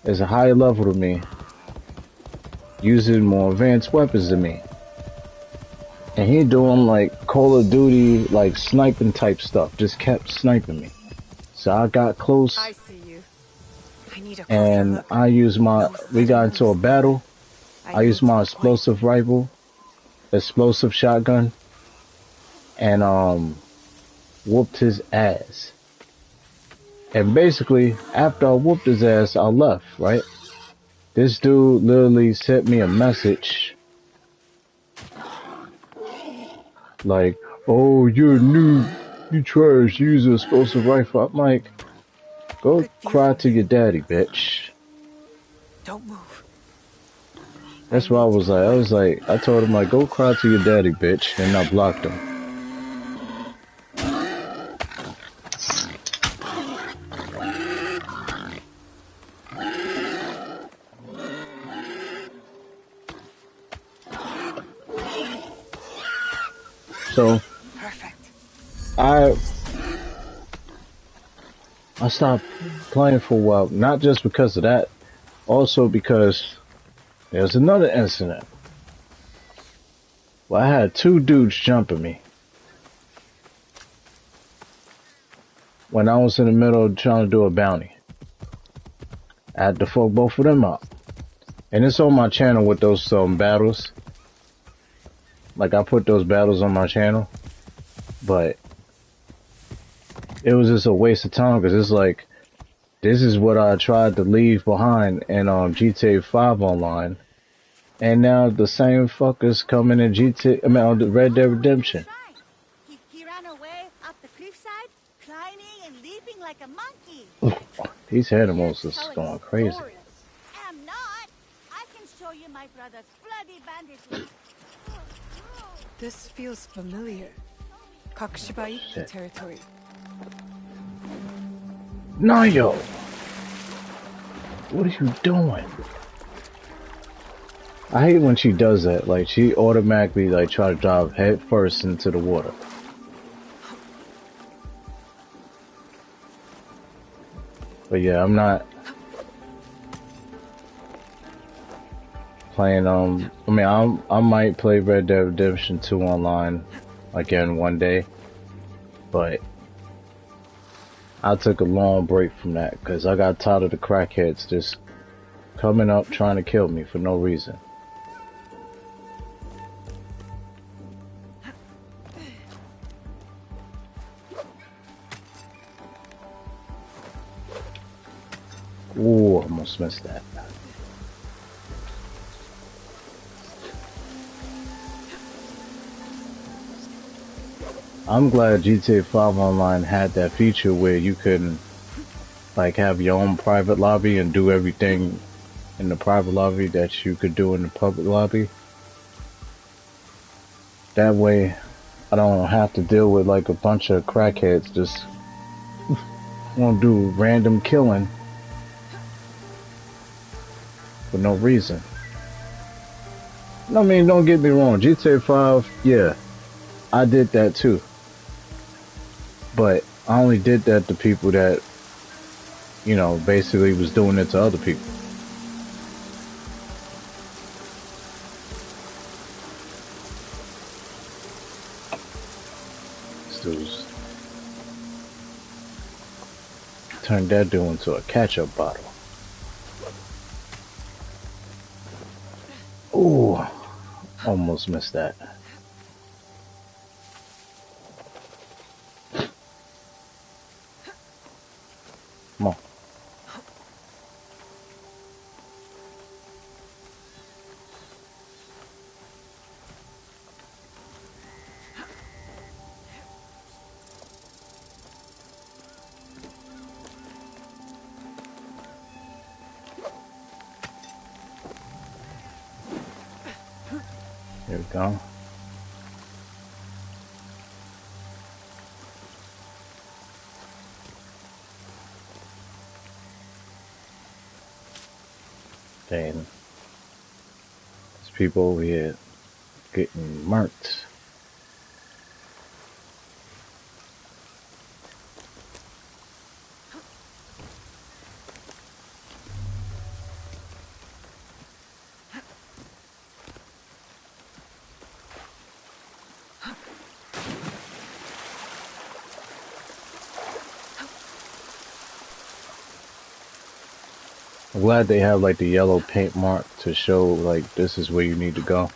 is a higher level than me, using more advanced weapons than me. And he doing like Call of Duty, like sniping type stuff. Just kept sniping me. So I got close. I see you. I need a And look. I used we got into a battle. I used my explosive rifle, explosive shotgun, and whooped his ass. And basically, after I whooped his ass, I left, right? This dude literally sent me a message like, oh, you're new, you trash, use an explosive rifle. I'm like, go cry to your daddy, bitch. Don't move. That's what I was like. I told him, like, go cry to your daddy, bitch. And I blocked him. So, Perfect. I stopped playing for a while, not just because of that, also because there's another incident where I had two dudes jumping me when I was in the middle of trying to do a bounty. I had to fuck both of them up. And it's on my channel with those battles. Like, I put those battles on my channel. But it was just a waste of time because it's like, this is what I tried to leave behind in GTA 5 online. And now the same fuckers coming in the Red Dead Redemption. He ran away up the cliffside, climbing and leaping like a monkey. These animals is Telling going crazy. stories. Am not. I can show you my brother's bloody bandages. This feels familiar. Kakushibaiki territory. Nayo! What are you doing? I hate when she does that. Like, she automatically, like, try to dive head first into the water. But yeah, I'm not playing, I might play Red Dead Redemption 2 online again one day. But I took a long break from that because I got tired of the crackheads just coming up trying to kill me for no reason. Ooh, almost missed that. I'm glad GTA 5 Online had that feature where you can like have your own private lobby and do everything in the private lobby that you could do in the public lobby. That way I don't have to deal with like a bunch of crackheads just want to do random killing for no reason. I mean, don't get me wrong, GTA 5, yeah, I did that too. But I only did that to people that, you know, basically was doing it to other people. Dude's turned that dude into a ketchup bottle. Ooh, almost missed that. Come on. There we go. Dang. There's people over here getting murked. I'm glad they have like the yellow paint mark to show like this is where you need to go.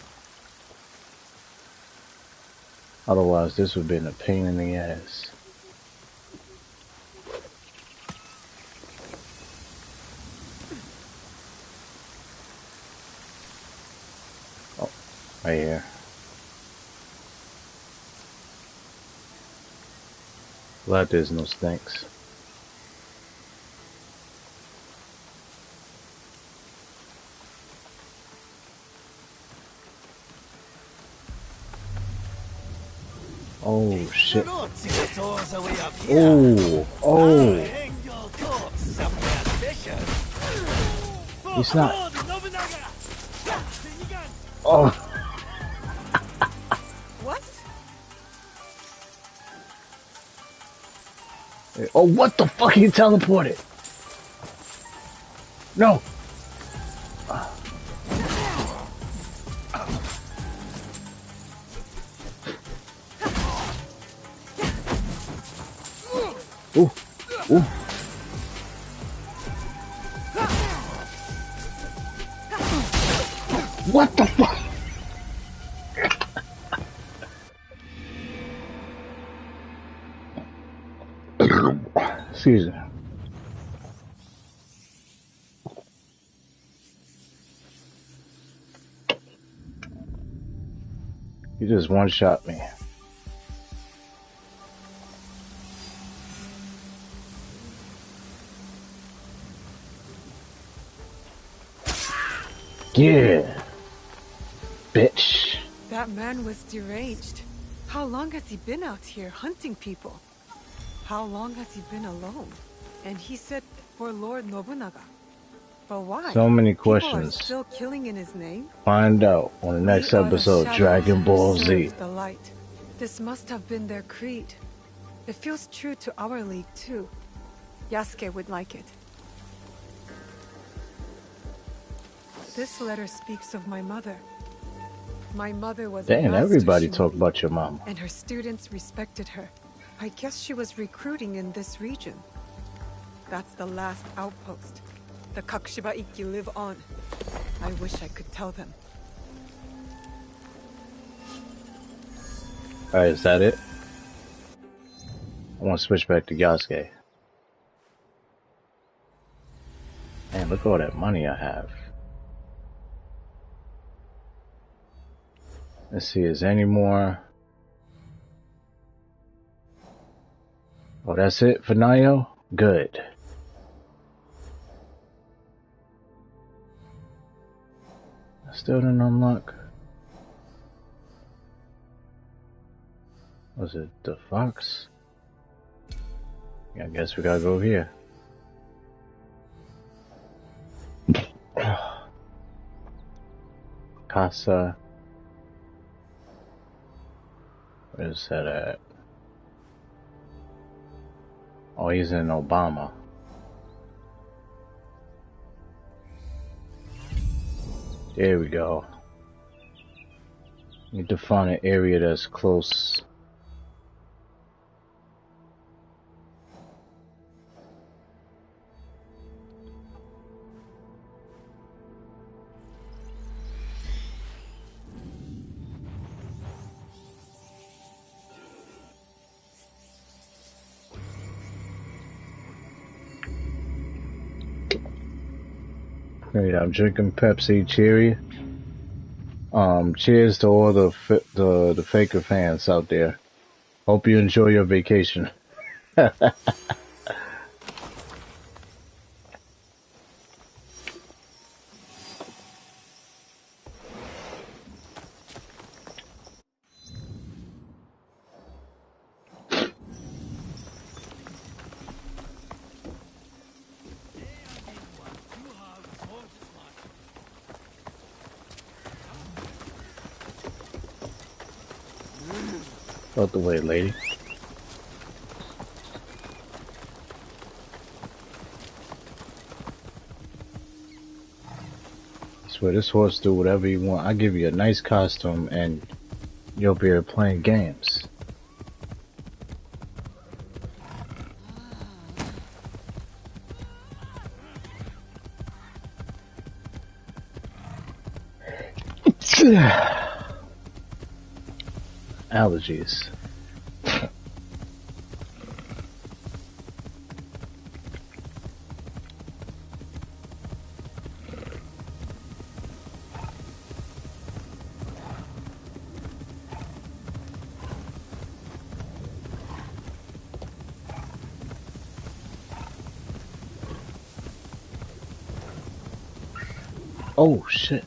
Otherwise this would have been a pain in the ass. Oh, right here. Glad there's no snakes. Oh shit. Oh, oh. It's not. Oh. What? Oh, what the fuck? He teleported. No. Ooh, ooh. What the fuck? Excuse me. You just one-shot me. Yeah. Bitch. That man was deranged. How long has he been out here hunting people? How long has he been alone? And he said for Lord Nobunaga. But why? So many People are questions. still killing in his name? Find out on the next We are the episode, shadows Dragon who Ball Z. serve the light. This must have been their creed. It feels true to our league too. Yasuke would like it. This letter speaks of my mother. My mother was a Damn, master everybody talk shinobi, about your mama. and her students respected her. I guess she was recruiting in this region. That's the last outpost. The Kakushiba Ikki live on. I wish I could tell them. Alright, is that it? I want to switch back to Yasuke. Man, look at all that money I have. Let's see, is there any more? Oh, that's it for Nayo? Good. I still didn't unlock. Was it the fox? Yeah, I guess we gotta go here. Casa. Where's that at? Oh, he's in Obama. There we go. Need to find an area that's close. Great, I'm drinking Pepsi Cherry. Cheers to all the Faker fans out there. Hope you enjoy your vacation. Out the way, lady. I swear, this horse do whatever you want. I give you a nice costume and you'll be here playing games. Allergies. Oh shit.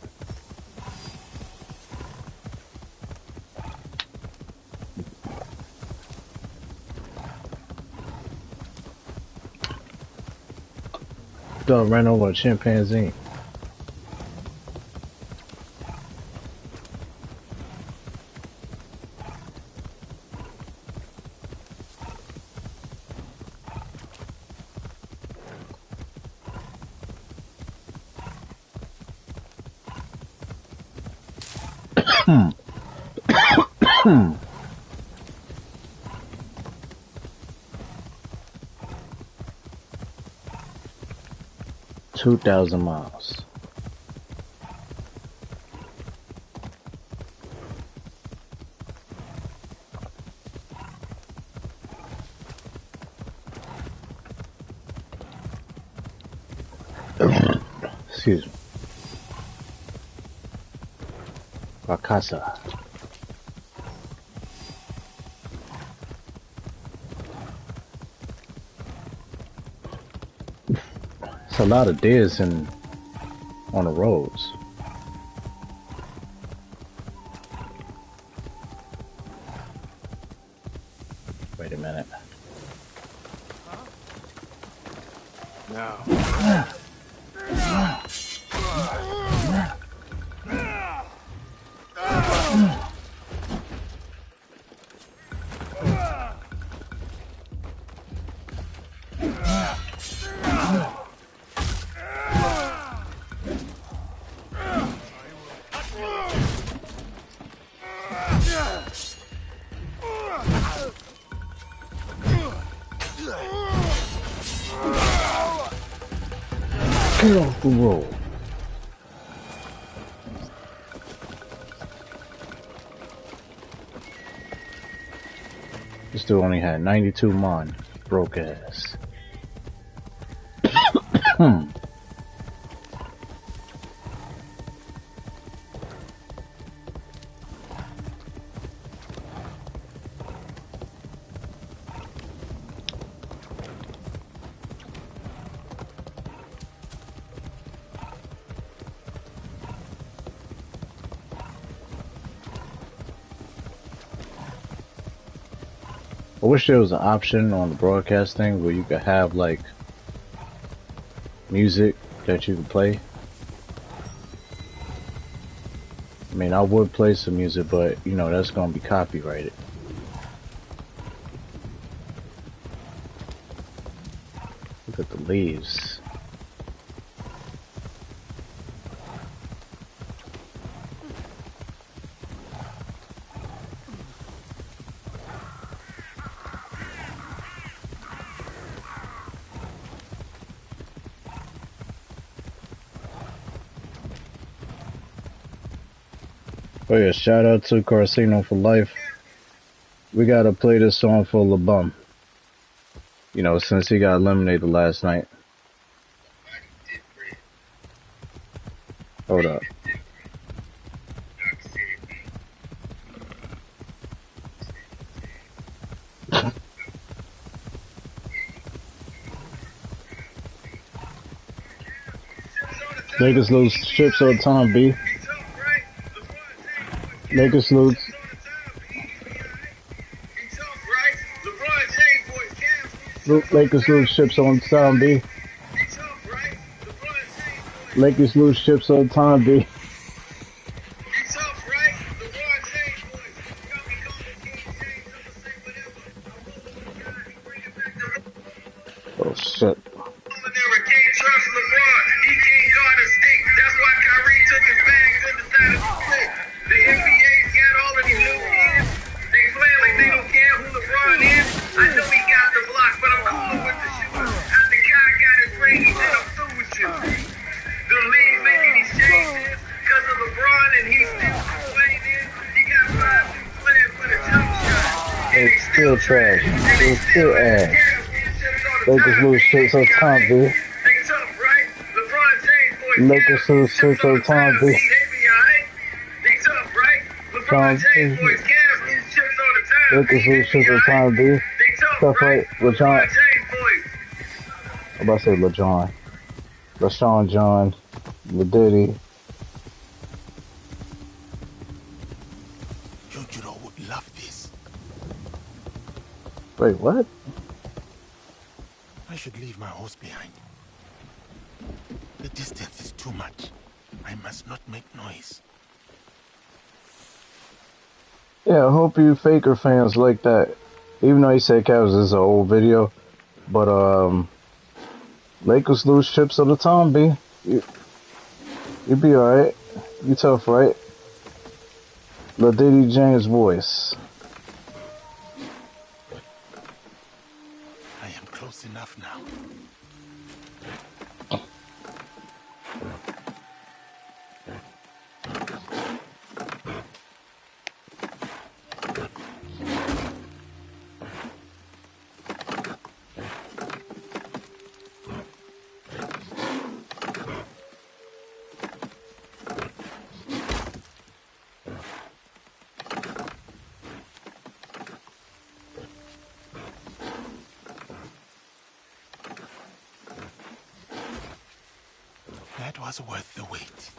Dog ran over a chimpanzee. $2,000 miles. Excuse me. La casa. It's a lot of deers on the roads. Now. Get off the road. This dude only had 92 mon. Broke ass. I wish there was an option on the broadcasting where you could have like music that you could play. I mean, I would play some music, but you know that's gonna be copyrighted. Look at the leaves. Oh yeah, shout out to Carcino for life. We gotta play this song for LeBum. You know, since he got eliminated last night. Hold up. Lakers lose strips all the time, B. Lakers lose. Lakers lose ships all the time, B. Lakers lose ships all the time, B. Oh shit. Still trash. It's still ass. Lakers lose shit all the time, B. Lakers lose shit all the time, B. Lakers lose shit all the time, B. Stuff right, LeJohn. I'm about to say LeJohn. LaShawn John. LaDiddy. Yojiro would love this. Wait, what? I should leave my horse behind. The distance is too much. I must not make noise. Yeah, I hope you Faker fans like that. Even though he said Cavs is an old video. But, Lakers lose chips all the time, B. You be alright. You tough, right? LaDiddy James voice. I am close enough now. That was worth the wait.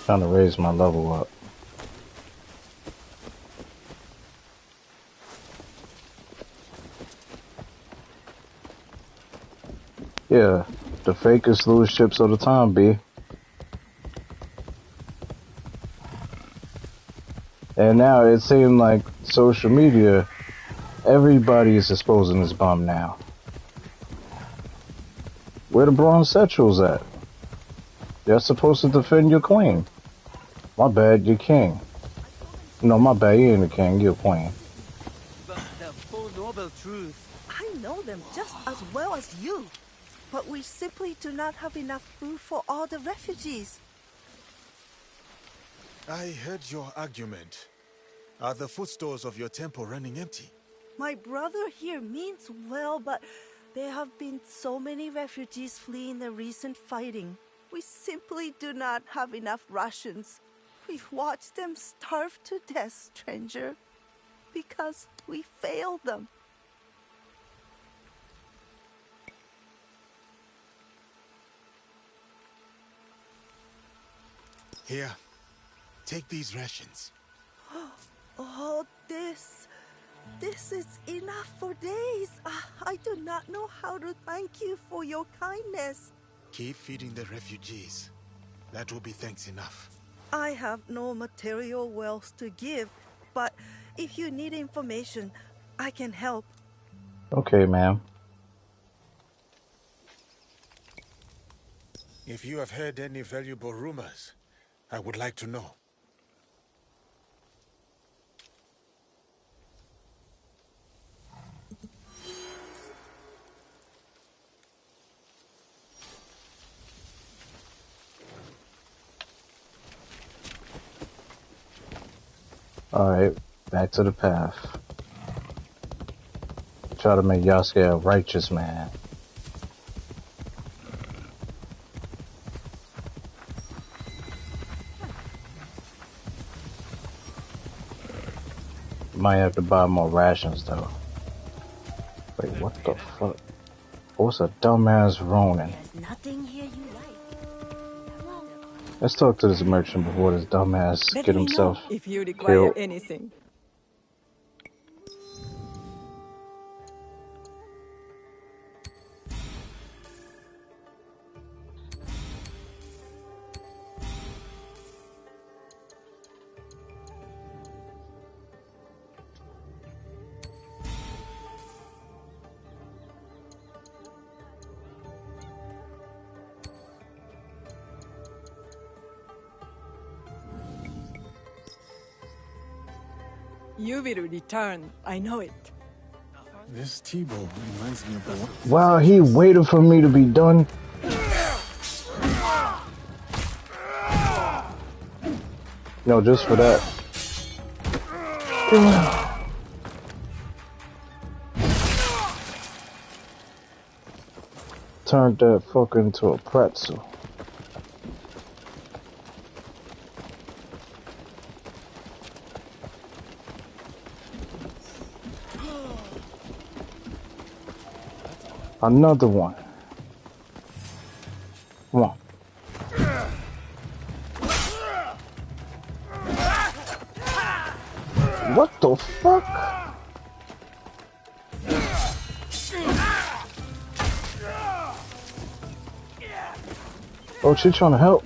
Trying to raise my level up. Yeah, the fakest lose ships all the time, B. And now it seems like social media, everybody is exposing this bum now. Where the bronze satchels at? You're supposed to defend your queen. My bad, you're king. No, my bad, you ain't a king, you're a queen. But the full noble truth. I know them just as well as you. But we simply do not have enough food for all the refugees. I heard your argument. Are the food stores of your temple running empty? My brother here means well, but there have been so many refugees fleeing the recent fighting. We simply do not have enough rations. We've watched them starve to death, stranger, because we failed them. Here, take these rations. Oh, this is enough for days. I do not know how to thank you for your kindness. Keep feeding the refugees. That will be thanks enough. I have no material wealth to give, but if you need information, I can help. Okay, ma'am. If you have heard any valuable rumors, I would like to know. Alright, back to the path. Try to make Yasuke a righteous man. Might have to buy more rations though. Wait, what the fuck? What's a dumbass Ronin? There's nothing here you like. Let's talk to this merchant before this dumbass Let get me himself know if you require killed. anything. You will return, I know it. This T-bow reminds me of the one. Wow, he waited for me to be done. No, just for that. Turned that fucker into a pretzel. Another one. Come on. What the fuck? Oh, she trying to help.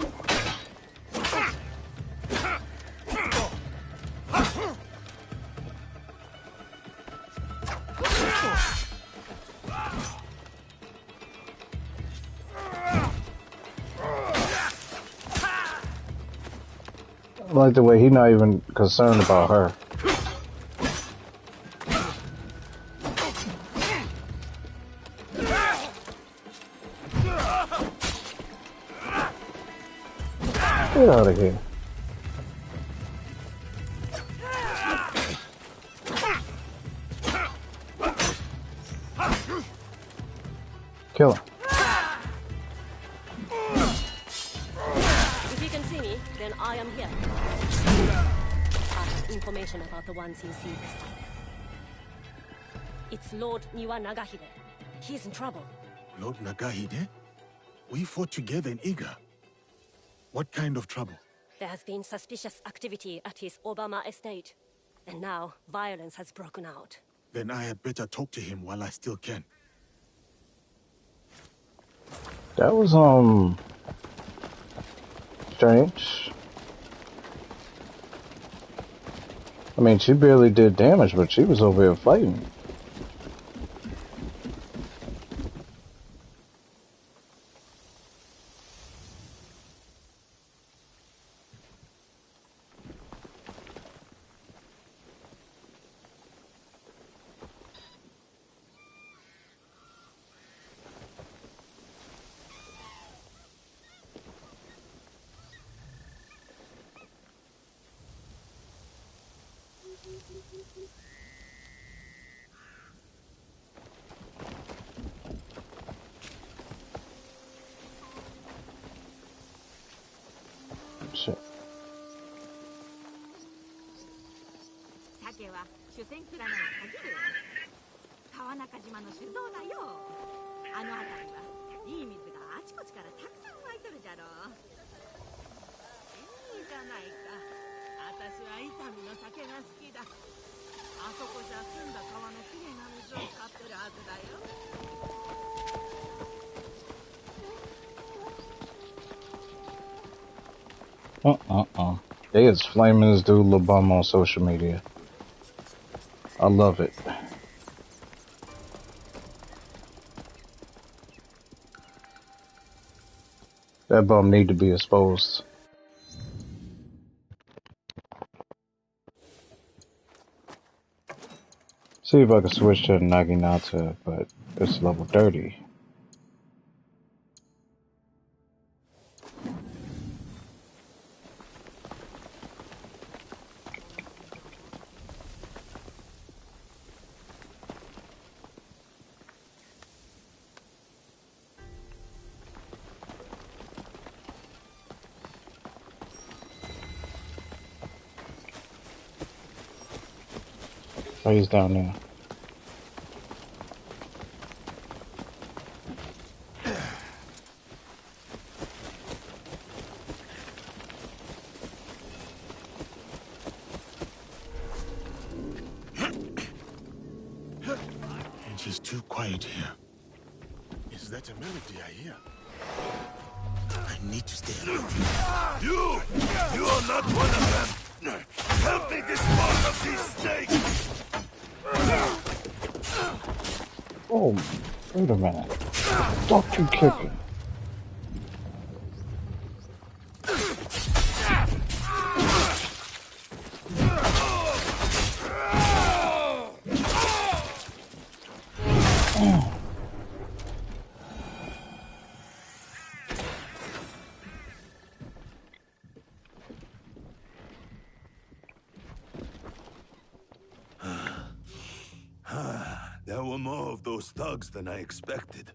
I like the way he's not even concerned about her. Get out of here. Kill him. If you can see me, then I am here. I have information about the ones you seek. It's Lord Niwa Nagahide. He's in trouble. Lord Nagahide? We fought together in Iga. What kind of trouble? There has been suspicious activity at his Obama estate. And now, violence has broken out. Then I had better talk to him while I still can. That was strange. I mean, she barely did damage, but she was over here fighting. Shit. 鮭は主戦蔵なに限る。川中島の酒造だよ。あの辺りはいい水があちこちからたくさん湧いとるじゃろう。いいじゃないか。私は伊丹の酒が好きだ。あそこじゃ澄んだ川のきれいな水を使ってるはずだよ。They is flaming this dude Lil Bum on social media. I love it. That bum need to be exposed. See if I can switch to Naginata, but it's level 30. Oh, he's down there. It's just too quiet here. Is that a melody I hear? I need to stay alert. You are not one of them. Help me dispose of these snakes. Oh, wait a minute. Stop you kicking. There were more of those thugs than I expected.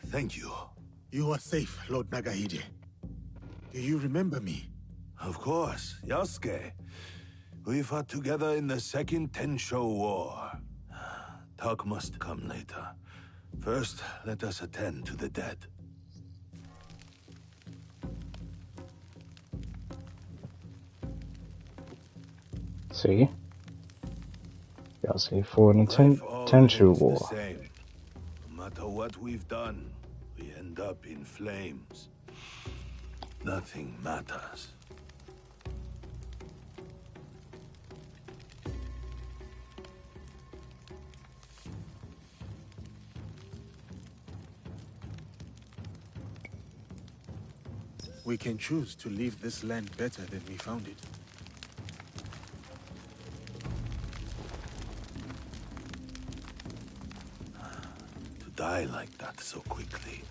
Thank you. You are safe, Lord Nagahide. Do you remember me? Of course, Yasuke. We fought together in the Second Tensho War. Talk must come later. First, let us attend to the dead. See? Y'all see for an Tenshu War. Same. No matter what we've done, we end up in flames. Nothing matters. We can choose to leave this land better than we found it. To die like that so quickly.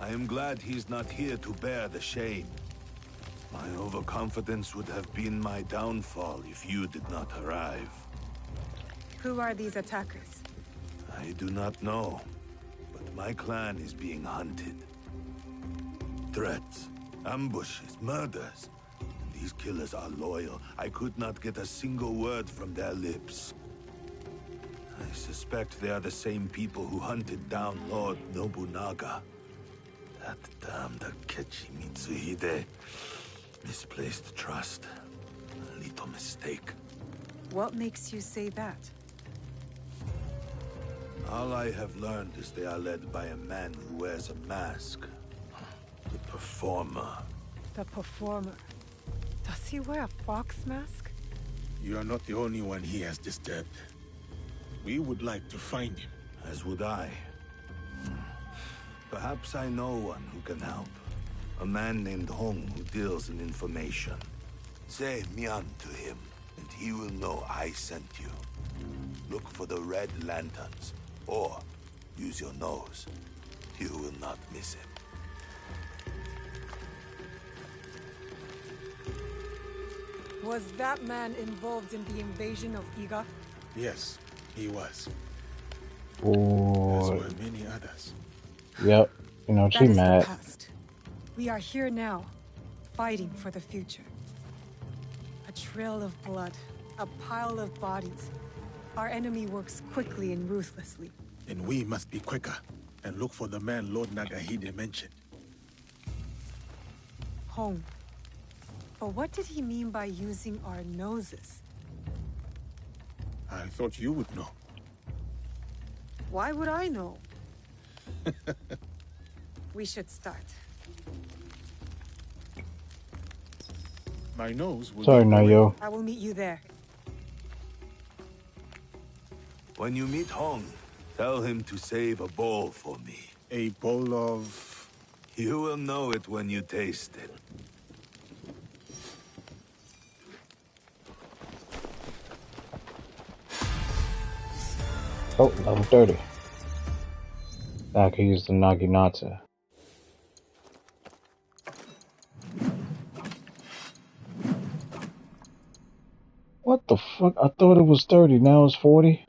I am glad he's not here to bear the shame. My overconfidence would have been my downfall if you did not arrive. Who are these attackers? I do not know, but my clan is being hunted. Threats, ambushes, murders. These killers are loyal. I could not get a single word from their lips. I suspect they are the same people who hunted down Lord Nobunaga. That damned Akechi Mitsuhide. Misplaced trust. A little mistake. What makes you say that? All I have learned is they are led by a man who wears a mask. The Performer. The Performer. Does he wear a fox mask? You are not the only one he has disturbed. We would like to find him. As would I. Perhaps I know one who can help. A man named Hong who deals in information. Say Mian to him, and he will know I sent you. Look for the red lanterns, or use your nose. You will not miss him. Was that man involved in the invasion of Iga? Yes, he was. Oh. As were many others. Yep. You know, she That is mad. the past. We are here now, fighting for the future. A trail of blood, a pile of bodies. Our enemy works quickly and ruthlessly. Then we must be quicker and look for the man Lord Nagahide mentioned. Home. But what did he mean by using our noses? I thought you would know. Why would I know? We should start. My nose will Sorry, be Nayo. I will meet you there. When you meet Hong, tell him to save a bowl for me. A bowl of... You will know it when you taste it. Oh, level 30. I can use the Naginata. What the fuck? I thought it was 30, now it's 40?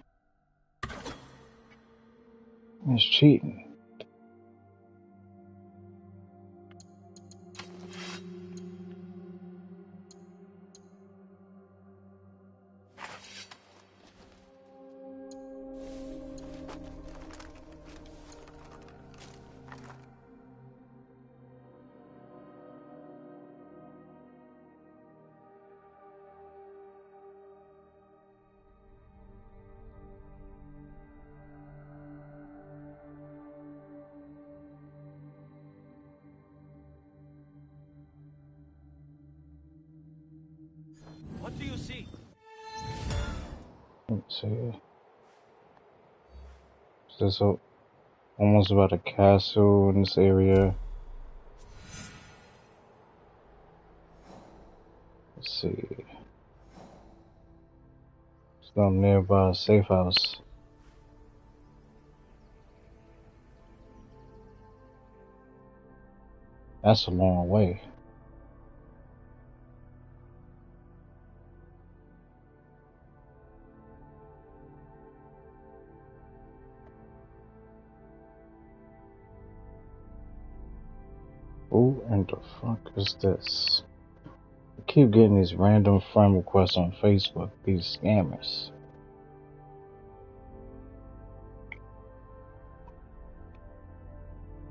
It's cheating. What do you see? Let's see. Is this almost about a castle in this area? Let's see. Some nearby safe house. That's a long way. Who in the fuck is this? I keep getting these random friend requests on Facebook, these scammers.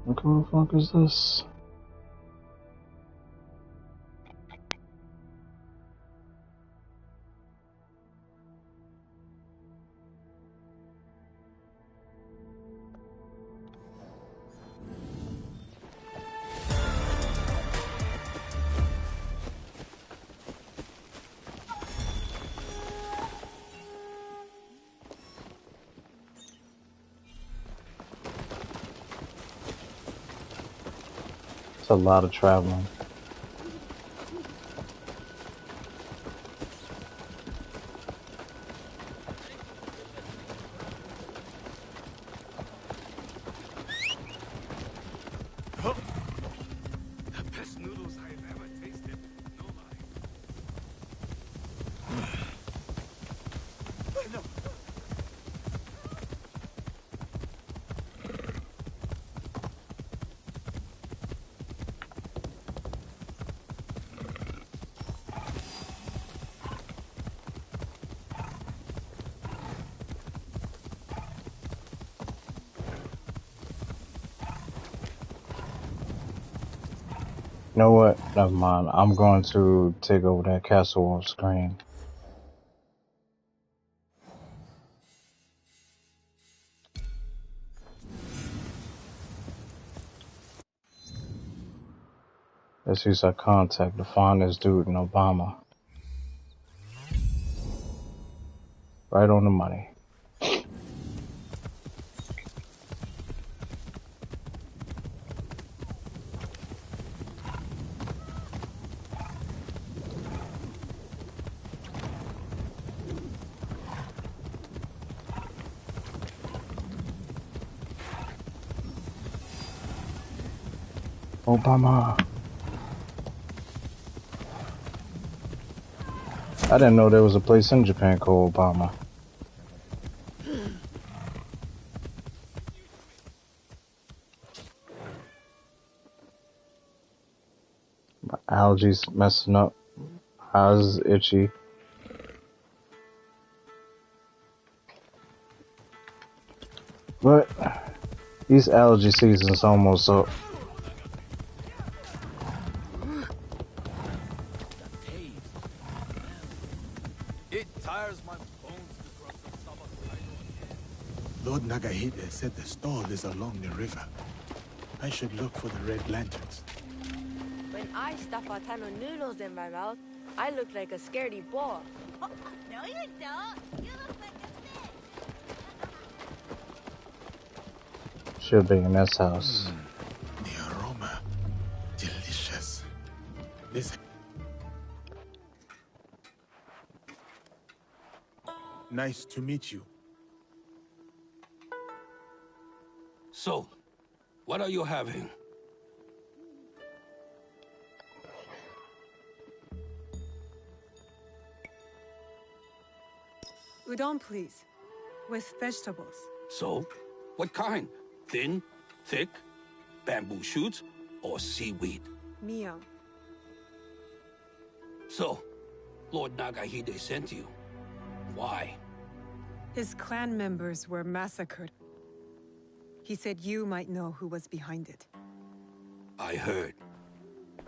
What the fuck is this? It's a lot of traveling. The best noodles I've ever tasted. No lie. No. You know what? Never mind. I'm going to take over that castle off screen. Let's use our contact to find this dude in Obama. Right on the money. Obama. I didn't know there was a place in Japan called Obama. My allergies messing up. Eyes itchy. But these allergy seasons almost up. It tires my bones to cross the Sabakaido again. Lord Nagahide said the stall is along the river. I should look for the red lanterns. When I stuff a ton of noodles in my mouth, I look like a scaredy boy. Oh, no you don't. You look like a fish. Should be in this house. The aroma. Delicious. This... Nice to meet you. So, what are you having? Udon, please. With vegetables. So, what kind? Thin, thick, bamboo shoots, or seaweed? Mio. So, Lord Nagahide sent you. Why? His clan members were massacred. He said you might know who was behind it. I heard.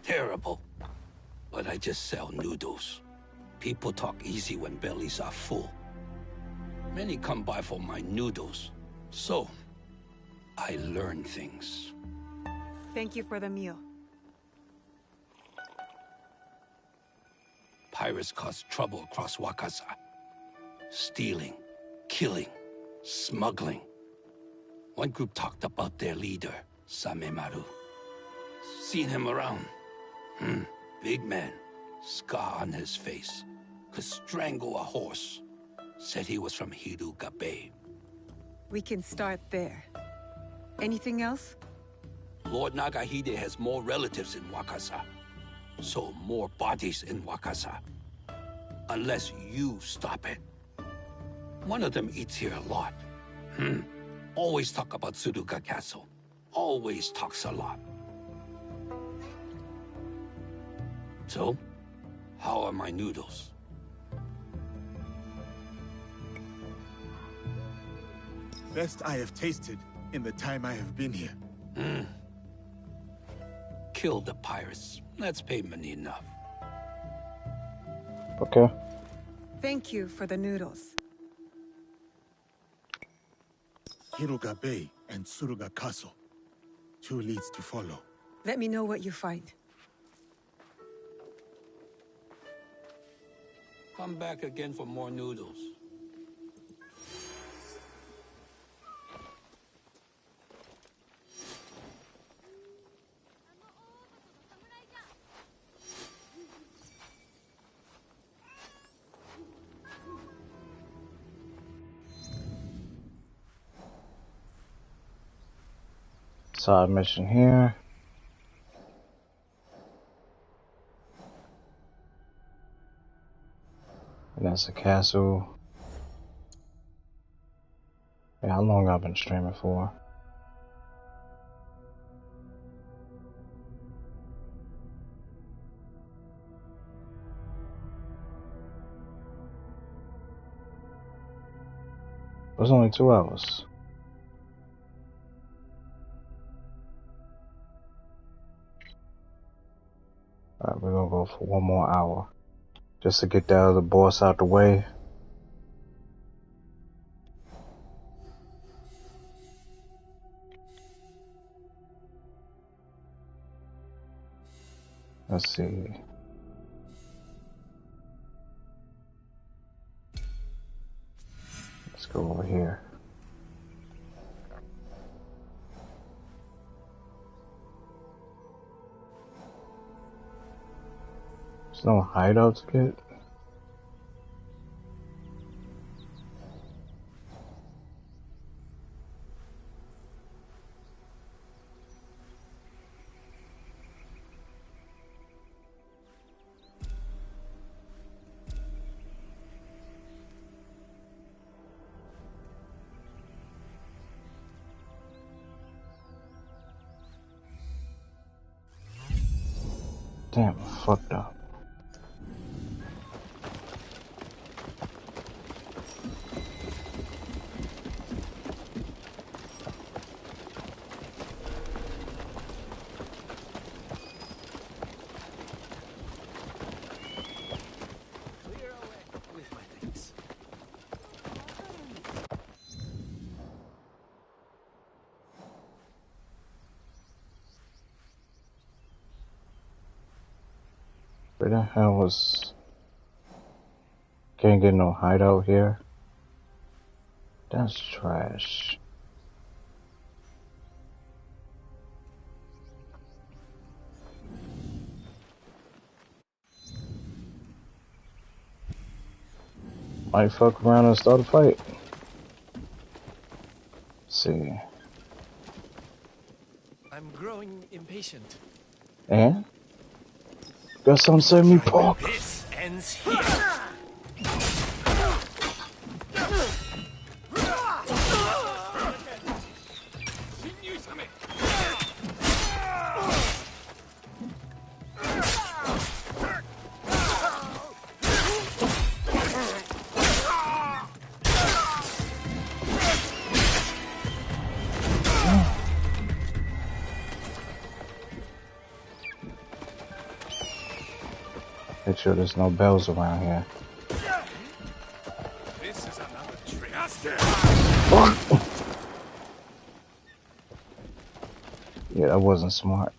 Terrible. But I just sell noodles. People talk easy when bellies are full. Many come by for my noodles. So, I learn things. Thank you for the meal. Pirates cause trouble across Wakasa. Stealing, killing, smuggling. One group talked about their leader, Samemaru. Seen him around. Big man, scar on his face. Could strangle a horse. Said he was from Hiruga Bay. We can start there. Anything else? Lord Nagahide has more relatives in Wakasa. So more bodies in Wakasa. Unless you stop it. One of them eats here a lot. Always talk about Suruga Castle. Always talks a lot. So, how are my noodles? Best I have tasted in the time I have been here. Kill the pirates. That's payment enough. Okay. Thank you for the noodles. Hiruga Bay and Suruga Castle. 2 leads to follow. Let me know what you find. Come back again for more noodles. Side mission here. And that's a castle. Yeah, how long I've been streaming for? It was only 2 hours. Alright, we're gonna go for 1 more hour. Just to get that other boss out the way. Let's see. Let's go over here. There's no hideout to get. Damn, fucked up. Where the hell was... Can't get no hideout here? That's trash. Might fuck around and start a fight. Let's see. I'm growing impatient. And? Got some send me pork. This ends here. Make sure there's no bells around here. This is another trick. Yeah, that wasn't smart.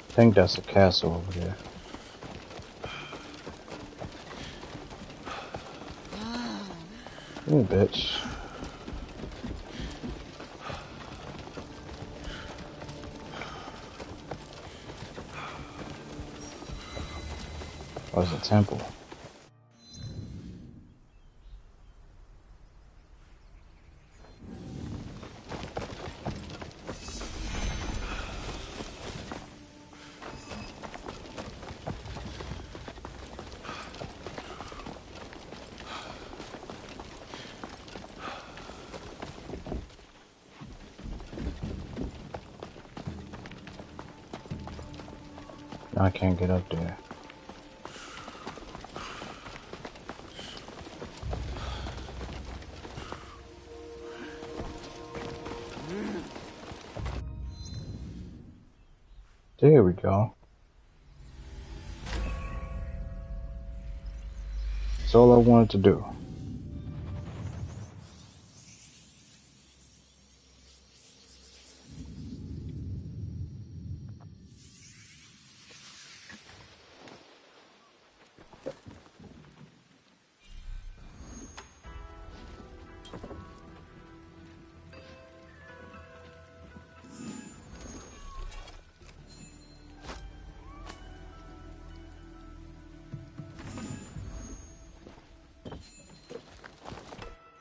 I think that's a castle over there. You bitch. Oh, it's a temple. I can't get up there. There we go. That's all I wanted to do.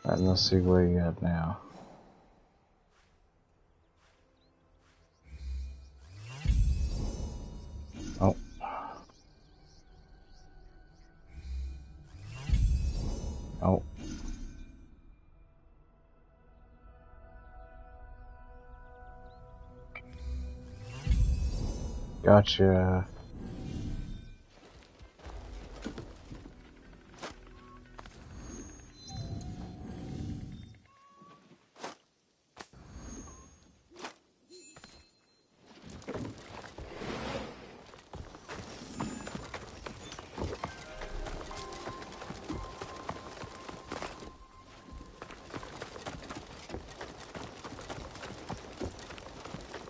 Alright, let's see where you at now. Gotcha.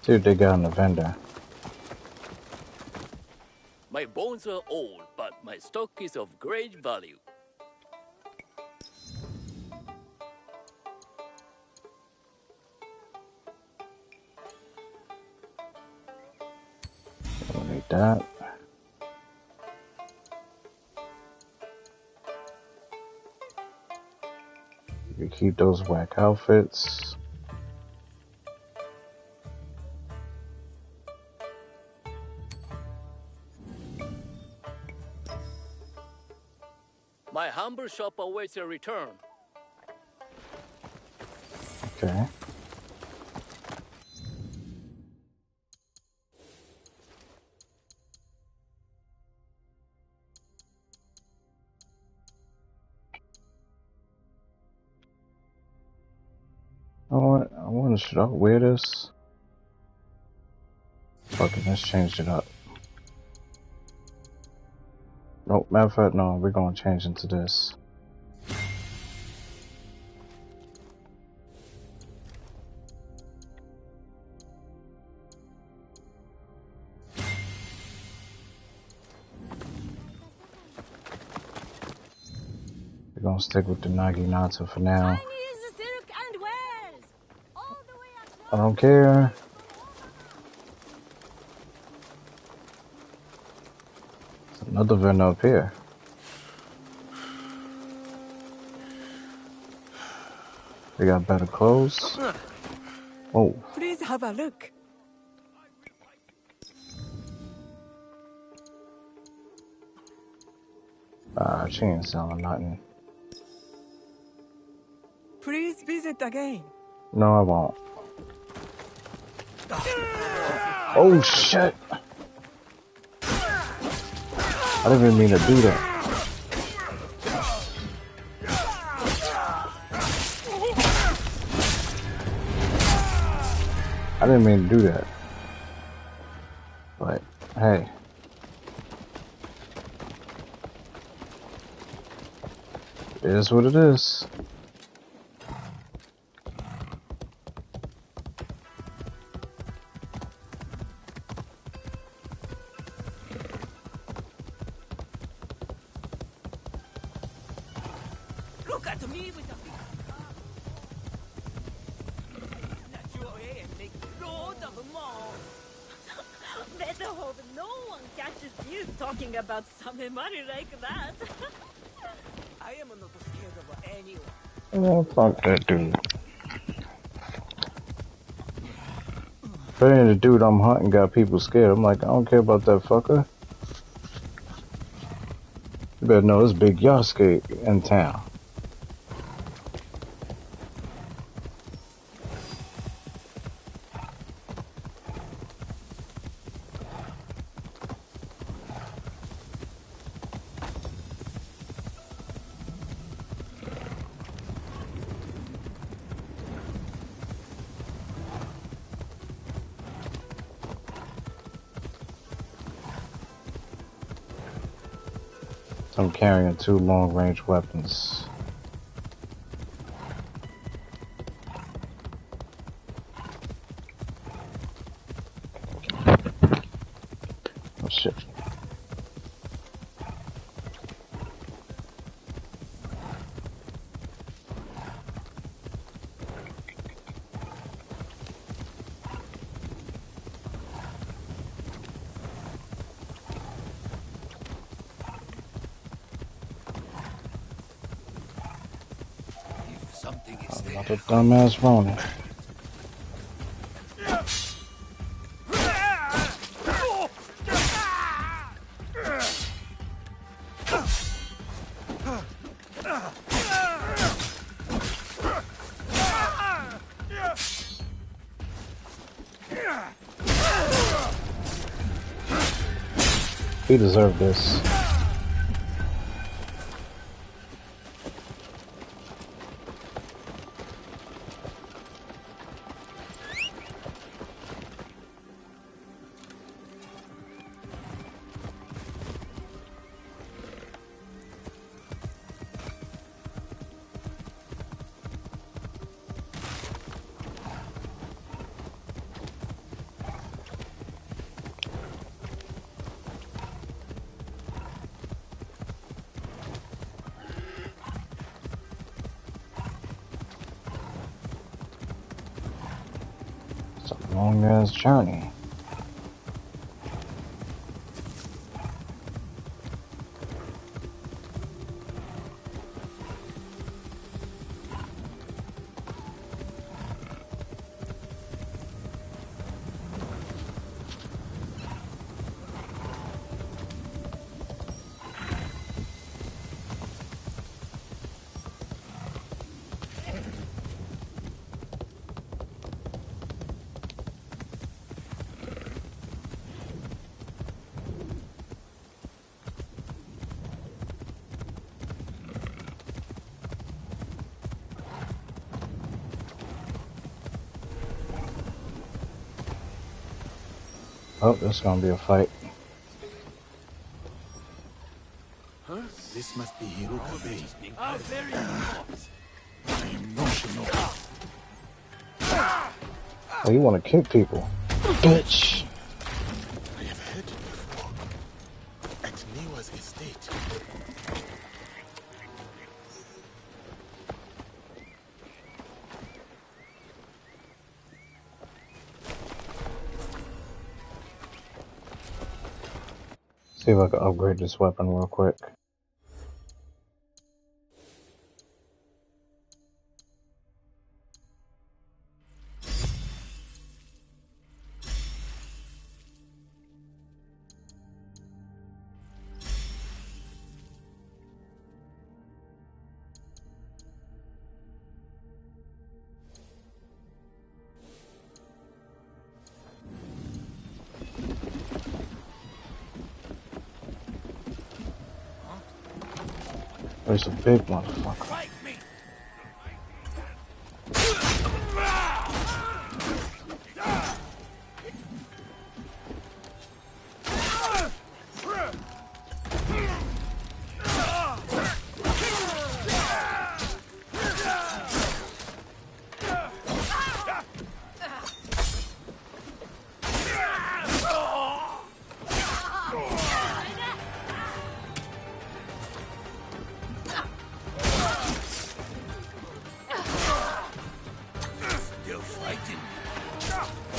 See what they got in the vendor. My bones are old, but my stock is of great value. Don't need that. You keep those whack outfits. My humble shop awaits your return. Okay. I wonder, should I wear this? Fuck it, let's change it up. Nope, matter of fact, no, we're gonna change into this. We're gonna stick with the Naginata for now. I don't care. There's another vendor up here. They got better clothes. Oh. Please have a look. She ain't selling nothing. Please visit again. No, I won't. Oh shit! I didn't even mean to do that. I didn't mean to do that. But, hey. It is what it is. Look at me with a natural way and make loads of more. Better hope no one catches you talking about Samemari like that. I am not scared of anyone. Oh, fuck that dude. If ain't the dude I'm hunting got people scared, I'm like, I don't care about that fucker. You better know this big Yasuke in town. I'm carrying 2 long-range weapons. Oh shit. Something is there. Another dumbass Ronin. He deserved this. Long ass journey. Oh, this is gonna be a fight. Huh? This must be Hiruka Bay. How very corpse. I am no Shinobi. Oh, you wanna kick people? Bitch! I have heard it before. At Niwa's estate. See if I can upgrade this weapon real quick. There's a big motherfucker.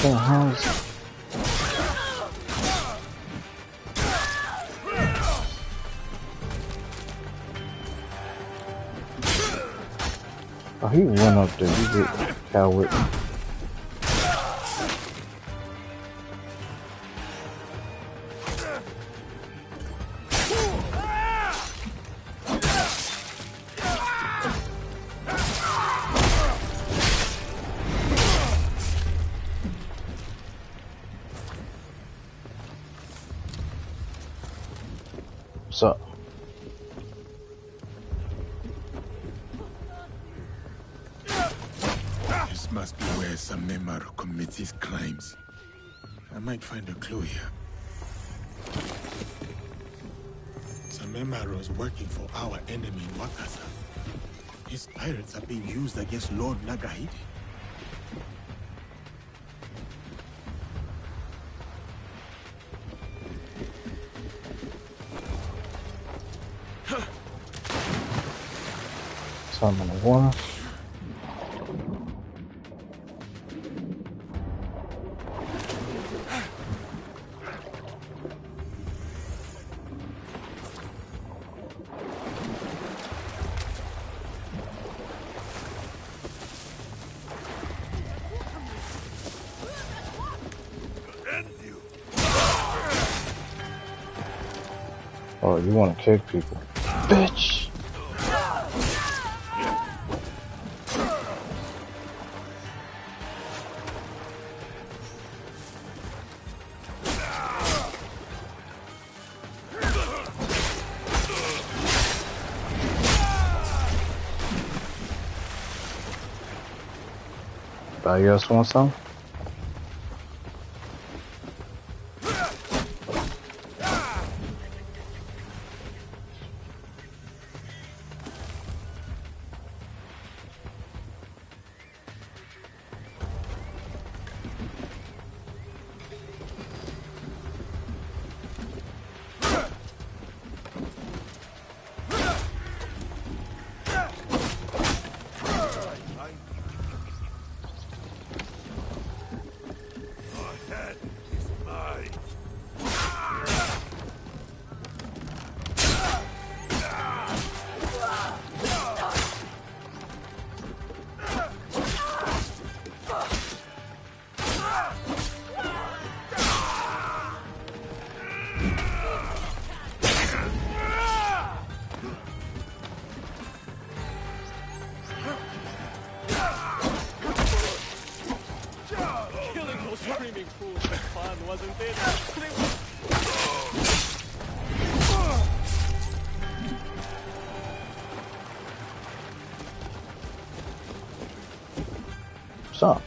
The hell is... Oh, he went up there, you get coward. What's up? This must be where Samemaru commits his crimes. I might find a clue here. Samemaru is working for our enemy Wakasa. His pirates are being used against Lord Nagahide. Something in the water. Oh, you want to kick people? Bitch! Anybody else want some? So.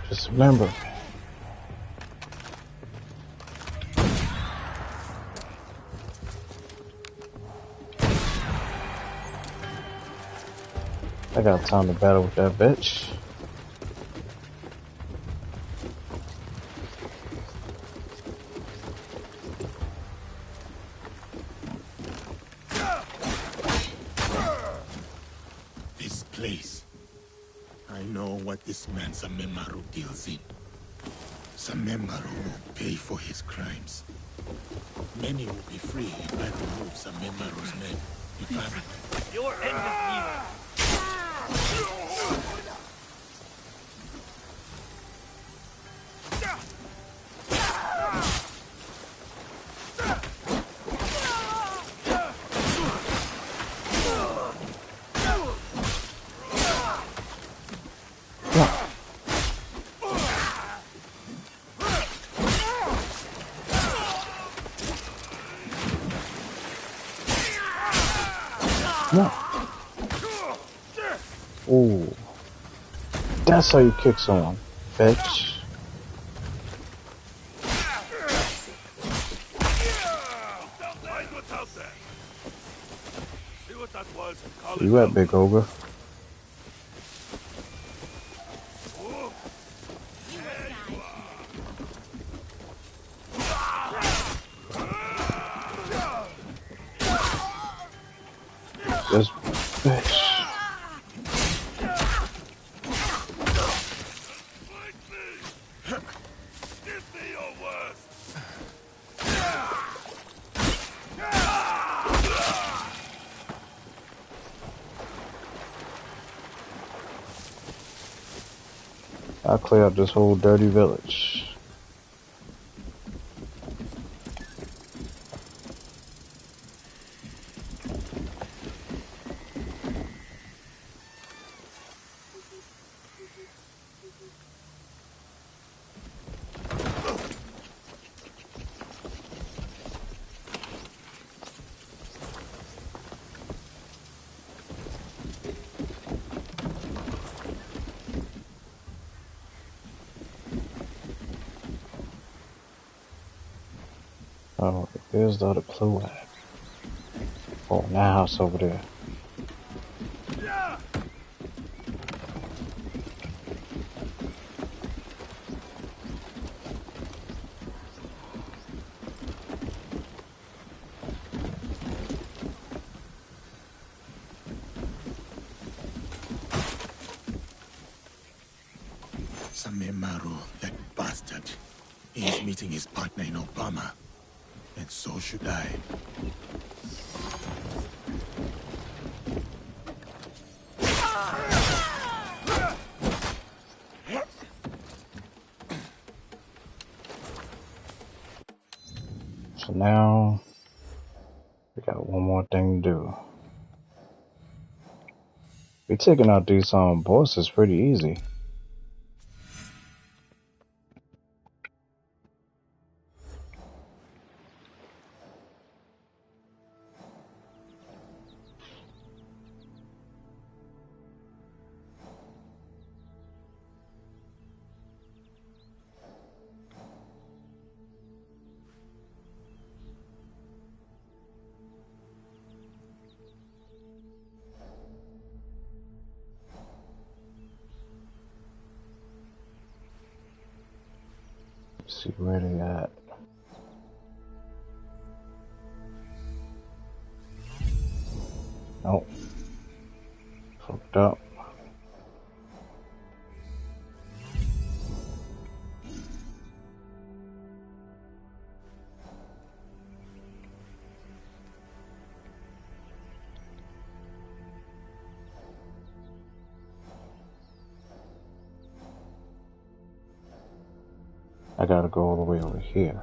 Just remember. I got time to battle with that bitch. This place. I know what this man Samemaru deals in. Samemaru will pay for his crimes. Many will be free if I remove Samemaru's men. If I... Your end is near. No. Ooh. That's how you kick someone, bitch. You at, big ogre? This bitch. I'll clear out this whole dirty village. Oh, there's the other clue at. Oh, that house over there. Samemaru, that bastard. He's meeting his partner in Obama. And so should I. now we got one more thing to do. We taking out these bosses pretty easy. Let's see where they at. Nope. Fucked up. I gotta go all the way over here.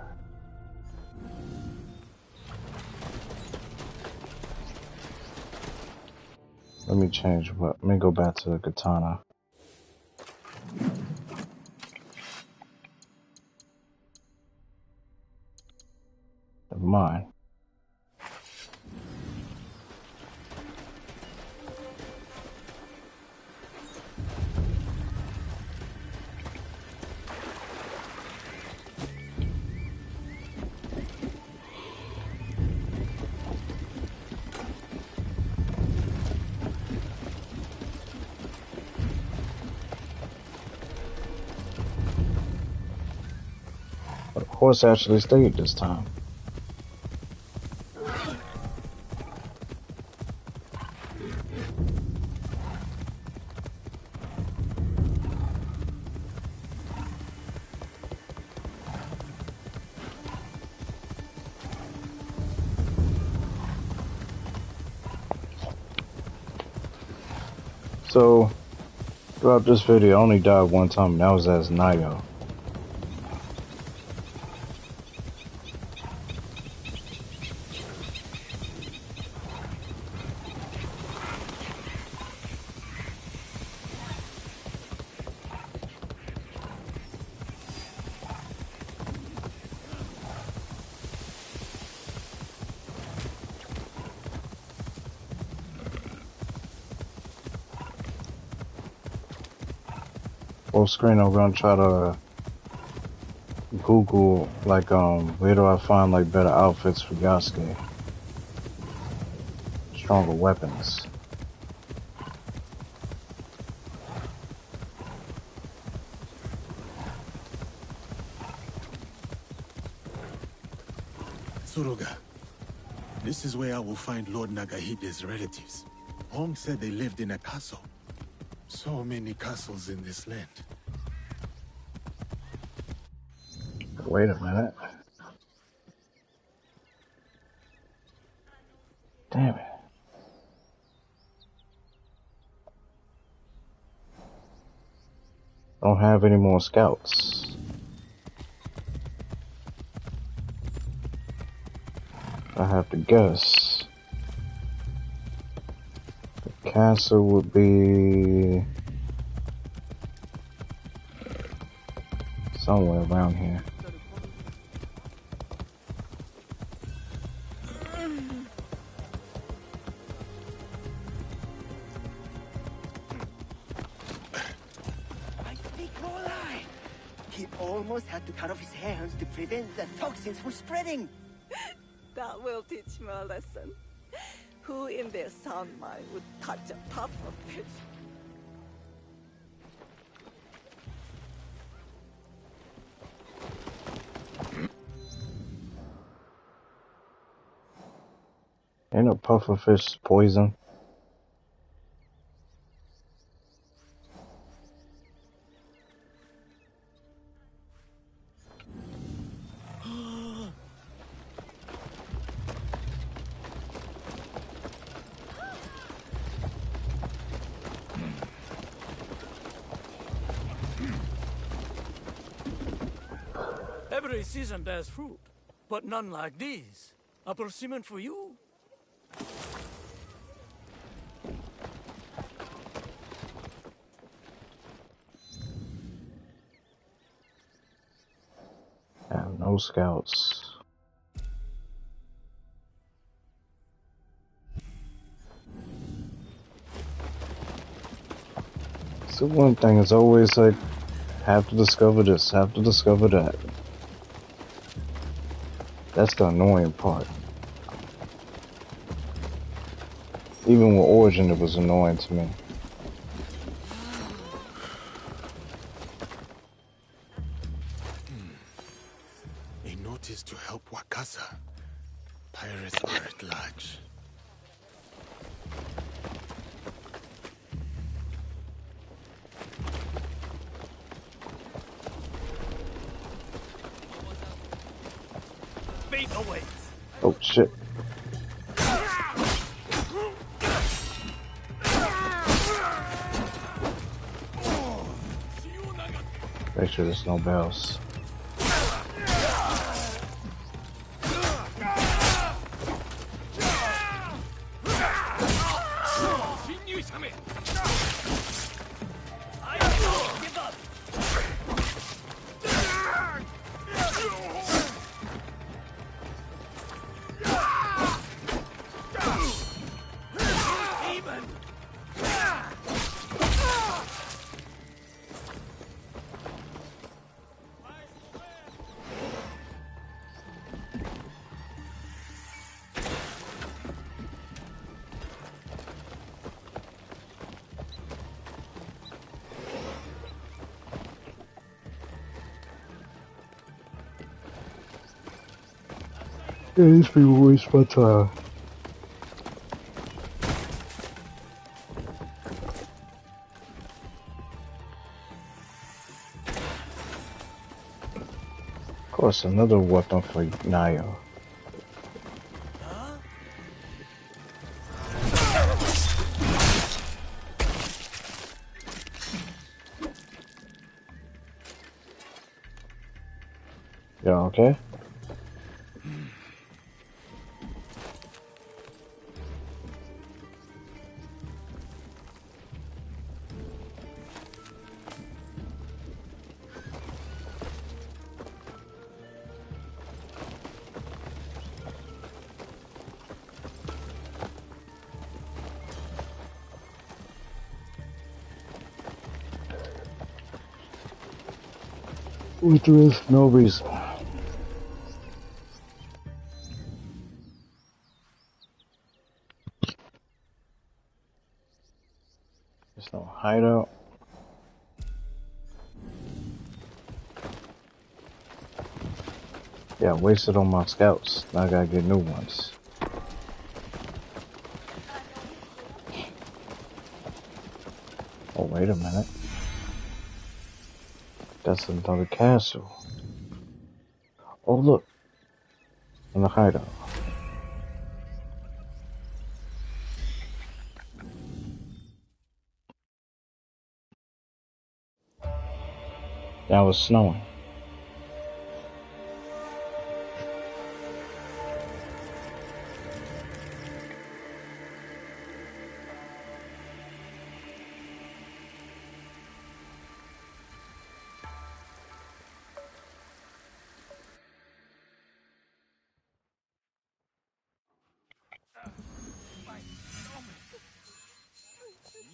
Let me change what. Let me go back to the katana. Never mind. But the horse actually stayed this time. So, throughout this video, I only died one time, and that was as Nayo. Full screen, I'm gonna try to Google, like, where do I find, like, better outfits for Yasuke? Stronger weapons. Suruga, this is where I will find Lord Nagahide's relatives. Hong said they lived in a castle. So many castles in this land. Wait a minute. Damn it. Don't have any more scouts. I have to guess. The castle would be somewhere around here. He almost had to cut off his hands to prevent the toxins from spreading. That will teach me a lesson. Who in their sound mind would touch a puff of fish? Ain't a pufferfish poison? Every season bears fruit. but none like these. A persimmon for you? I have no scouts. So one thing is always like, have to discover this, have to discover that. That's the annoying part. Even with Origin, it was annoying to me. A notice to help Wakasa. Pirates are at large. Fate awaits. Oh shit. Make sure there's no bells. Yeah, these people waste my time. Of course, another weapon for Naya. Yeah, okay? Which is no reason. There's no hideout. Yeah, I wasted on my scouts. Now I gotta get new ones. Oh, wait a minute. That's another castle. Oh, look. In the hideout. Now it's snowing.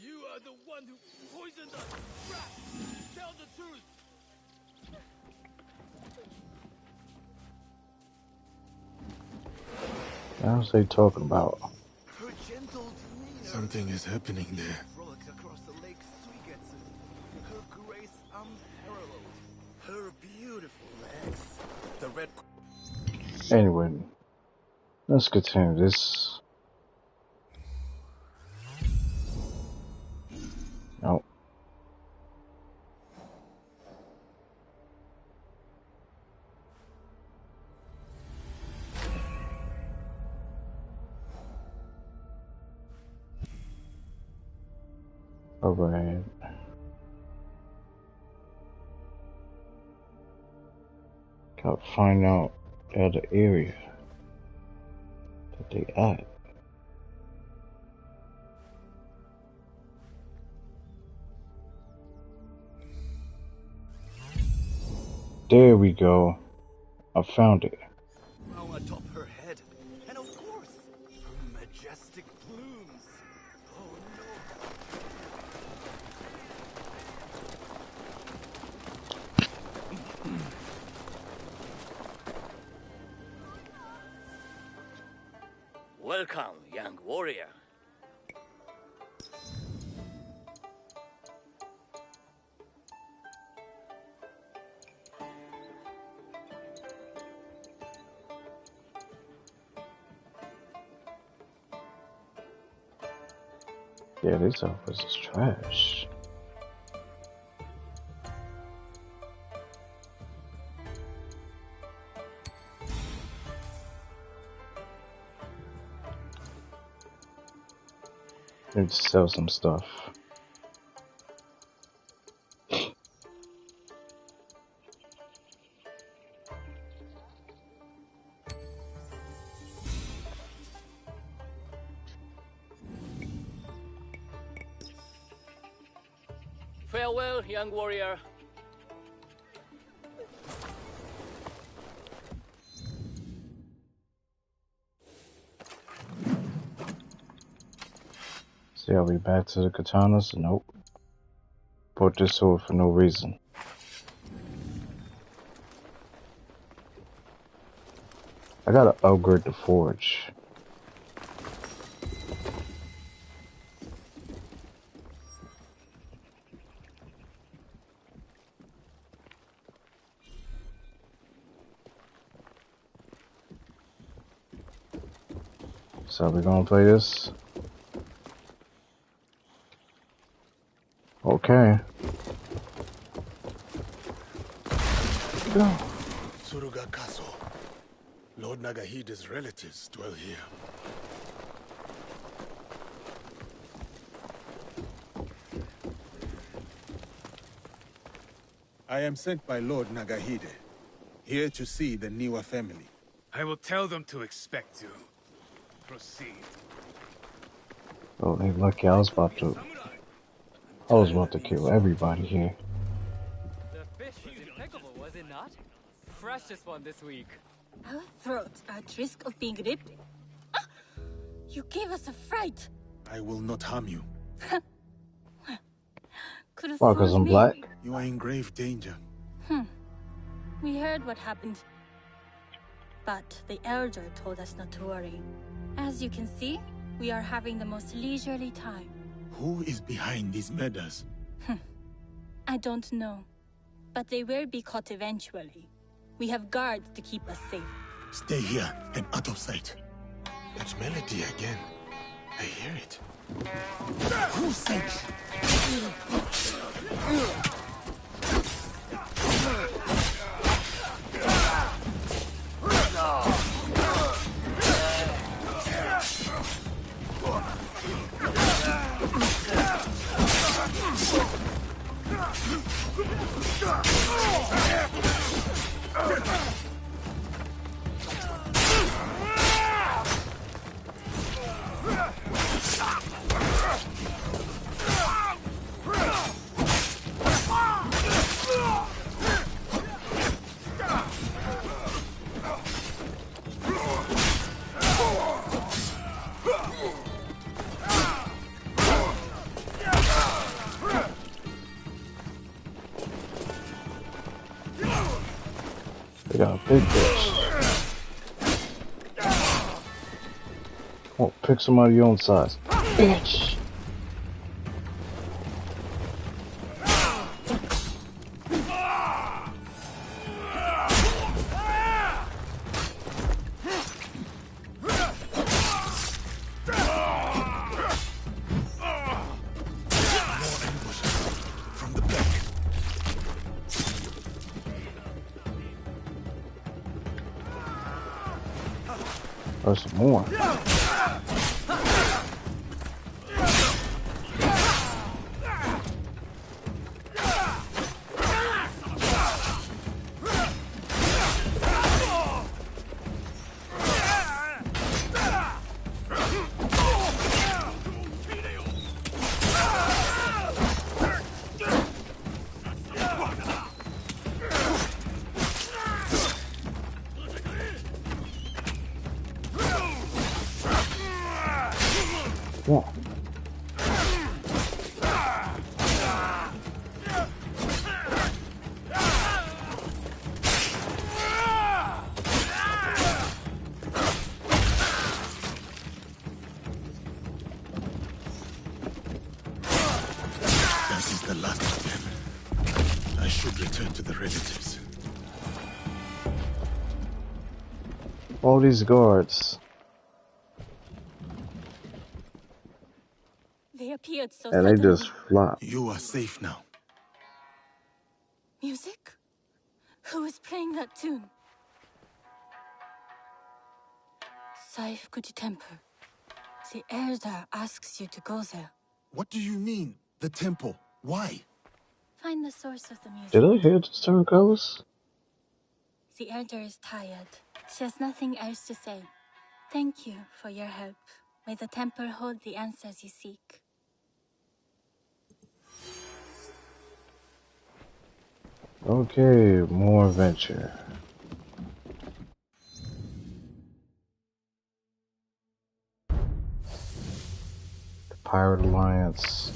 You are the one who poisoned us! Rat! Tell the truth! How's they talking about? Her gentle demeanor. Something is happening there. Frolics across the lake Suigetsu. Her grace unparalleled. Her beautiful legs. The red. Anyway, let's continue this. Nope. Alright. Gotta find out at the area that they at. There we go. I found it. Now atop her head, and of course, her majestic plumes. Oh no. Welcome, young warrior. Yeah, this office is trash. Need to sell some stuff. Farewell, young warrior. See, I'll be back to the katanas? Nope. Bought this sword for no reason. I gotta upgrade the forge. So we gonna play this? Okay. Go. Tsuruga Castle. Lord Nagahide's relatives dwell here. I am sent by Lord Nagahide, here to see the Niwa family. I will tell them to expect you. Proceed. Oh, they lucky I was about to kill everybody here. The fish was impeccable, was it not? Freshest one this week. Our throats are at risk of being ripped. Ah! You gave us a fright. I will not harm you. Could have Why, because I'm black? You are in grave danger. We heard what happened. But the elder told us not to worry. As you can see, we are having the most leisurely time. Who is behind these murders? I don't know. But they will be caught eventually. We have guards to keep us safe. Stay here and out of sight. That melody again. I hear it. Who said They got a big bitch. Come on, pick somebody your own size. Bitch! There's some more. Yeah. That is the last of them. I should return to the relatives. All these guards. They appeared so And they suddenly. just flop. You are safe now. Music? Who is playing that tune? Saifkuji Temple. The elder asks you to go there. What do you mean? The temple? Why? Find the source of the music. Did I hear just turn colors? The elder is tired. She has nothing else to say. Thank you for your help. May the temple hold the answers you seek. Okay, more adventure. The Pirate Alliance.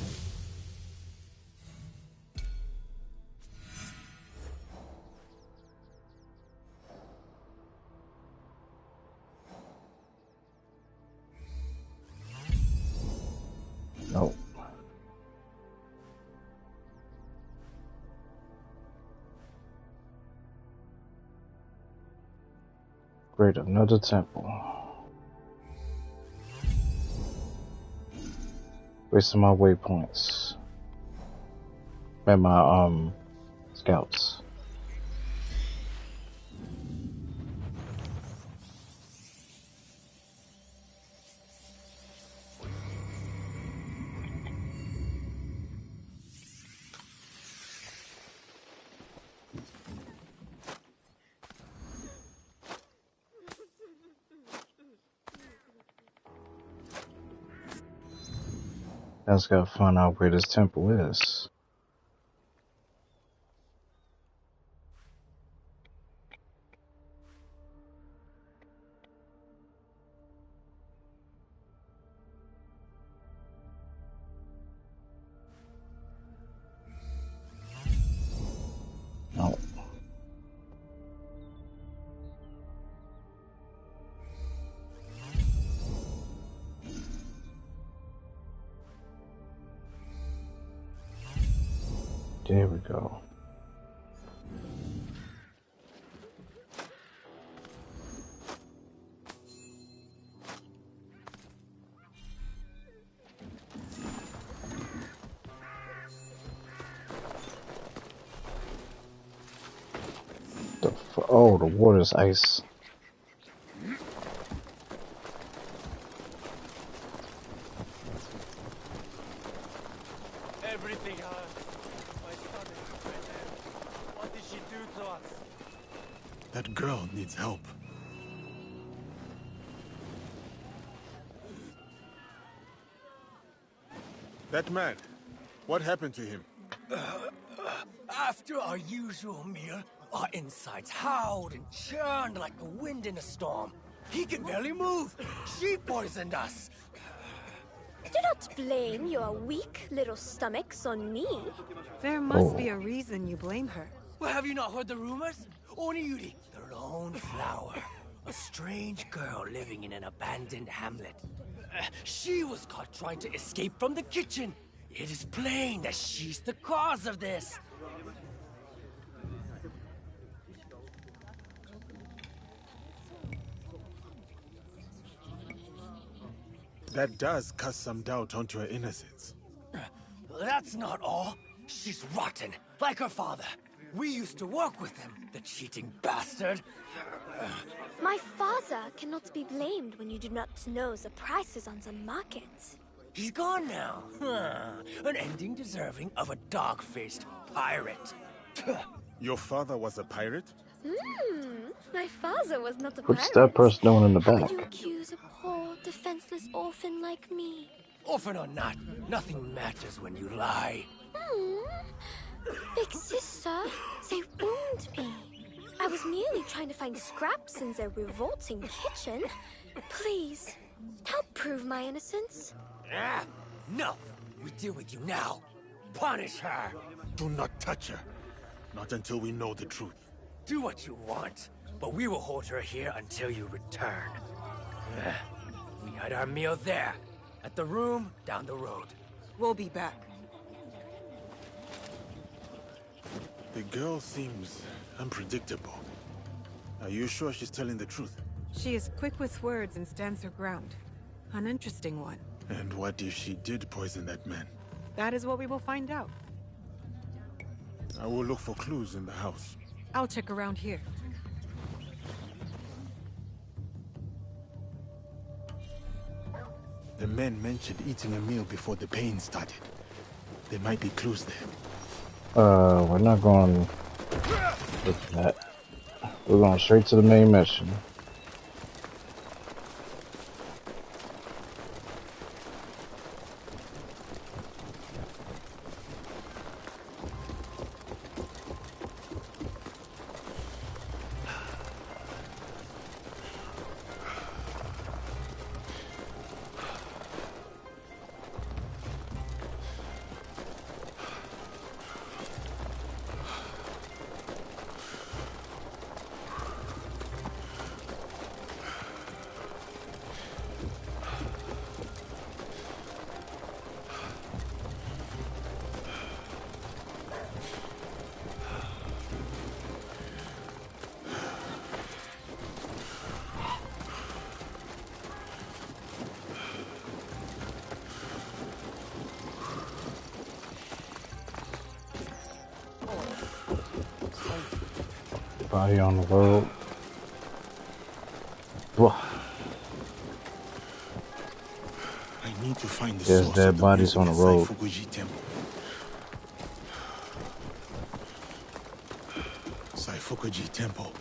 Nope. Great, another temple. Wasting my waypoints. And my scouts. I just gotta find out where this temple is. No. There we go. Oh, the water's ice. Everything hurts. My stomach. What did she do to us? That girl needs help. That man, what happened to him? After our usual meal, our insides howled and churned like the wind in a storm. He can barely move. She poisoned us. Do not blame your weak little stomachs on me. There must be a reason you blame her. Well, have you not heard the rumors? Oniyuri, the lone flower. A strange girl living in an abandoned hamlet. She was caught trying to escape from the kitchen. It is plain that she's the cause of this. That does cast some doubt onto her innocence. That's not all. She's rotten, like her father. We used to work with him, the cheating bastard. My father cannot be blamed when you do not know the prices on the market. He's gone now. An ending deserving of a dog-faced pirate. Your father was a pirate? My father was not a What's pirate. that person doing in the How back? could you accuse a poor, defenseless orphan like me? Orphan or not, nothing matters when you lie. Big sister, they wound me. I was merely trying to find scraps in their revolting kitchen. Please, help prove my innocence. Ah, no! We deal with you now. Punish her! Do not touch her. Not until we know the truth. Do what you want, but we will hold her here until you return. We had our meal there, at the room down the road. We'll be back. The girl seems unpredictable. Are you sure she's telling the truth? She is quick with words and stands her ground. An interesting one. And what if she did poison that man? That is what we will find out. I will look for clues in the house. I'll check around here. The men mentioned eating a meal before the pain started. There might be clues there. We're not going with that. We're going straight to the main mission. Body on the road. Whoa. I need to find the There's source dead of the bodies music on the inside road. Fukuji Temple. Saifukuji Temple.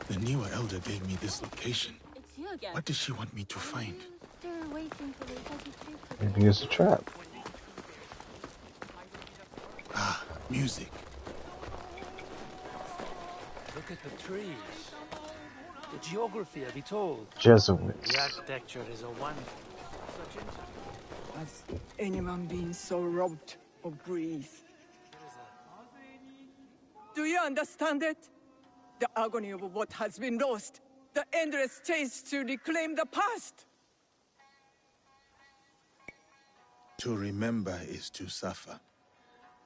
The newer elder gave me this location. It's you again. What does she want me to find? Still waiting for the educator. Maybe it's a trap. Ah, music. Look at the trees. The geography of it all. Jesuits. The architecture is a wonder. Has anyone been so robbed of grief? Do you understand it? The agony of what has been lost. The endless chase to reclaim the past. To remember is to suffer.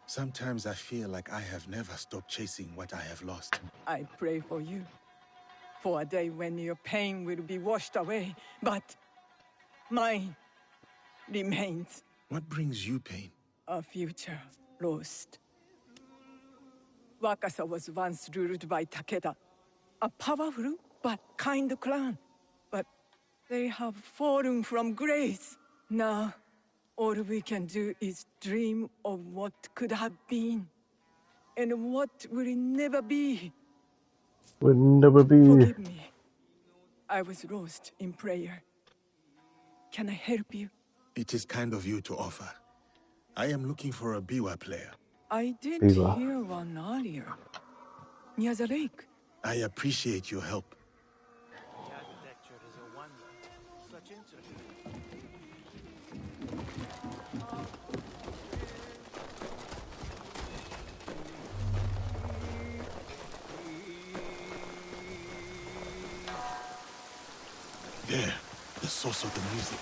Sometimes I feel like I have never stopped chasing what I have lost. I pray for you. For a day when your pain will be washed away. But mine remains. What brings you pain? A future lost. Wakasa was once ruled by Takeda. A powerful but kind clan. But they have fallen from grace. Now, all we can do is dream of what could have been. And what will never be. Would never be. Forgive me. I was lost in prayer. Can I help you? It is kind of you to offer. I am looking for a biwa player. I did Biwa. hear one earlier. Near the lake. I appreciate your help. The architecture is a wonder. Such interesting. There, the source of the music.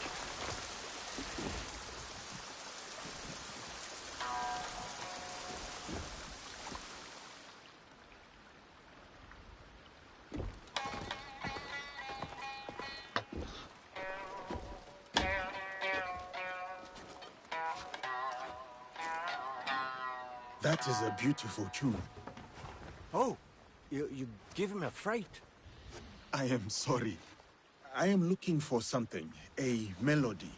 That is a beautiful tune. Oh, you give him a fright. I am sorry. I am looking for something, a melody.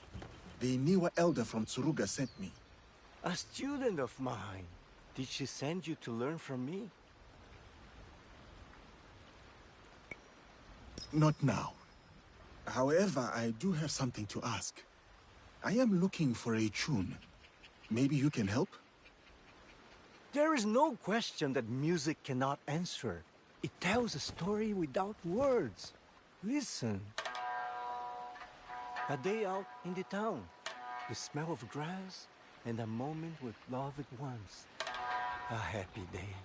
The Niwa elder from Tsuruga sent me. A student of mine. Did she send you to learn from me? Not now. However, I do have something to ask. I am looking for a tune. Maybe you can help? There is no question that music cannot answer. It tells a story without words. Listen. A day out in the town. the smell of grass, and a moment with loved ones. A happy day.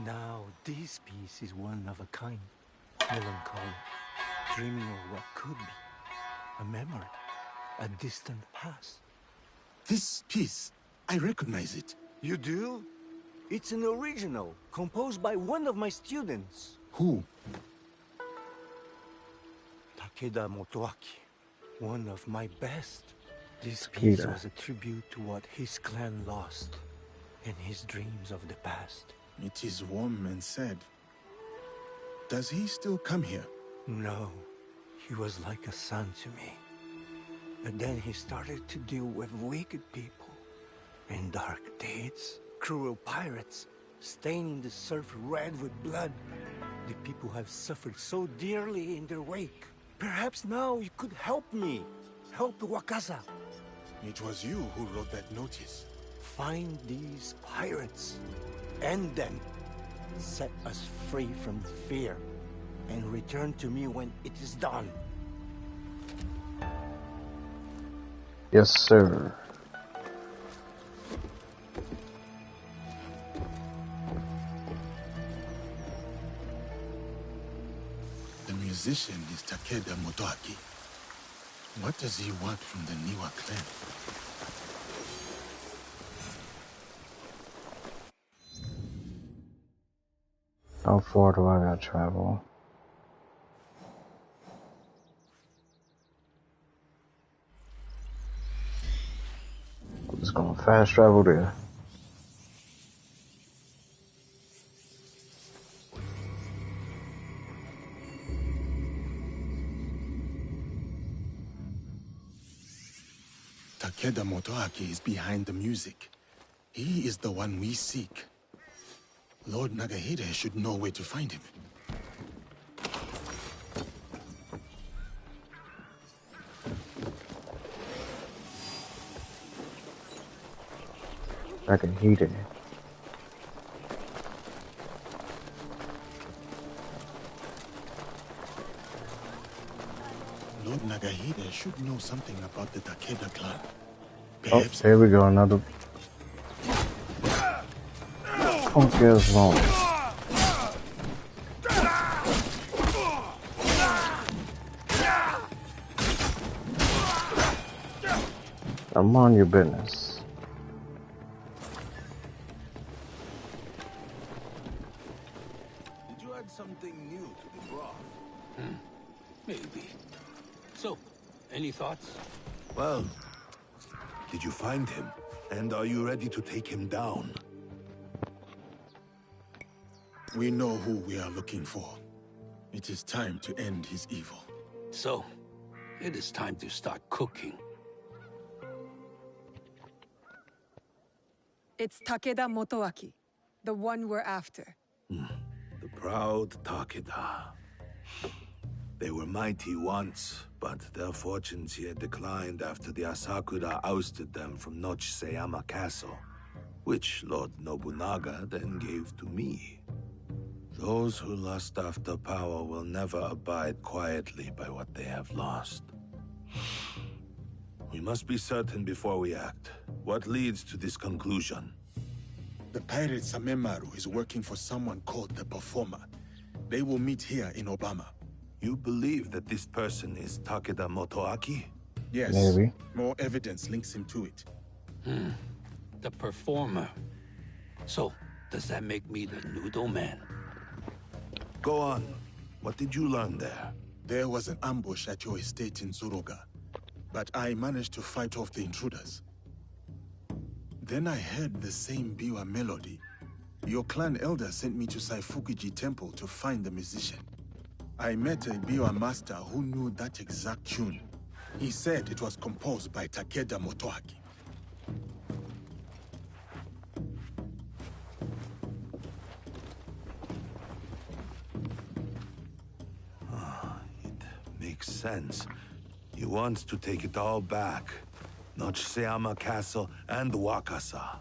Now this piece is one of a kind, melancholy, dreaming of what could be, a memory, a distant past. This piece, I recognize it. You do? It's an original, composed by one of my students. Who? Takeda Motoaki, one of my best. This piece Takeda. was a tribute to what his clan lost, and his dreams of the past. It is warm and sad. Does he still come here? No, he was like a son to me. But then he started to deal with wicked people and dark deeds, cruel pirates, staining the surf red with blood. The people have suffered so dearly in their wake. Perhaps now you could help me. Help Wakasa. It was you who wrote that notice. Find these pirates. End them. Set us free from fear. And return to me when it is done. Yes, sir. The musician is Takeda Motoaki. What does he want from the Niwa clan? How far do I gotta travel? I'm just gonna fast travel there. Takeda Motoaki is behind the music. He is the one we seek. Lord Nagahide should know where to find him. Nagahide. Lord Nagahide should know something about the Takeda clan. Perhaps. Oh, here we go, another punk ass long. I'm on your business. Did you add something new to the broth? Maybe. So, any thoughts? Well, did you find him? And are you ready to take him down? We know who we are looking for. It is time to end his evil. So, it is time to start cooking. It's Takeda Motoaki, the one we're after. The proud Takeda. They were mighty once, but their fortunes here declined after the Asakura ousted them from Nochseyama Castle, which Lord Nobunaga then gave to me. Those who lust after power will never abide quietly by what they have lost. We must be certain before we act. What leads to this conclusion? The pirate Samemaru is working for someone called the Performer. They will meet here in Obama. You believe that this person is Takeda Motoaki? Yes. Maybe. More evidence links him to it. The Performer. So, does that make me the Noodle Man? Go on. What did you learn there? There was an ambush at your estate in Zuroga, but I managed to fight off the intruders. Then I heard the same biwa melody. Your clan elder sent me to Saifukuji Temple to find the musician. I met a biwa master who knew that exact tune. He said it was composed by Takeda Motoaki. Makes sense. He wants to take it all back. Nochseyama Castle and Wakasa.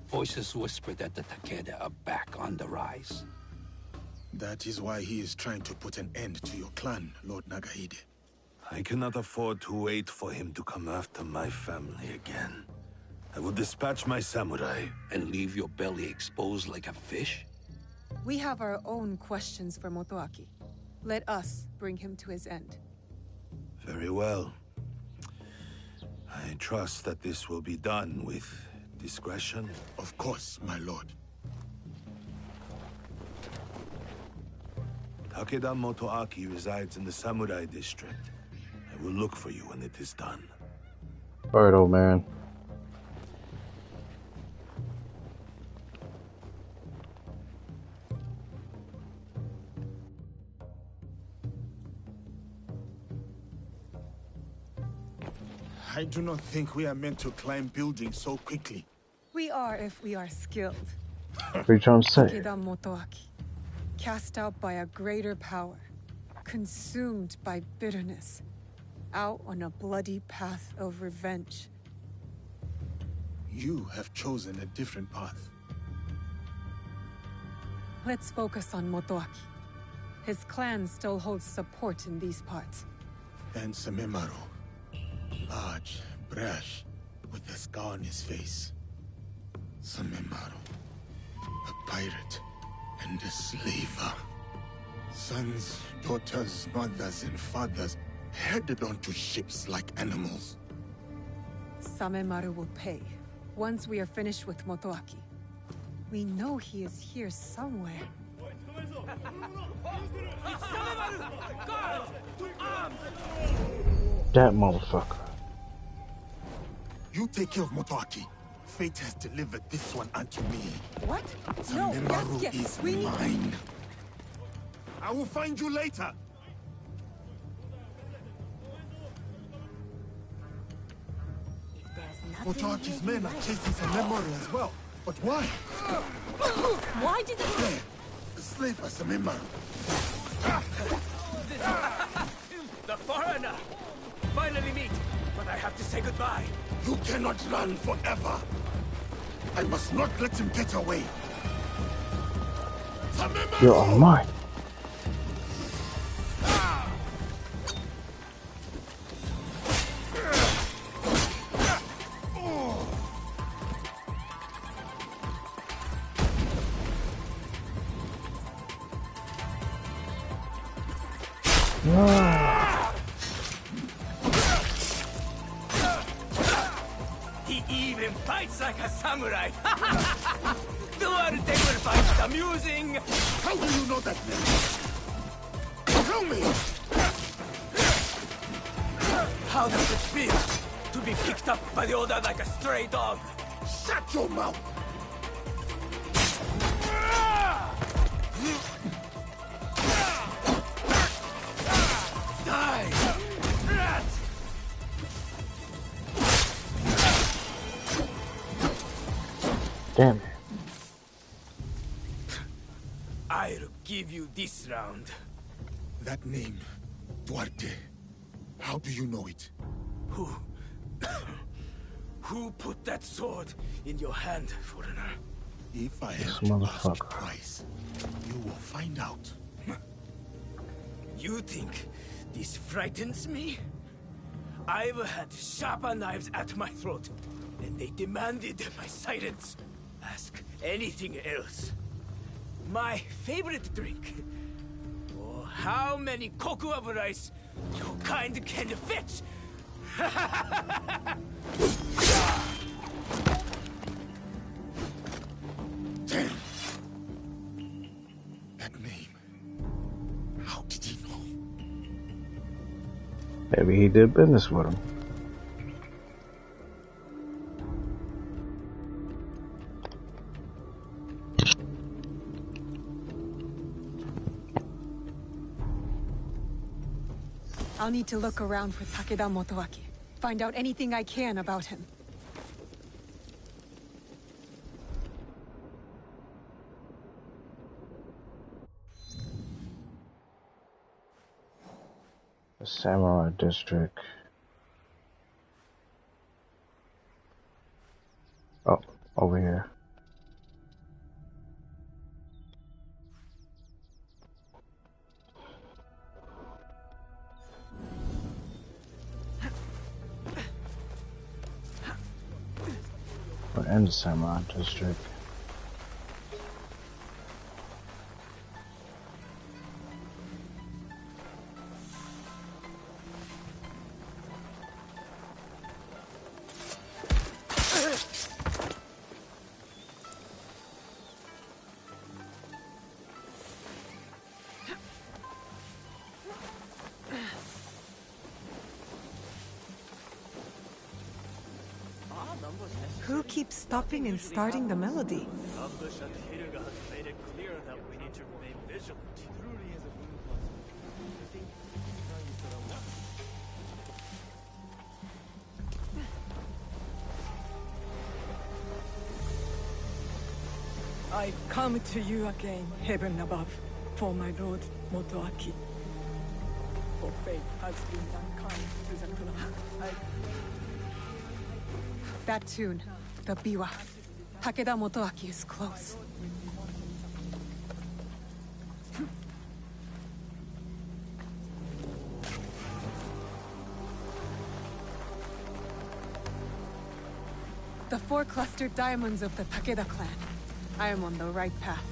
Voices whisper that the Takeda are back on the rise. That is why he is trying to put an end to your clan, Lord Nagahide. I cannot afford to wait for him to come after my family again. I will dispatch my samurai. And leave your belly exposed like a fish? We have our own questions for Motoaki. Let us bring him to his end. Very well. I trust that this will be done with discretion. Of course, my lord. Takeda Motoaki resides in the Samurai District. I will look for you when it is done. Alright, old man. I do not think we are meant to climb buildings so quickly. We are if we are skilled. What are you trying to say? Takeda Motoaki, cast out by a greater power, consumed by bitterness, out on a bloody path of revenge. You have chosen a different path. Let's focus on Motoaki. His clan still holds support in these parts. And Samemaru. Large, brash, with a scar on his face. Samemaru. A pirate and a slaver. Sons, daughters, mothers, and fathers headed onto ships like animals. Samemaru will pay, once we are finished with Motoaki. We know he is here somewhere. It's Samemaru! Guards! To arms! That motherfucker. You take care of Motoaki. Fate has delivered this one unto me. What? Samemaru Yes, is we need... mine. I will find you later. Motoaki's men are chasing Samemaru as well. But why? Why did they... There, the slave for Samemaru. The foreigner! Finally meet, but I have to say goodbye. You cannot run forever. I must not let him get away. Samemaru! You're on mine. He even fights like a samurai. Duarte will find it amusing. How do you know that name? Tell me! How does it feel to be picked up by the order like a stray dog? Shut your mouth! Die! Rat! Damn it. I'll give you this round. That name, Duarte. How do you know it? Who put that sword in your hand, foreigner? If I This have to ask motherfucker. twice, you will find out. You think this frightens me? I've had sharper knives at my throat, and they demanded my silence. Ask anything else. My favorite drink. Or how many koku of rice your kind can fetch. Damn! That name. How did he know? Maybe he did business with him. I'll need to look around for Takeda Motoaki. Find out anything I can about him. The Samurai District. Oh, over here. We're in the Samurai District. Who keeps stopping and starting the melody? I come to you again, heaven above, for my lord Motoaki. For fate has been unkind to the clan. That tune, the biwa. Takeda Motoaki is close. The 4 clustered diamonds of the Takeda clan. I am on the right path.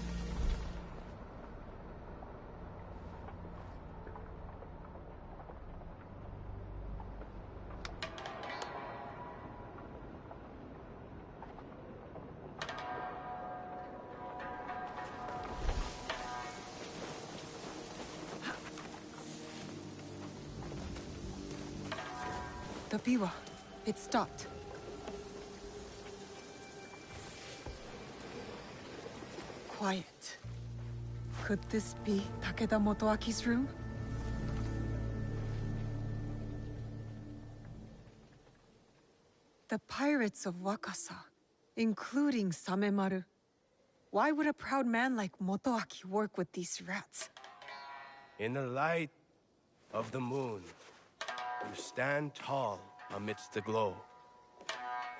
The biwa. It stopped. Quiet. Could this be Takeda Motoaki's room? The pirates of Wakasa, including Samemaru. Why would a proud man like Motoaki work with these rats? In the light of the moon, you stand tall amidst the glow.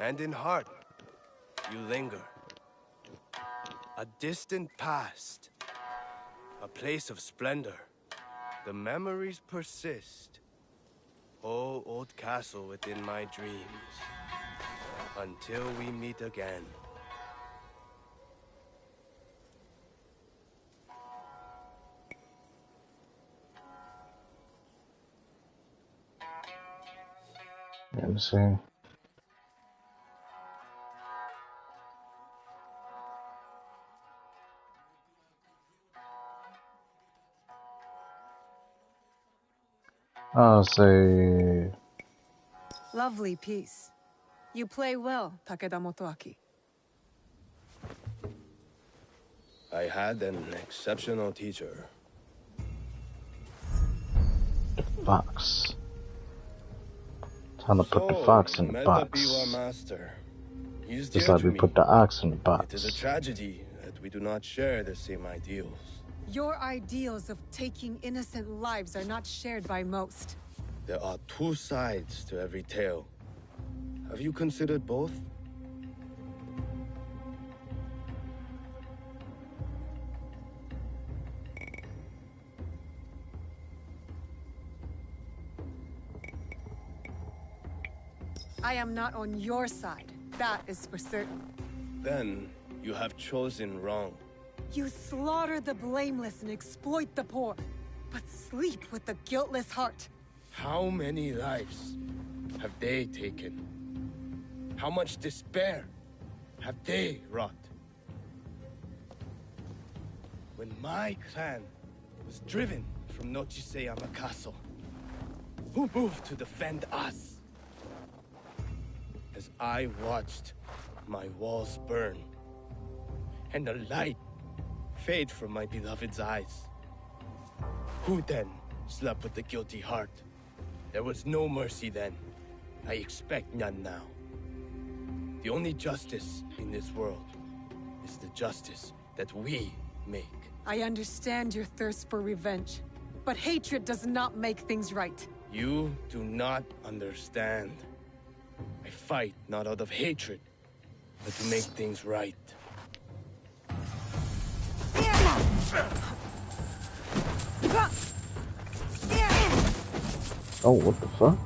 And in heart, you linger. A distant past, a place of splendor. The memories persist. Oh, old castle within my dreams. Until we meet again. Let me see. I'll say... Lovely piece. You play well, Takeda Motoaki. I had an exceptional teacher. Fox. Time to put the fox in the box. Master. He's Just dear like to we me. put the ox in the box. It is a tragedy that we do not share the same ideals. Your ideals of taking innocent lives are not shared by most. There are 2 sides to every tale. Have you considered both? I am not on your side. That is for certain. Then you have chosen wrong. You slaughter the blameless and exploit the poor, but sleep with the guiltless heart. How many lives have they taken? How much despair have they wrought? When my clan was driven from Nochiseyama Castle, who moved to defend us? As I watched my walls burn, and the light fade from my beloved's eyes, who then slept with the guilty heart? There was no mercy then. I expect none now. The only justice in this world is the justice that we make. I understand your thirst for revenge, but hatred does not make things right. You do not understand. I fight not out of hatred, but to make things right. Oh, what the fuck?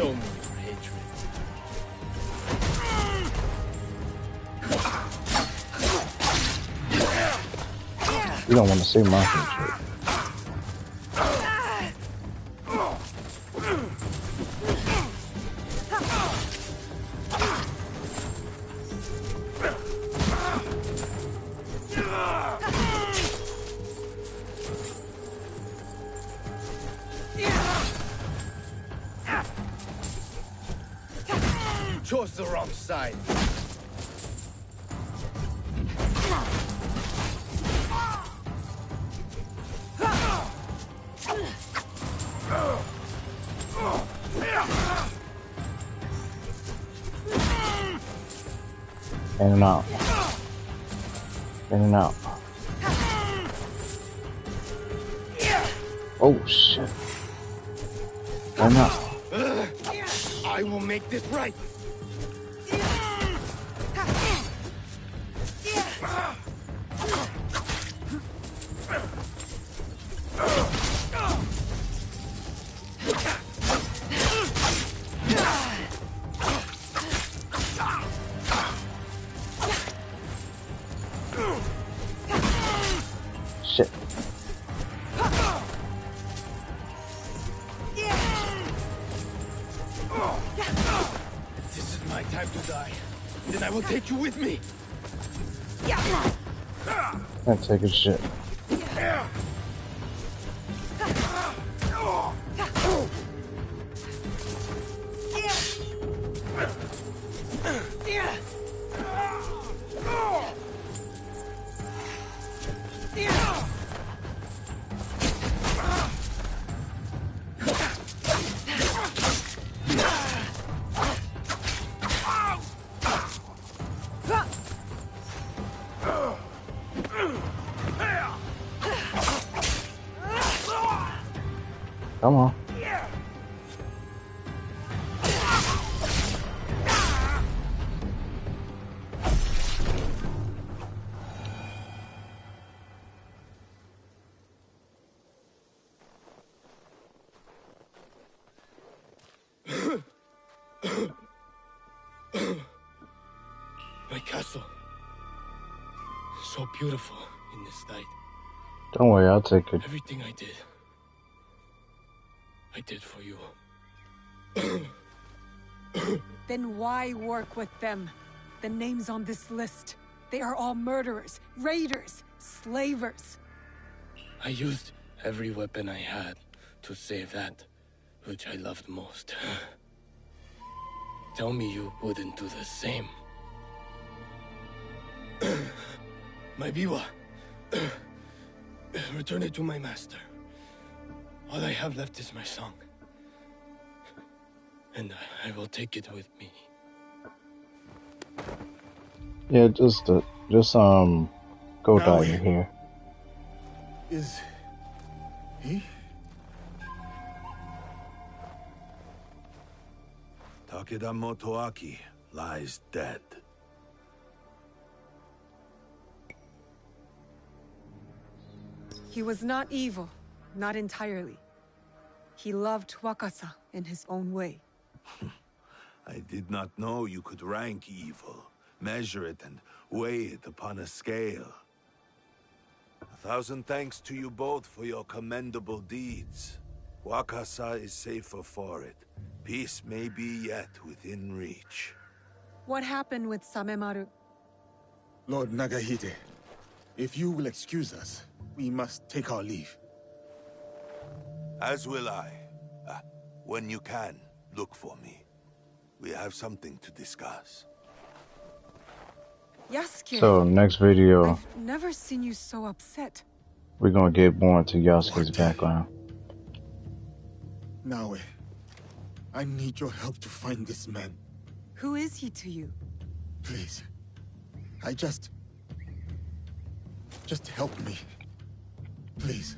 Show me your hatred. You don't want to see my hatred. Chose the wrong side. In and out. In and out. Oh shit. In and out. I will make this right. Shit. This is my time to die. Then I will take you with me. I'm taking shit. Come on. My castle. So beautiful in this light. Don't worry, I'll take it. Everything I did for you. Then why work with them? The names on this list. They are all murderers, raiders, slavers. I used every weapon I had to save that which I loved most. Tell me you wouldn't do the same. My biwa. Return it to my master. All I have left is my song. And I will take it with me. Yeah, just go die in here. Is he? Takeda Motoaki lies dead. He was not evil, not entirely. He loved Wakasa in his own way. I did not know you could rank evil, measure it and weigh it upon a scale. 1,000 thanks to you both for your commendable deeds. Wakasa is safer for it. Peace may be yet within reach. What happened with Samemaru? Lord Nagahide, if you will excuse us, we must take our leave. As will I. When you can, look for me. We have something to discuss. Yasuke! So next video, I've never seen you so upset. we're gonna get more into Yasuke's background. Naue, I need your help to find this man. Who is he to you? Please. Just help me. Please.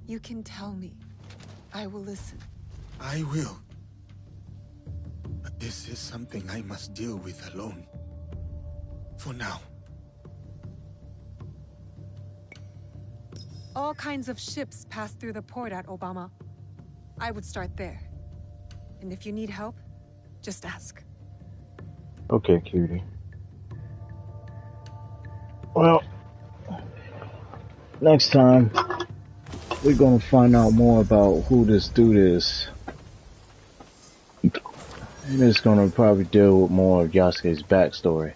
You can tell me. I will listen. I will. But this is something I must deal with alone. For now. All kinds of ships pass through the port at Obama. I would start there. And if you need help, Just ask. Okay, cutie. Well, next time we're gonna find out more about who this dude is. And it's gonna probably deal with more of Yasuke's backstory.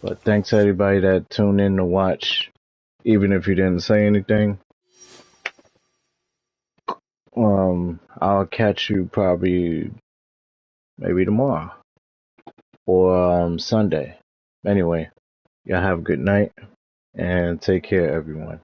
But thanks to everybody that tuned in to watch, even if you didn't say anything. I'll catch you probably maybe tomorrow or Sunday. Anyway, y'all have a good night and take care, everyone.